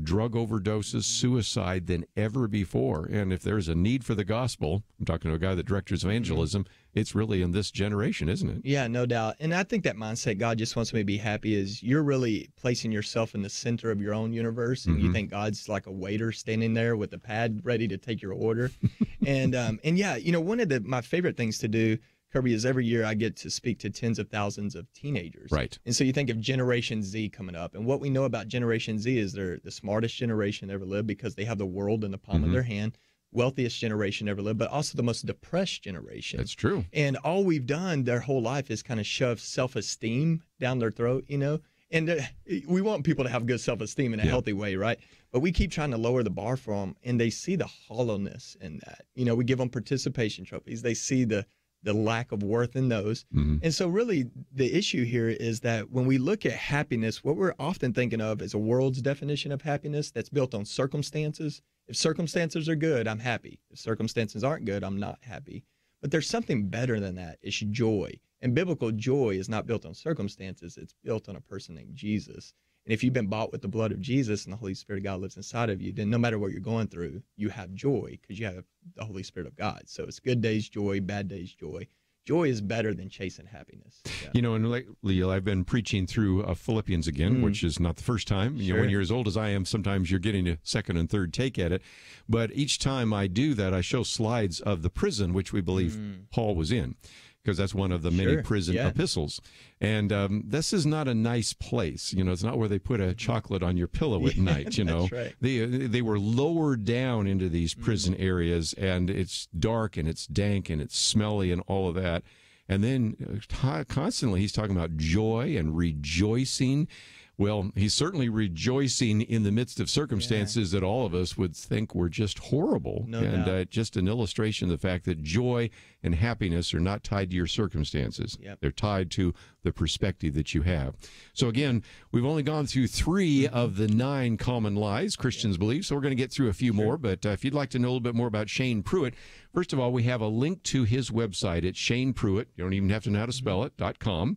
drug overdoses, suicide than ever before. And if there's a need for the gospel, I'm talking to a guy that directs Evangelism, it's really in this generation, isn't it? Yeah, no doubt. And I think that mindset, God just wants me to be happy, is you're really placing yourself in the center of your own universe, and you think God's like a waiter standing there with a pad ready to take your order. And yeah, you know, one of my favorite things to do, Kerby, is every year I get to speak to tens of thousands of teenagers. Right. And so you think of Generation Z coming up. And what we know about Generation Z is they're the smartest generation ever lived, because they have the world in the palm of their hand, wealthiest generation ever lived, but also the most depressed generation. That's true. And all we've done their whole life is kind of shove self-esteem down their throat, you know? And we want people to have good self-esteem in a healthy way, right? But we keep trying to lower the bar for them, and they see the hollowness in that. You know, we give them participation trophies. They see the lack of worth in those. And so really the issue here is that when we look at happiness, what we're often thinking of is a world's definition of happiness that's built on circumstances. If circumstances are good, I'm happy. If circumstances aren't good, I'm not happy. But there's something better than that. It's joy. And biblical joy is not built on circumstances. It's built on a person named Jesus. And if you've been bought with the blood of Jesus and the Holy Spirit of God lives inside of you, then no matter what you're going through, you have joy because you have the Holy Spirit of God. So it's good days joy, bad days joy. Joy is better than chasing happiness. Yeah. You know, and lately I've been preaching through Philippians again, which is not the first time. You know, when you're as old as I am, sometimes you're getting a second and third take at it. But each time I do that, I show slides of the prison, which we believe Paul was in, because that's one of the many prison epistles. And this is not a nice place. You know, it's not where they put a chocolate on your pillow at night, you know. Right. They were lowered down into these prison areas, and it's dark and it's dank and it's smelly and all of that. And then constantly he's talking about joy and rejoicing. Well, he's certainly rejoicing in the midst of circumstances that all of us would think were just horrible. No doubt. Just an illustration of the fact that joy and happiness are not tied to your circumstances. They're tied to the perspective that you have. So again, we've only gone through 3 of the 9 common lies Christians believe, so we're going to get through a few more. But if you'd like to know a little bit more about Shane Pruitt, first of all, we have a link to his website at Shane Pruitt. You don't even have to know how to spell it, .com.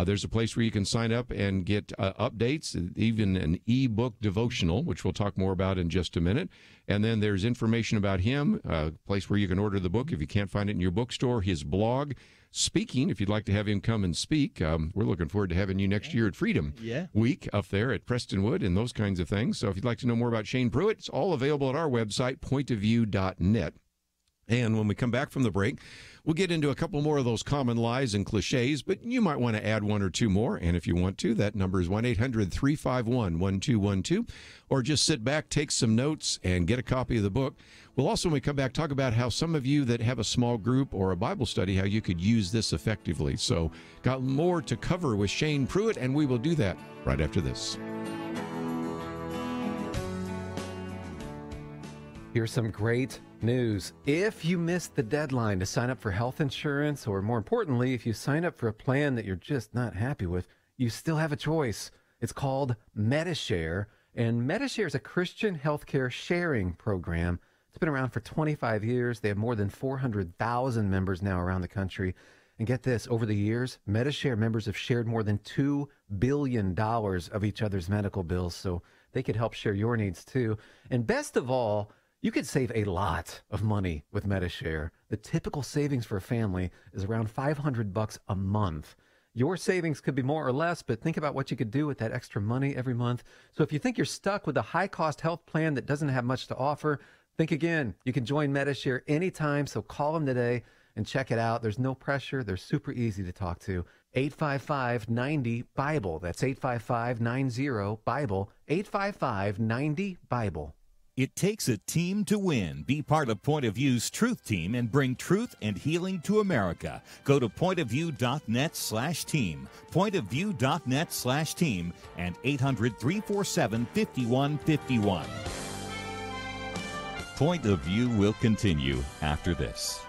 There's a place where you can sign up and get updates, even an e-book devotional, which we'll talk more about in just a minute. And then there's information about him, a place where you can order the book if you can't find it in your bookstore, his blog, speaking, if you'd like to have him come and speak. We're looking forward to having you next year at Freedom Week up there at Prestonwood and those kinds of things. So if you'd like to know more about Shane Pruitt, it's all available at our website, pointofview.net. And when we come back from the break, we'll get into a couple more of those common lies and cliches, but you might want to add 1 or 2 more. And if you want to, that number is 1-800-351-1212. Or just sit back, take some notes, and get a copy of the book. We'll also, when we come back, talk about how some of you that have a small group or a Bible study, how you could use this effectively. So got more to cover with Shane Pruitt, and we will do that right after this. Here's some great news. If you missed the deadline to sign up for health insurance, or more importantly, if you sign up for a plan that you're just not happy with, you still have a choice. It's called MediShare, and MediShare is a Christian healthcare sharing program. It's been around for 25 years. They have more than 400,000 members now around the country. And get this, over the years, MediShare members have shared more than $2 billion of each other's medical bills, so they could help share your needs too. And best of all, you could save a lot of money with MediShare. The typical savings for a family is around $500 a month. Your savings could be more or less, but think about what you could do with that extra money every month. So if you think you're stuck with a high-cost health plan that doesn't have much to offer, think again. You can join MediShare anytime, so call them today and check it out. There's no pressure. They're super easy to talk to. 855-90-BIBLE. That's 855-90-BIBLE. 855-90-BIBLE. It takes a team to win. Be part of Point of View's Truth Team and bring truth and healing to America. Go to pointofview.net/team, pointofview.net/team, and 800-347-5151. Point of View will continue after this.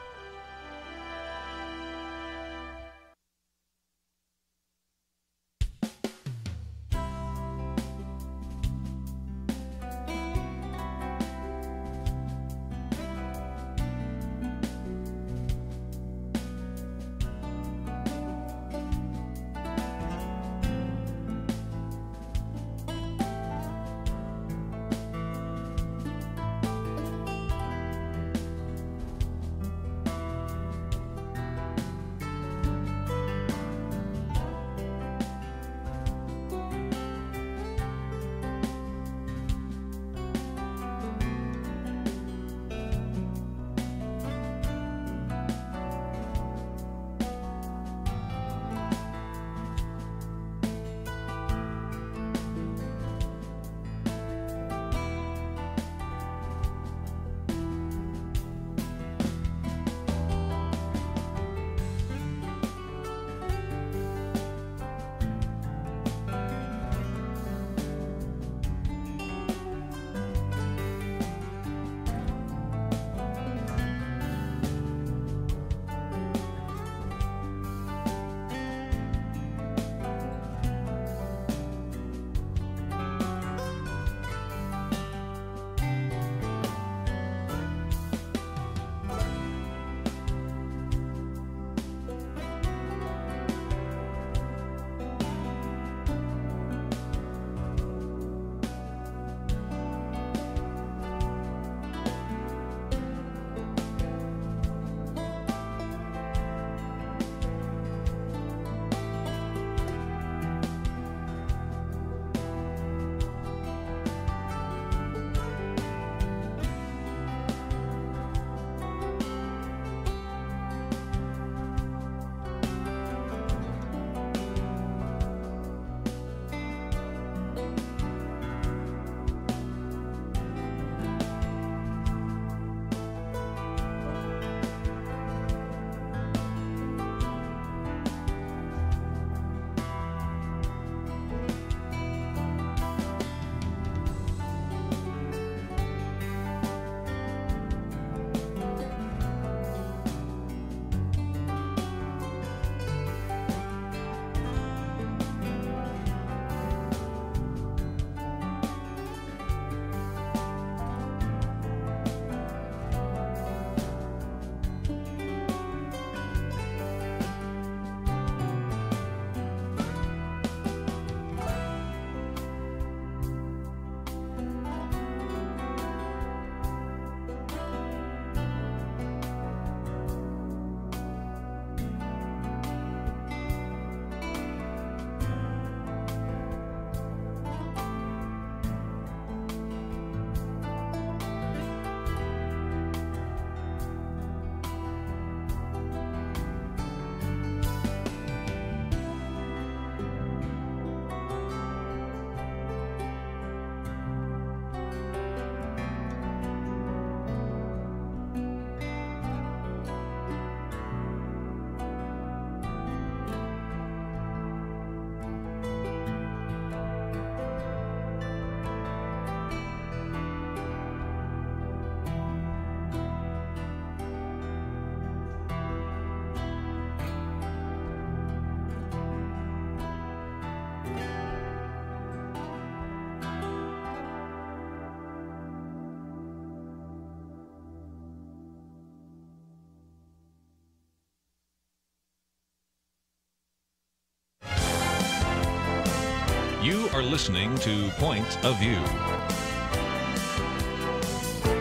You are listening to Point of View.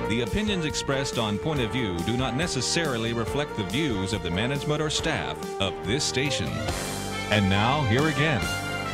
The opinions expressed on Point of View do not necessarily reflect the views of the management or staff of this station. And now, here again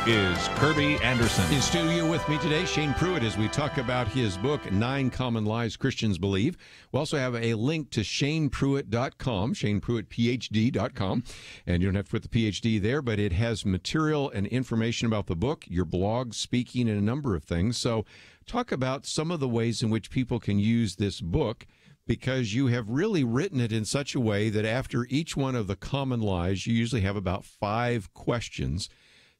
is Kerby Anderson. In studio with me today, Shane Pruitt, as we talk about his book, 9 Common Lies Christians Believe. We also have a link to ShanePruitt.com, ShanePruittPhD.com. And you don't have to put the PhD there, but it has material and information about the book, your blog, speaking, and a number of things. So talk about some of the ways in which people can use this book, because you have really written it in such a way that after each one of the common lies, you usually have about 5 questions,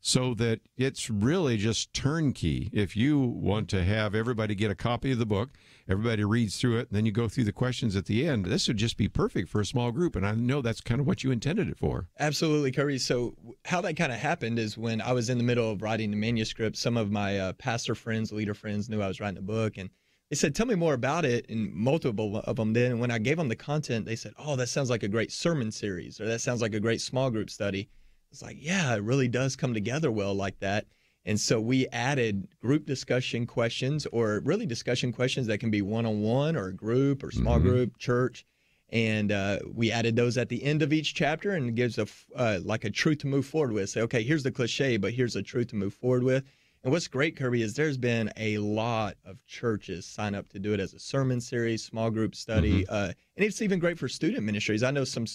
so that it's really just turnkey. If you want to have everybody get a copy of the book, everybody reads through it, and then you go through the questions at the end, this would just be perfect for a small group, and I know that's kind of what you intended it for. Absolutely, Kerby. So how that kind of happened is when I was in the middle of writing the manuscript, some of my pastor friends, leader friends knew I was writing a book, and they said, tell me more about it, and multiple of them did. And when I gave them the content, they said, oh, that sounds like a great sermon series, or that sounds like a great small group study. It's like, yeah, it really does come together well like that. And so we added group discussion questions, or really discussion questions that can be one-on-one or a group or small group, church. And we added those at the end of each chapter, and it gives like a truth to move forward with. Say, okay, here's the cliche, but here's a truth to move forward with. And what's great, Kerby, is there's been a lot of churches sign up to do it as a sermon series, small group study, and it's even great for student ministries. I know some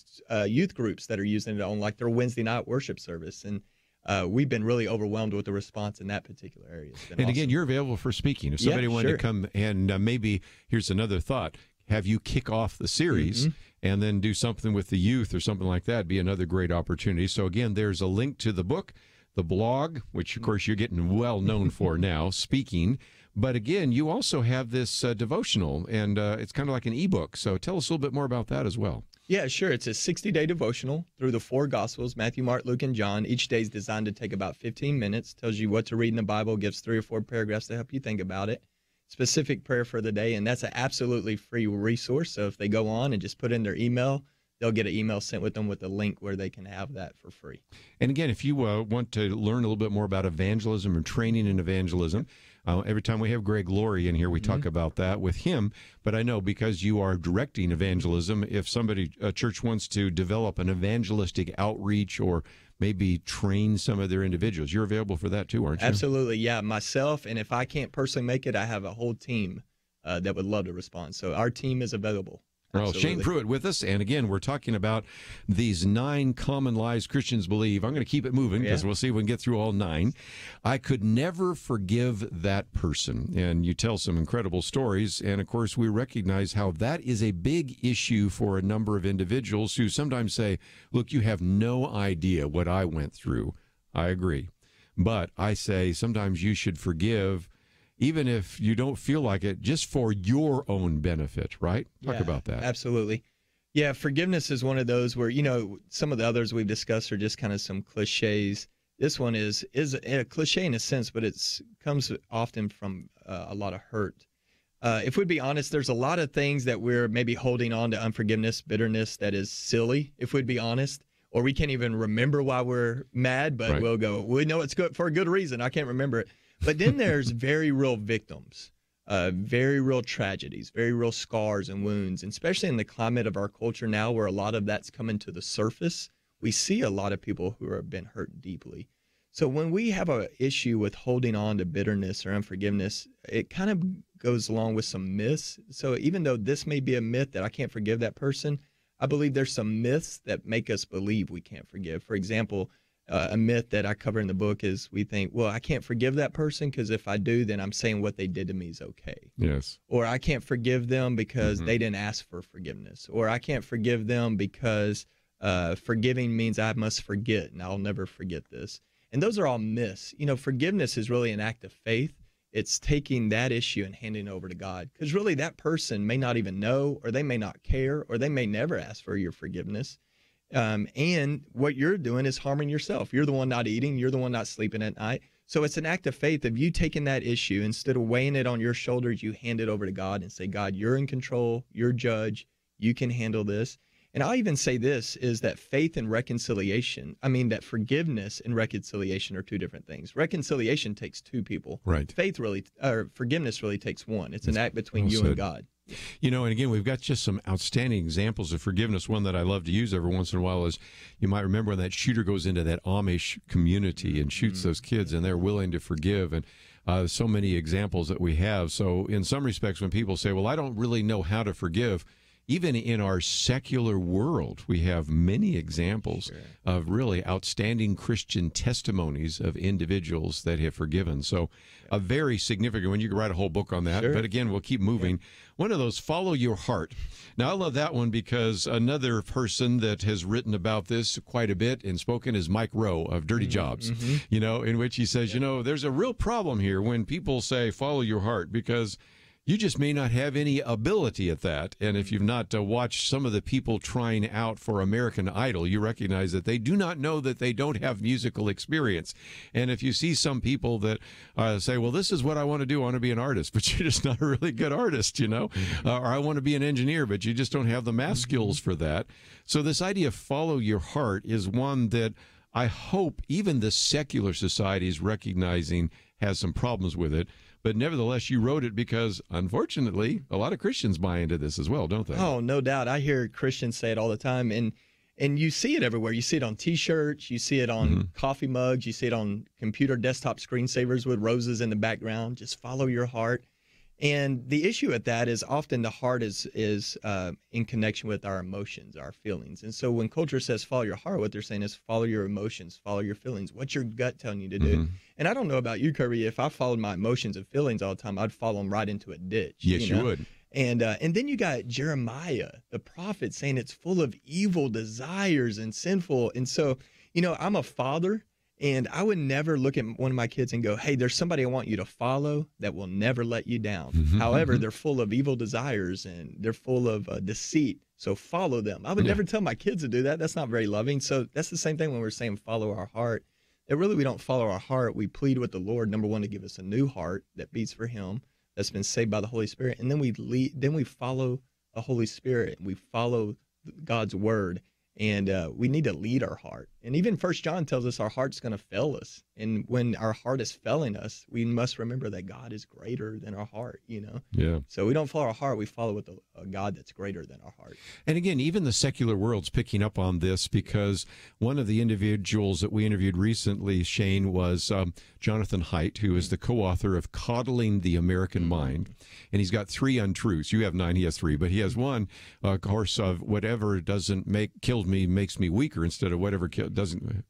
youth groups that are using it on like their Wednesday night worship service, and we've been really overwhelmed with the response in that particular area. And awesome. Again, you're available for speaking. If somebody wanted to come, and maybe here's another thought, have you kick off the series and then do something with the youth or something like that, be another great opportunity. So again, there's a link to the book, the blog, which, of course, you're getting well known for now, speaking. But again, you also have this devotional, and it's kind of like an ebook. So tell us a little bit more about that as well. Yeah, sure. It's a 60-day devotional through the 4 Gospels, Matthew, Mark, Luke, and John. Each day is designed to take about 15 minutes, tells you what to read in the Bible, gives 3 or 4 paragraphs to help you think about it, specific prayer for the day, and that's an absolutely free resource. So if they go on and just put in their email, they'll get an email sent with them with a link where they can have that for free. And again, if you want to learn a little bit more about evangelism or training in evangelism, every time we have Greg Laurie in here, we talk about that with him. But I know because you are directing evangelism, if a church wants to develop an evangelistic outreach or maybe train some of their individuals, you're available for that too, aren't you? Absolutely, yeah. Myself, and if I can't personally make it, I have a whole team that would love to respond. So our team is available. Well, Shane Pruitt with us, and again, we're talking about these 9 common lies Christians believe. I'm going to keep it moving because we'll see if we can get through all 9. I could never forgive that person, and you tell some incredible stories, and of course, we recognize how that is a big issue for a number of individuals who sometimes say, look, you have no idea what I went through. I agree. But I say sometimes you should forgive even if you don't feel like it, just for your own benefit, right? Talk about that. Absolutely. Yeah, forgiveness is one of those where, some of the others we've discussed are just kind of some cliches. This one is a cliche in a sense, but it comes often from a lot of hurt. If we'd be honest, there's a lot of things that we're maybe holding on to unforgiveness, bitterness that is silly, if we'd be honest. Or we can't even remember why we're mad, but we'll go, we know it's good for a good reason. I can't remember it. But then there's very real victims, very real tragedies, very real scars and wounds, and especially in the climate of our culture now where a lot of that's coming to the surface, we see a lot of people who have been hurt deeply. So when we have an issue with holding on to bitterness or unforgiveness, it kind of goes along with some myths. So even though this may be a myth that I can't forgive that person, I believe there's some myths that make us believe we can't forgive. For example, a myth that I cover in the book is we think, well, I can't forgive that person because if I do, then I'm saying what they did to me is okay. Yes. Or I can't forgive them because they didn't ask for forgiveness. Or I can't forgive them because forgiving means I must forget and I'll never forget this. And those are all myths. Forgiveness is really an act of faith. It's taking that issue and handing it over to God. Because really that person may not even know, or they may not care, or they may never ask for your forgiveness. And what you're doing is harming yourself. You're the one not eating. You're the one not sleeping at night. So it's an act of faith of you taking that issue, instead of weighing it on your shoulders, you hand it over to God and say, God, you're in control. You're judge. You can handle this. And I'll even say this is that faith and reconciliation, that forgiveness and reconciliation are 2 different things. Reconciliation takes 2 people. Right. Forgiveness really takes 1. It's an act between you and God. And again, we've got just some outstanding examples of forgiveness. One that I love to use every once in a while is, you might remember when that shooter goes into that Amish community and shoots those kids, and they're willing to forgive. And so many examples that we have. So in some respects, when people say, well, I don't really know how to forgive, even in our secular world, we have many examples of really outstanding Christian testimonies of individuals that have forgiven. So a very significant one. You could write a whole book on that. But again, we'll keep moving. One of those, follow your heart. Now, I love that one because another person that has written about this quite a bit and spoken is Mike Rowe of Dirty Jobs, you know, in which he says, you know, there's a real problem here when people say follow your heart, because you just may not have any ability at that. And if you've not watched some of the people trying out for American Idol, you recognize that they do not know that they don't have musical experience. And if you see some people that say, well, this is what I want to do, I want to be an artist, but you're just not a really good artist, you know, or I want to be an engineer, but you just don't have the math skills for that. So this idea of follow your heart is one that I hope even the secular society is recognizing has some problems with it. But nevertheless, you wrote it because, unfortunately, a lot of Christians buy into this as well, don't they? Oh, no doubt. I hear Christians say it all the time, and you see it everywhere. You see it on T-shirts, you see it on coffee mugs, you see it on computer desktop screensavers with roses in the background. Just follow your heart. And the issue with that is often the heart is in connection with our emotions, our feelings. And so when culture says follow your heart, what they're saying is follow your emotions, follow your feelings. What's your gut telling you to do? And I don't know about you, Kerby. If I followed my emotions and feelings all the time, I'd follow them right into a ditch. Yes, you would. And then you got Jeremiah, the prophet, saying it's full of evil desires and sinful. And so, you know, I'm a father. And I would never look at one of my kids and go, hey, there's somebody I want you to follow that will never let you down. However, they're full of evil desires and they're full of deceit. So follow them. I would never tell my kids to do that. That's not very loving. So that's the same thing when we're saying follow our heart. That really we don't follow our heart. We plead with the Lord, number one, to give us a new heart that beats for him, that's been saved by the Holy Spirit. And then we follow the Holy Spirit. We follow God's word. And we need to lead our heart. And even 1 John tells us our heart's going to fail us. And when our heart is failing us, we must remember that God is greater than our heart, you know? Yeah. So we don't follow our heart. We follow with a God that's greater than our heart. And again, even the secular world's picking up on this, because one of the individuals that we interviewed recently, Shane, was Jonathan Haidt, who is the co-author of Coddling the American Mind. And he's got 3 untruths. You have 9, he has 3. But he has one, of course, of whatever doesn't kill me makes me weaker, instead of whatever doesn't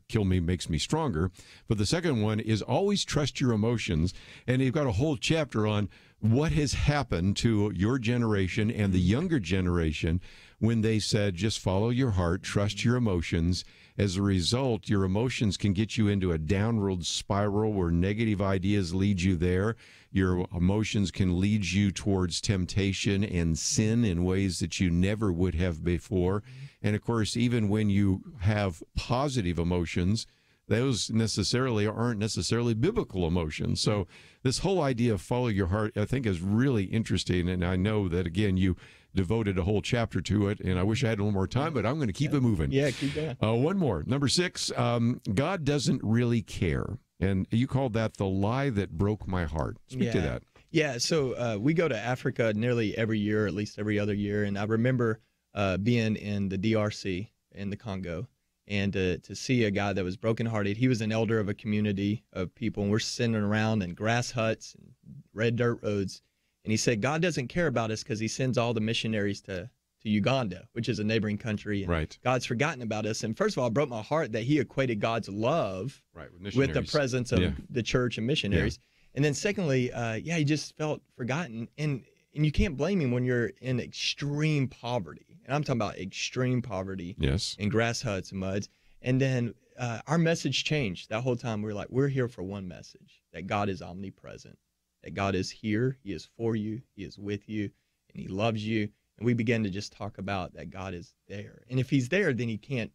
kill me makes me stronger. But the second one is always trust your emotions. And you've got a whole chapter on what has happened to your generation and the younger generation when they said, just follow your heart, trust your emotions. As a result, your emotions can get you into a downward spiral where negative ideas lead you there. Your emotions can lead you towards temptation and sin in ways that you never would have before. And of course, even when you have positive emotions, those aren't necessarily biblical emotions. So this whole idea of follow your heart, I think, is really interesting. And I know that, again, you devoted a whole chapter to it, and I wish I had a little more time, but I'm going to keep it moving. Yeah, keep going. One more. Number 6, God doesn't really care. And you called that the lie that broke my heart. Speak to that. Yeah, so we go to Africa nearly every year, at least every other year. And I remember being in the DRC in the Congo, and to see a guy that was brokenhearted. He was an elder of a community of people, and we're sitting around in grass huts and red dirt roads. And he said, God doesn't care about us because he sends all the missionaries to Uganda, which is a neighboring country. And right. God's forgotten about us. And first of all, it broke my heart that he equated God's love with the presence of the church and missionaries. Yeah. And then secondly, he just felt forgotten. And you can't blame him when you're in extreme poverty. And I'm talking about extreme poverty in grass huts and muds. And then our message changed that whole time. We're here for one message, that God is omnipresent, that God is here. He is for you. He is with you, and he loves you. And we began to just talk about that God is there. And if he's there, then he can't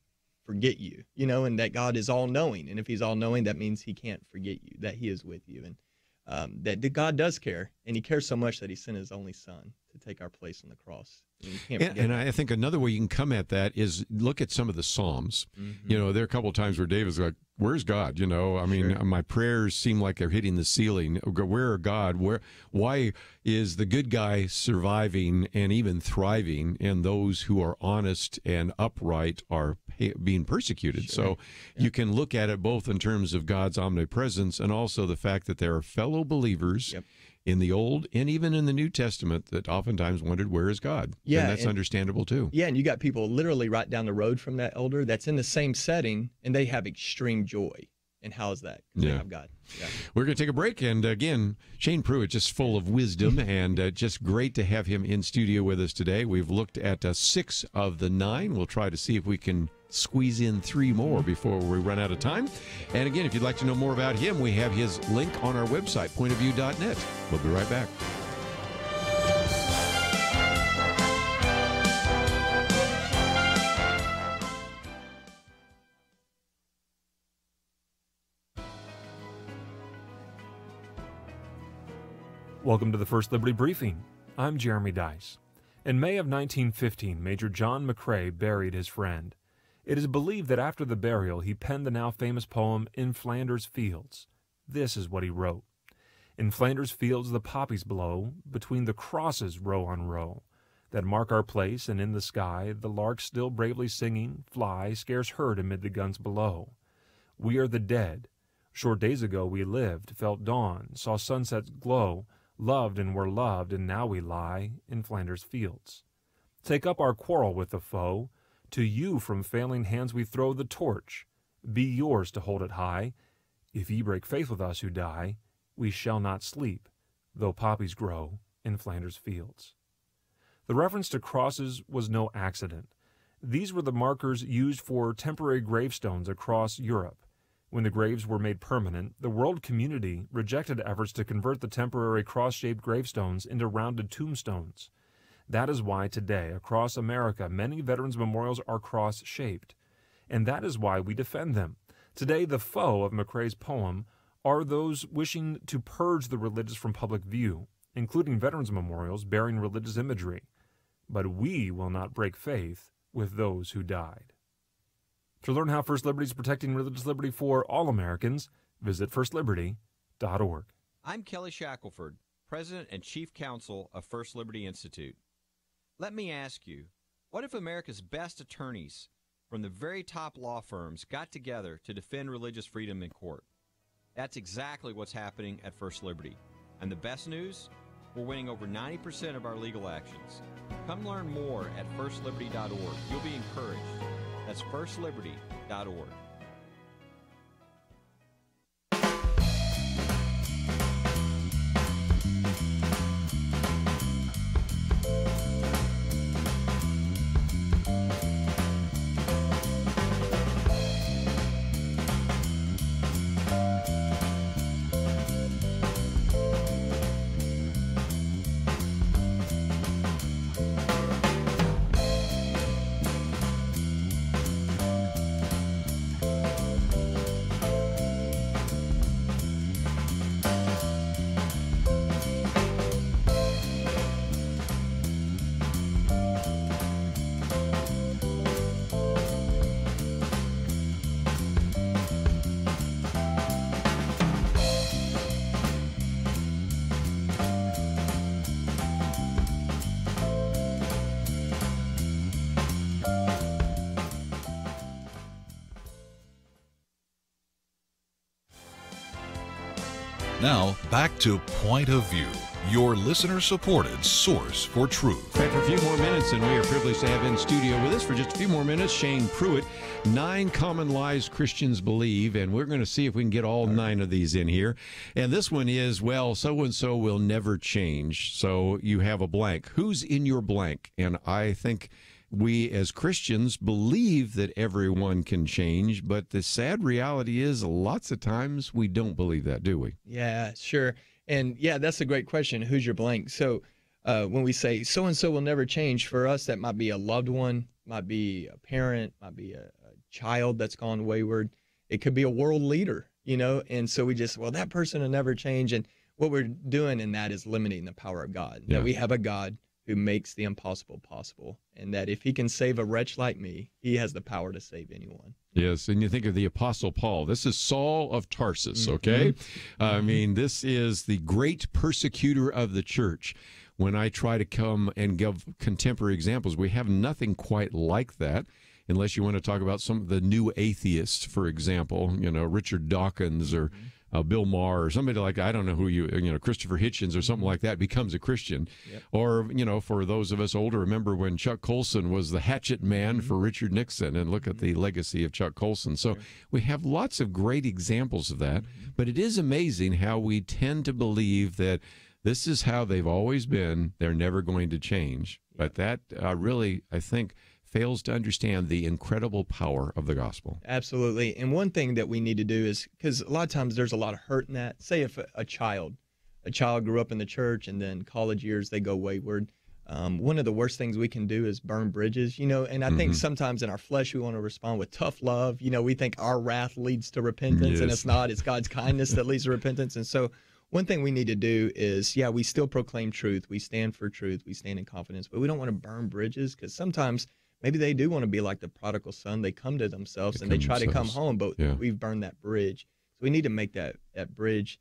forget you, and that God is all-knowing. And if he's all-knowing, that means he can't forget you, that he is with you. And that God does care, and he cares so much that he sent his only son to take our place on the cross. And I think another way you can come at that is look at some of the Psalms. There are a couple of times where David's like, where's God? I mean, my prayers seem like they're hitting the ceiling. Where are God? Why is the good guy surviving and even thriving, and those who are honest and upright are being persecuted? So you can look at it both in terms of God's omnipresence and also the fact that there are fellow believers in the Old and even in the New Testament that oftentimes wondered, where is God? Yeah, and that's understandable too. Yeah, and you got people literally right down the road from that elder that's in the same setting, and they have extreme joy. And how is that? 'Cause they have God. Yeah. We're going to take a break, and again, Shane Pruitt, just full of wisdom, and just great to have him in studio with us today. We've looked at 6 of the 9. We'll try to see if we can squeeze in 3 more before we run out of time. And again, if you'd like to know more about him, we have his link on our website, pointofview.net. We'll be right back. Welcome to the First Liberty Briefing. I'm Jeremy Dice. In May of 1915, Major John McCrae buried his friend. It is believed that after the burial, he penned the now famous poem, In Flanders Fields. This is what he wrote. In Flanders fields the poppies blow, between the crosses row on row, that mark our place, and in the sky the lark still bravely singing, fly, scarce heard amid the guns below. We are the dead. Short days ago we lived, felt dawn, saw sunsets glow, loved and were loved, and now we lie in Flanders fields. Take up our quarrel with the foe. To you from failing hands we throw the torch. Be yours to hold it high. If ye break faith with us who die, we shall not sleep, though poppies grow in Flanders fields. The reference to crosses was no accident. These were the markers used for temporary gravestones across Europe. When the graves were made permanent, the world community rejected efforts to convert the temporary cross-shaped gravestones into rounded tombstones. That is why today, across America, many veterans' memorials are cross-shaped. And that is why we defend them. Today, the foe of McCrae's poem are those wishing to purge the religious from public view, including veterans' memorials bearing religious imagery. But we will not break faith with those who died. To learn how First Liberty is protecting religious liberty for all Americans, visit firstliberty.org. I'm Kelly Shackelford, President and Chief Counsel of First Liberty Institute. Let me ask you, what if America's best attorneys from the very top law firms got together to defend religious freedom in court? That's exactly what's happening at First Liberty. And the best news? We're winning over 90% of our legal actions. Come learn more at firstliberty.org. You'll be encouraged. That's firstliberty.org. Now, back to Point of View, your listener-supported source for truth. Right, for a few more minutes, and we are privileged to have in studio with us for just a few more minutes, Shane Pruitt, 9 common lies Christians believe, and we're going to see if we can get all 9 of these in here. And this one is, well, so-and-so will never change, so you have a blank. Who's in your blank? And I think we as Christians believe that everyone can change, but the sad reality is lots of times we don't believe that, do we? Yeah, sure. And yeah, that's a great question. Who's your blank? So when we say so-and-so will never change, for us, that might be a loved one, might be a parent, might be a child that's gone wayward. It could be a world leader, you know, and so we just, well, that person will never change. And what we're doing in that is limiting the power of God, that we have a God who makes the impossible possible, and that if he can save a wretch like me, he has the power to save anyone. Yes, and you think of the Apostle Paul. This is Saul of Tarsus, okay? I mean, this is the great persecutor of the church. When I try to come and give contemporary examples, we have nothing quite like that, unless you want to talk about some of the new atheists, for example, you know, Richard Dawkins or Bill Maher or somebody like, I don't know who Christopher Hitchens or something like that becomes a Christian. Yep. Or, for those of us older, remember when Chuck Colson was the hatchet man for Richard Nixon, and look at the legacy of Chuck Colson. So we have lots of great examples of that, but it is amazing how we tend to believe that this is how they've always been. They're never going to change. But that really, I think, fails to understand the incredible power of the gospel. Absolutely. And one thing that we need to do is, because a lot of times there's a lot of hurt in that. Say if a child grew up in the church and then college years, they go wayward. One of the worst things we can do is burn bridges, and I think sometimes in our flesh we want to respond with tough love. We think our wrath leads to repentance, and it's not. It's God's kindness that leads to repentance. And so one thing we need to do is, we still proclaim truth. We stand for truth. We stand in confidence, but we don't want to burn bridges, because sometimes maybe they do want to be like the prodigal son. They come to themselves and they try to come home, but we've burned that bridge. So we need to make that bridge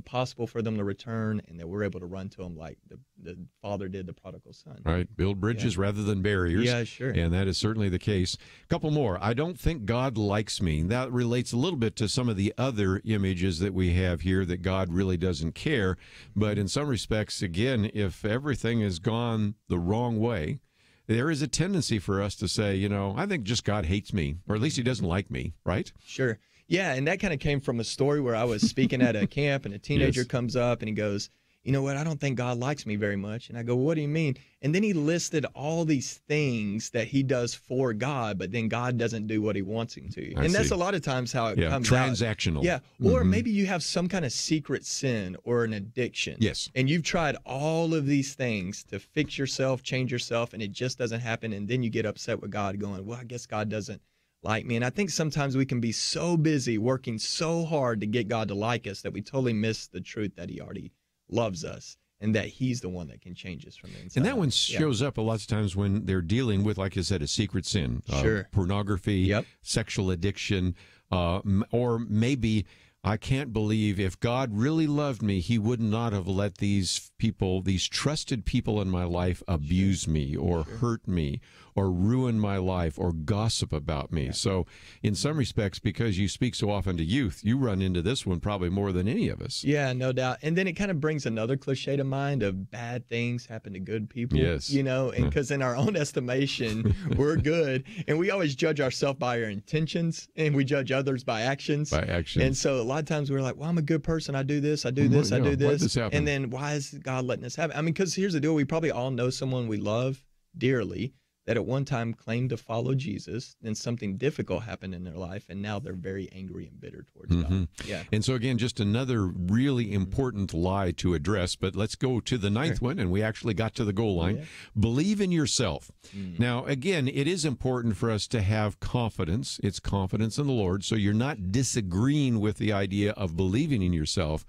possible for them to return, and that we're able to run to them like the father did the prodigal son. Right. Build bridges rather than barriers. Yeah, sure. And that is certainly the case. A couple more. I don't think God likes me. That relates a little bit to some of the other images that we have here, that God really doesn't care. But in some respects, again, if everything has gone the wrong way, there is a tendency for us to say, I think just God hates me, or at least he doesn't like me, right? Sure. Yeah, and that kind of came from a story where I was speaking at a camp, and a teenager comes up and he goes, "You know what, I don't think God likes me very much." And I go, "What do you mean?" And then he listed all these things that he does for God, but then God doesn't do what he wants him to. And that's a lot of times how it comes transactional. out. Yeah, or maybe you have some kind of secret sin or an addiction. Yes. And you've tried all of these things to fix yourself, change yourself, and it just doesn't happen. And then you get upset with God going, "Well, I guess God doesn't like me." And I think sometimes we can be so busy working so hard to get God to like us that we totally miss the truth that he already loves us, and that he's the one that can change us from the inside. And that one shows up a lot of times when they're dealing with, like I said, a secret sin, pornography, sexual addiction, or maybe, I can't believe if God really loved me, he would not have let these people, these trusted people in my life, abuse me or hurt me or ruin my life or gossip about me. So in some respects, because you speak so often to youth, you run into this one probably more than any of us. Yeah, no doubt. And then it kind of brings another cliche to mind of bad things happen to good people. Yes. And because in our own estimation, we're good. And we always judge ourselves by our intentions, and we judge others by actions. And so a lot of times we're like, well, I'm a good person. I do this, I do this, I do this. Why did this happen? And then why is God letting us have it? I mean, because here's the deal. We probably all know someone we love dearly that at one time claimed to follow Jesus, then something difficult happened in their life, and now they're very angry and bitter towards God. Yeah. And so again, just another really important lie to address, but let's go to the ninth one, and we actually got to the goal line. Believe in yourself. Now, again, it is important for us to have confidence. It's confidence in the Lord, so you're not disagreeing with the idea of believing in yourself.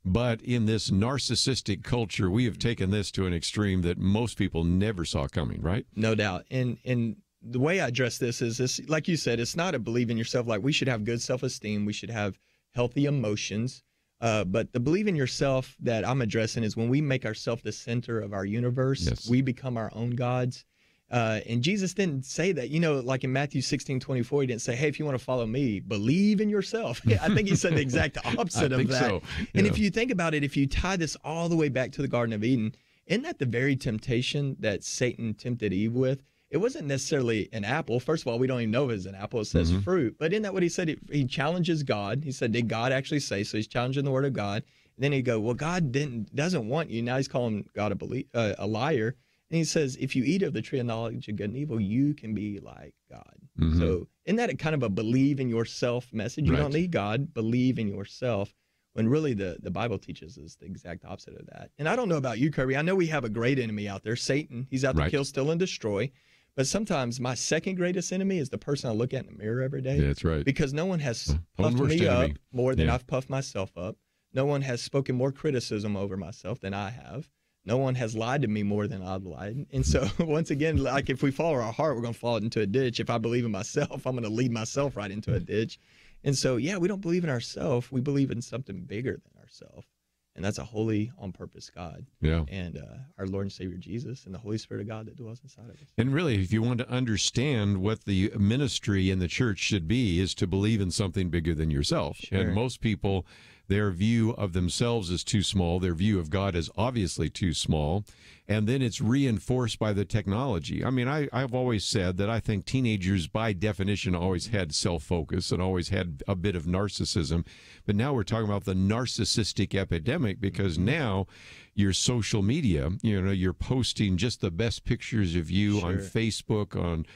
But in this narcissistic culture, we have taken this to an extreme that most people never saw coming, right? No doubt. And the way I address this is this, like you said, it's not a believe in yourself. Like, we should have good self-esteem. We should have healthy emotions. But the believe in yourself that I'm addressing is when we make ourselves the center of our universe, we become our own gods. And Jesus didn't say that, like in Matthew 16:24, he didn't say, hey, if you want to follow me, believe in yourself. I think he said the exact opposite of that. So. And if you think about it, if you tie this all the way back to the Garden of Eden, isn't that the very temptation that Satan tempted Eve with? It wasn't necessarily an apple. First of all, we don't even know if it's an apple. It says fruit. But isn't that what he said? He challenges God. He said, did God actually say? So he's challenging the word of God. And then he'd go, well, God doesn't want you. Now he's calling God a liar. And he says, if you eat of the tree of knowledge of good and evil, you can be like God. So isn't that kind of a believe in yourself message? You don't need God. Believe in yourself. When really the Bible teaches us the exact opposite of that. And I don't know about you, Kerby. I know we have a great enemy out there, Satan. He's out to kill, steal, and destroy. But sometimes my second greatest enemy is the person I look at in the mirror every day. Yeah, that's right. Because no one has puffed me up more than I've puffed myself up. No one has spoken more criticism over myself than I have. No one has lied to me more than I've lied. And so, once again, like if we follow our heart, we're going to fall into a ditch. If I believe in myself, I'm going to lead myself right into a ditch. And so, yeah, we don't believe in ourselves. We believe in something bigger than ourselves. And that's a holy, on-purpose God. Yeah. And our Lord and Savior Jesus and the Holy Spirit of God that dwells inside of us. And really, if you want to understand what the ministry in the church should be, is to believe in something bigger than yourself. And most people their view of themselves is too small. Their view of God is obviously too small. And then it's reinforced by the technology. I mean, I've always said that I think teenagers, by definition, always had self-focus and always had a bit of narcissism. But now we're talking about the narcissistic epidemic, because now your social media, you're posting just the best pictures of you on Facebook, on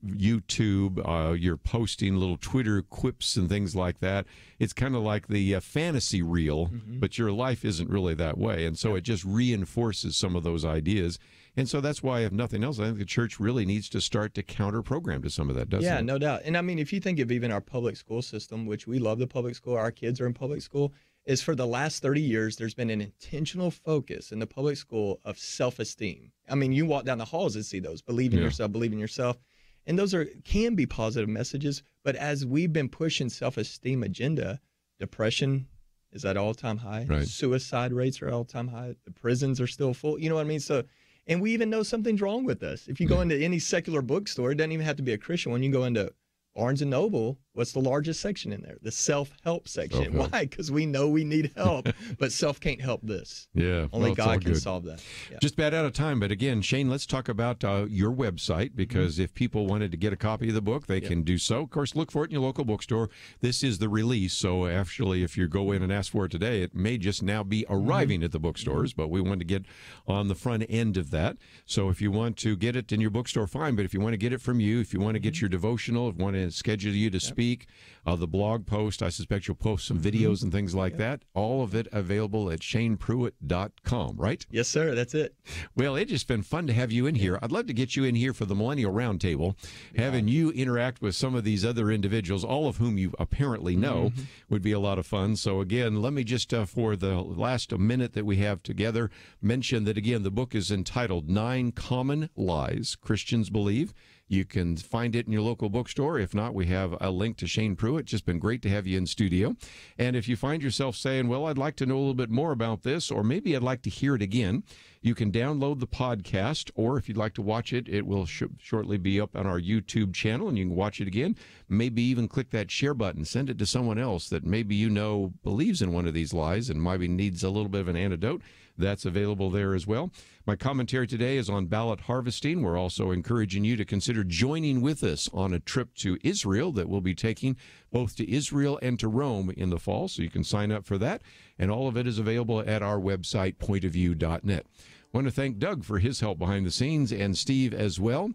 YouTube, you're posting little Twitter quips and things like that. It's kind of like the fantasy reel, but your life isn't really that way. And so it just reinforces some of those ideas. And so that's why, if nothing else, I think the church really needs to start to counter-program to some of that, doesn't it? Yeah, no doubt. And I mean, if you think of even our public school system, which we love the public school, our kids are in public school, is for the last 30 years, there's been an intentional focus in the public school of self-esteem. I mean, you walk down the halls and see those, believe in yourself, believe in yourself. And those can be positive messages, but as we've been pushing self-esteem agenda, depression is at all-time high. Right. Suicide rates are all-time high. The prisons are still full. You know what I mean? So, and we even know something's wrong with us. If you go into any secular bookstore, it doesn't even have to be a Christian one. You go into Barnes & Noble, what's the largest section in there? The self-help section. Self-help. Why? Because we know we need help, but self can't help this. Yeah. Only God can solve that. Yeah. Just about out of time, but again, Shane, let's talk about your website, because if people wanted to get a copy of the book, they can do so. Of course, look for it in your local bookstore. This is the release, so actually, if you go in and ask for it today, it may just now be arriving at the bookstores, but we want to get on the front end of that. So if you want to get it in your bookstore, fine, but if you want to get it from you, if you want to get your devotional, if you want to schedule you to speak, the blog post, I suspect you'll post some videos and things like that. All of it available at ShanePruitt.com, right? Yes, sir. That's it. Well, it's just been fun to have you in here. I'd love to get you in here for the Millennial Roundtable. Having you interact with some of these other individuals, all of whom you apparently know, would be a lot of fun. So again, let me just, for the last minute that we have together, mention that, again, the book is entitled 9 Common Lies Christians Believe. You can find it in your local bookstore. If not, we have a link to Shane Pruitt. Just been great to have you in studio. And if you find yourself saying, well, I'd like to know a little bit more about this, or maybe I'd like to hear it again, you can download the podcast, or if you'd like to watch it, it will shortly be up on our YouTube channel, and you can watch it again. Maybe even click that share button. Send it to someone else that maybe you know believes in one of these lies and maybe needs a little bit of an antidote. That's available there as well. My commentary today is on ballot harvesting. We're also encouraging you to consider joining with us on a trip to Israel that we'll be taking both to Israel and to Rome in the fall, so you can sign up for that. And all of it is available at our website, pointofview.net. I want to thank Doug for his help behind the scenes, and Steve as well.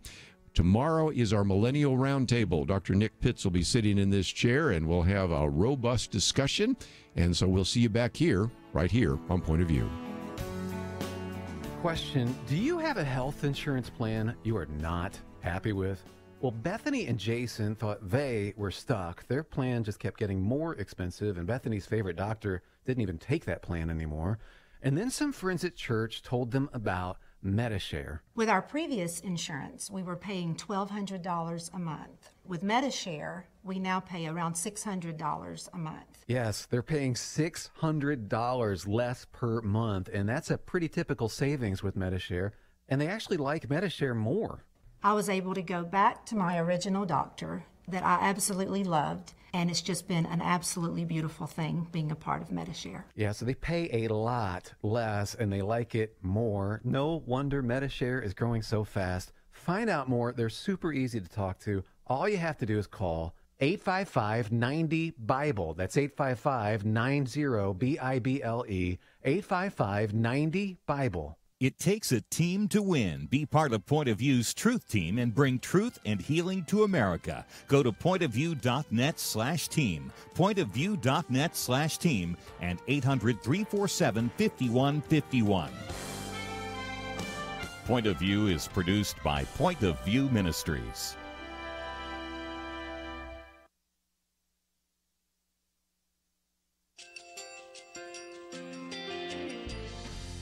Tomorrow is our Millennial Roundtable. Dr. Nick Pitts will be sitting in this chair, and we'll have a robust discussion. And so we'll see you back here, right here on Point of View. Question, do you have a health insurance plan you are not happy with? Well, Bethany and Jason thought they were stuck. Their plan just kept getting more expensive, and Bethany's favorite doctor didn't even take that plan anymore. And then some friends at church told them about MediShare. With our previous insurance, we were paying $1,200 a month. With MediShare, we now pay around $600 a month. Yes, they're paying $600 less per month, and that's a pretty typical savings with MediShare. And they actually like MediShare more. I was able to go back to my original doctor that I absolutely loved, and it's just been an absolutely beautiful thing being a part of MediShare. Yeah, so they pay a lot less, and they like it more. No wonder MediShare is growing so fast. Find out more. They're super easy to talk to. All you have to do is call 855-90-BIBLE. That's 855-90-BIBLE. 855-90-BIBLE. It takes a team to win. Be part of Point of View's Truth Team and bring truth and healing to America. Go to pointofview.net/team, pointofview.net/team, and 800-347-5151. Point of View is produced by Point of View Ministries.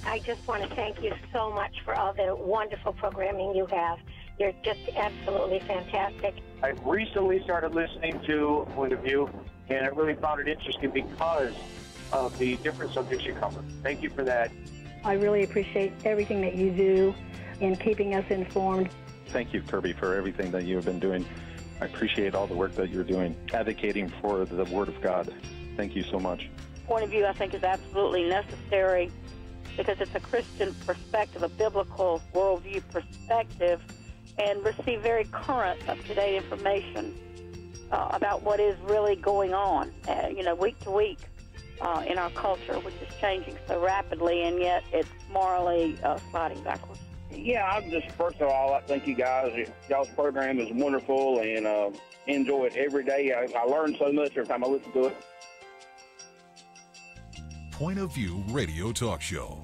I just want to thank you so much for all the wonderful programming you have. You're just absolutely fantastic. I recently started listening to Point of View, and I really found it interesting because of the different subjects you cover. Thank you for that. I really appreciate everything that you do in keeping us informed. Thank you, Kerby, for everything that you have been doing. I appreciate all the work that you're doing, advocating for the Word of God. Thank you so much. point of view, I think, is absolutely necessary because it's a Christian perspective, a biblical worldview perspective, and receive very current, up-to-date information about what is really going on, week to week in our culture, which is changing so rapidly, and yet it's morally sliding backwards. Yeah, I'm just, first of all, I thank you guys. Y'all's program is wonderful, and enjoy it every day. I learn so much every time I listen to it. Point of View Radio Talk Show.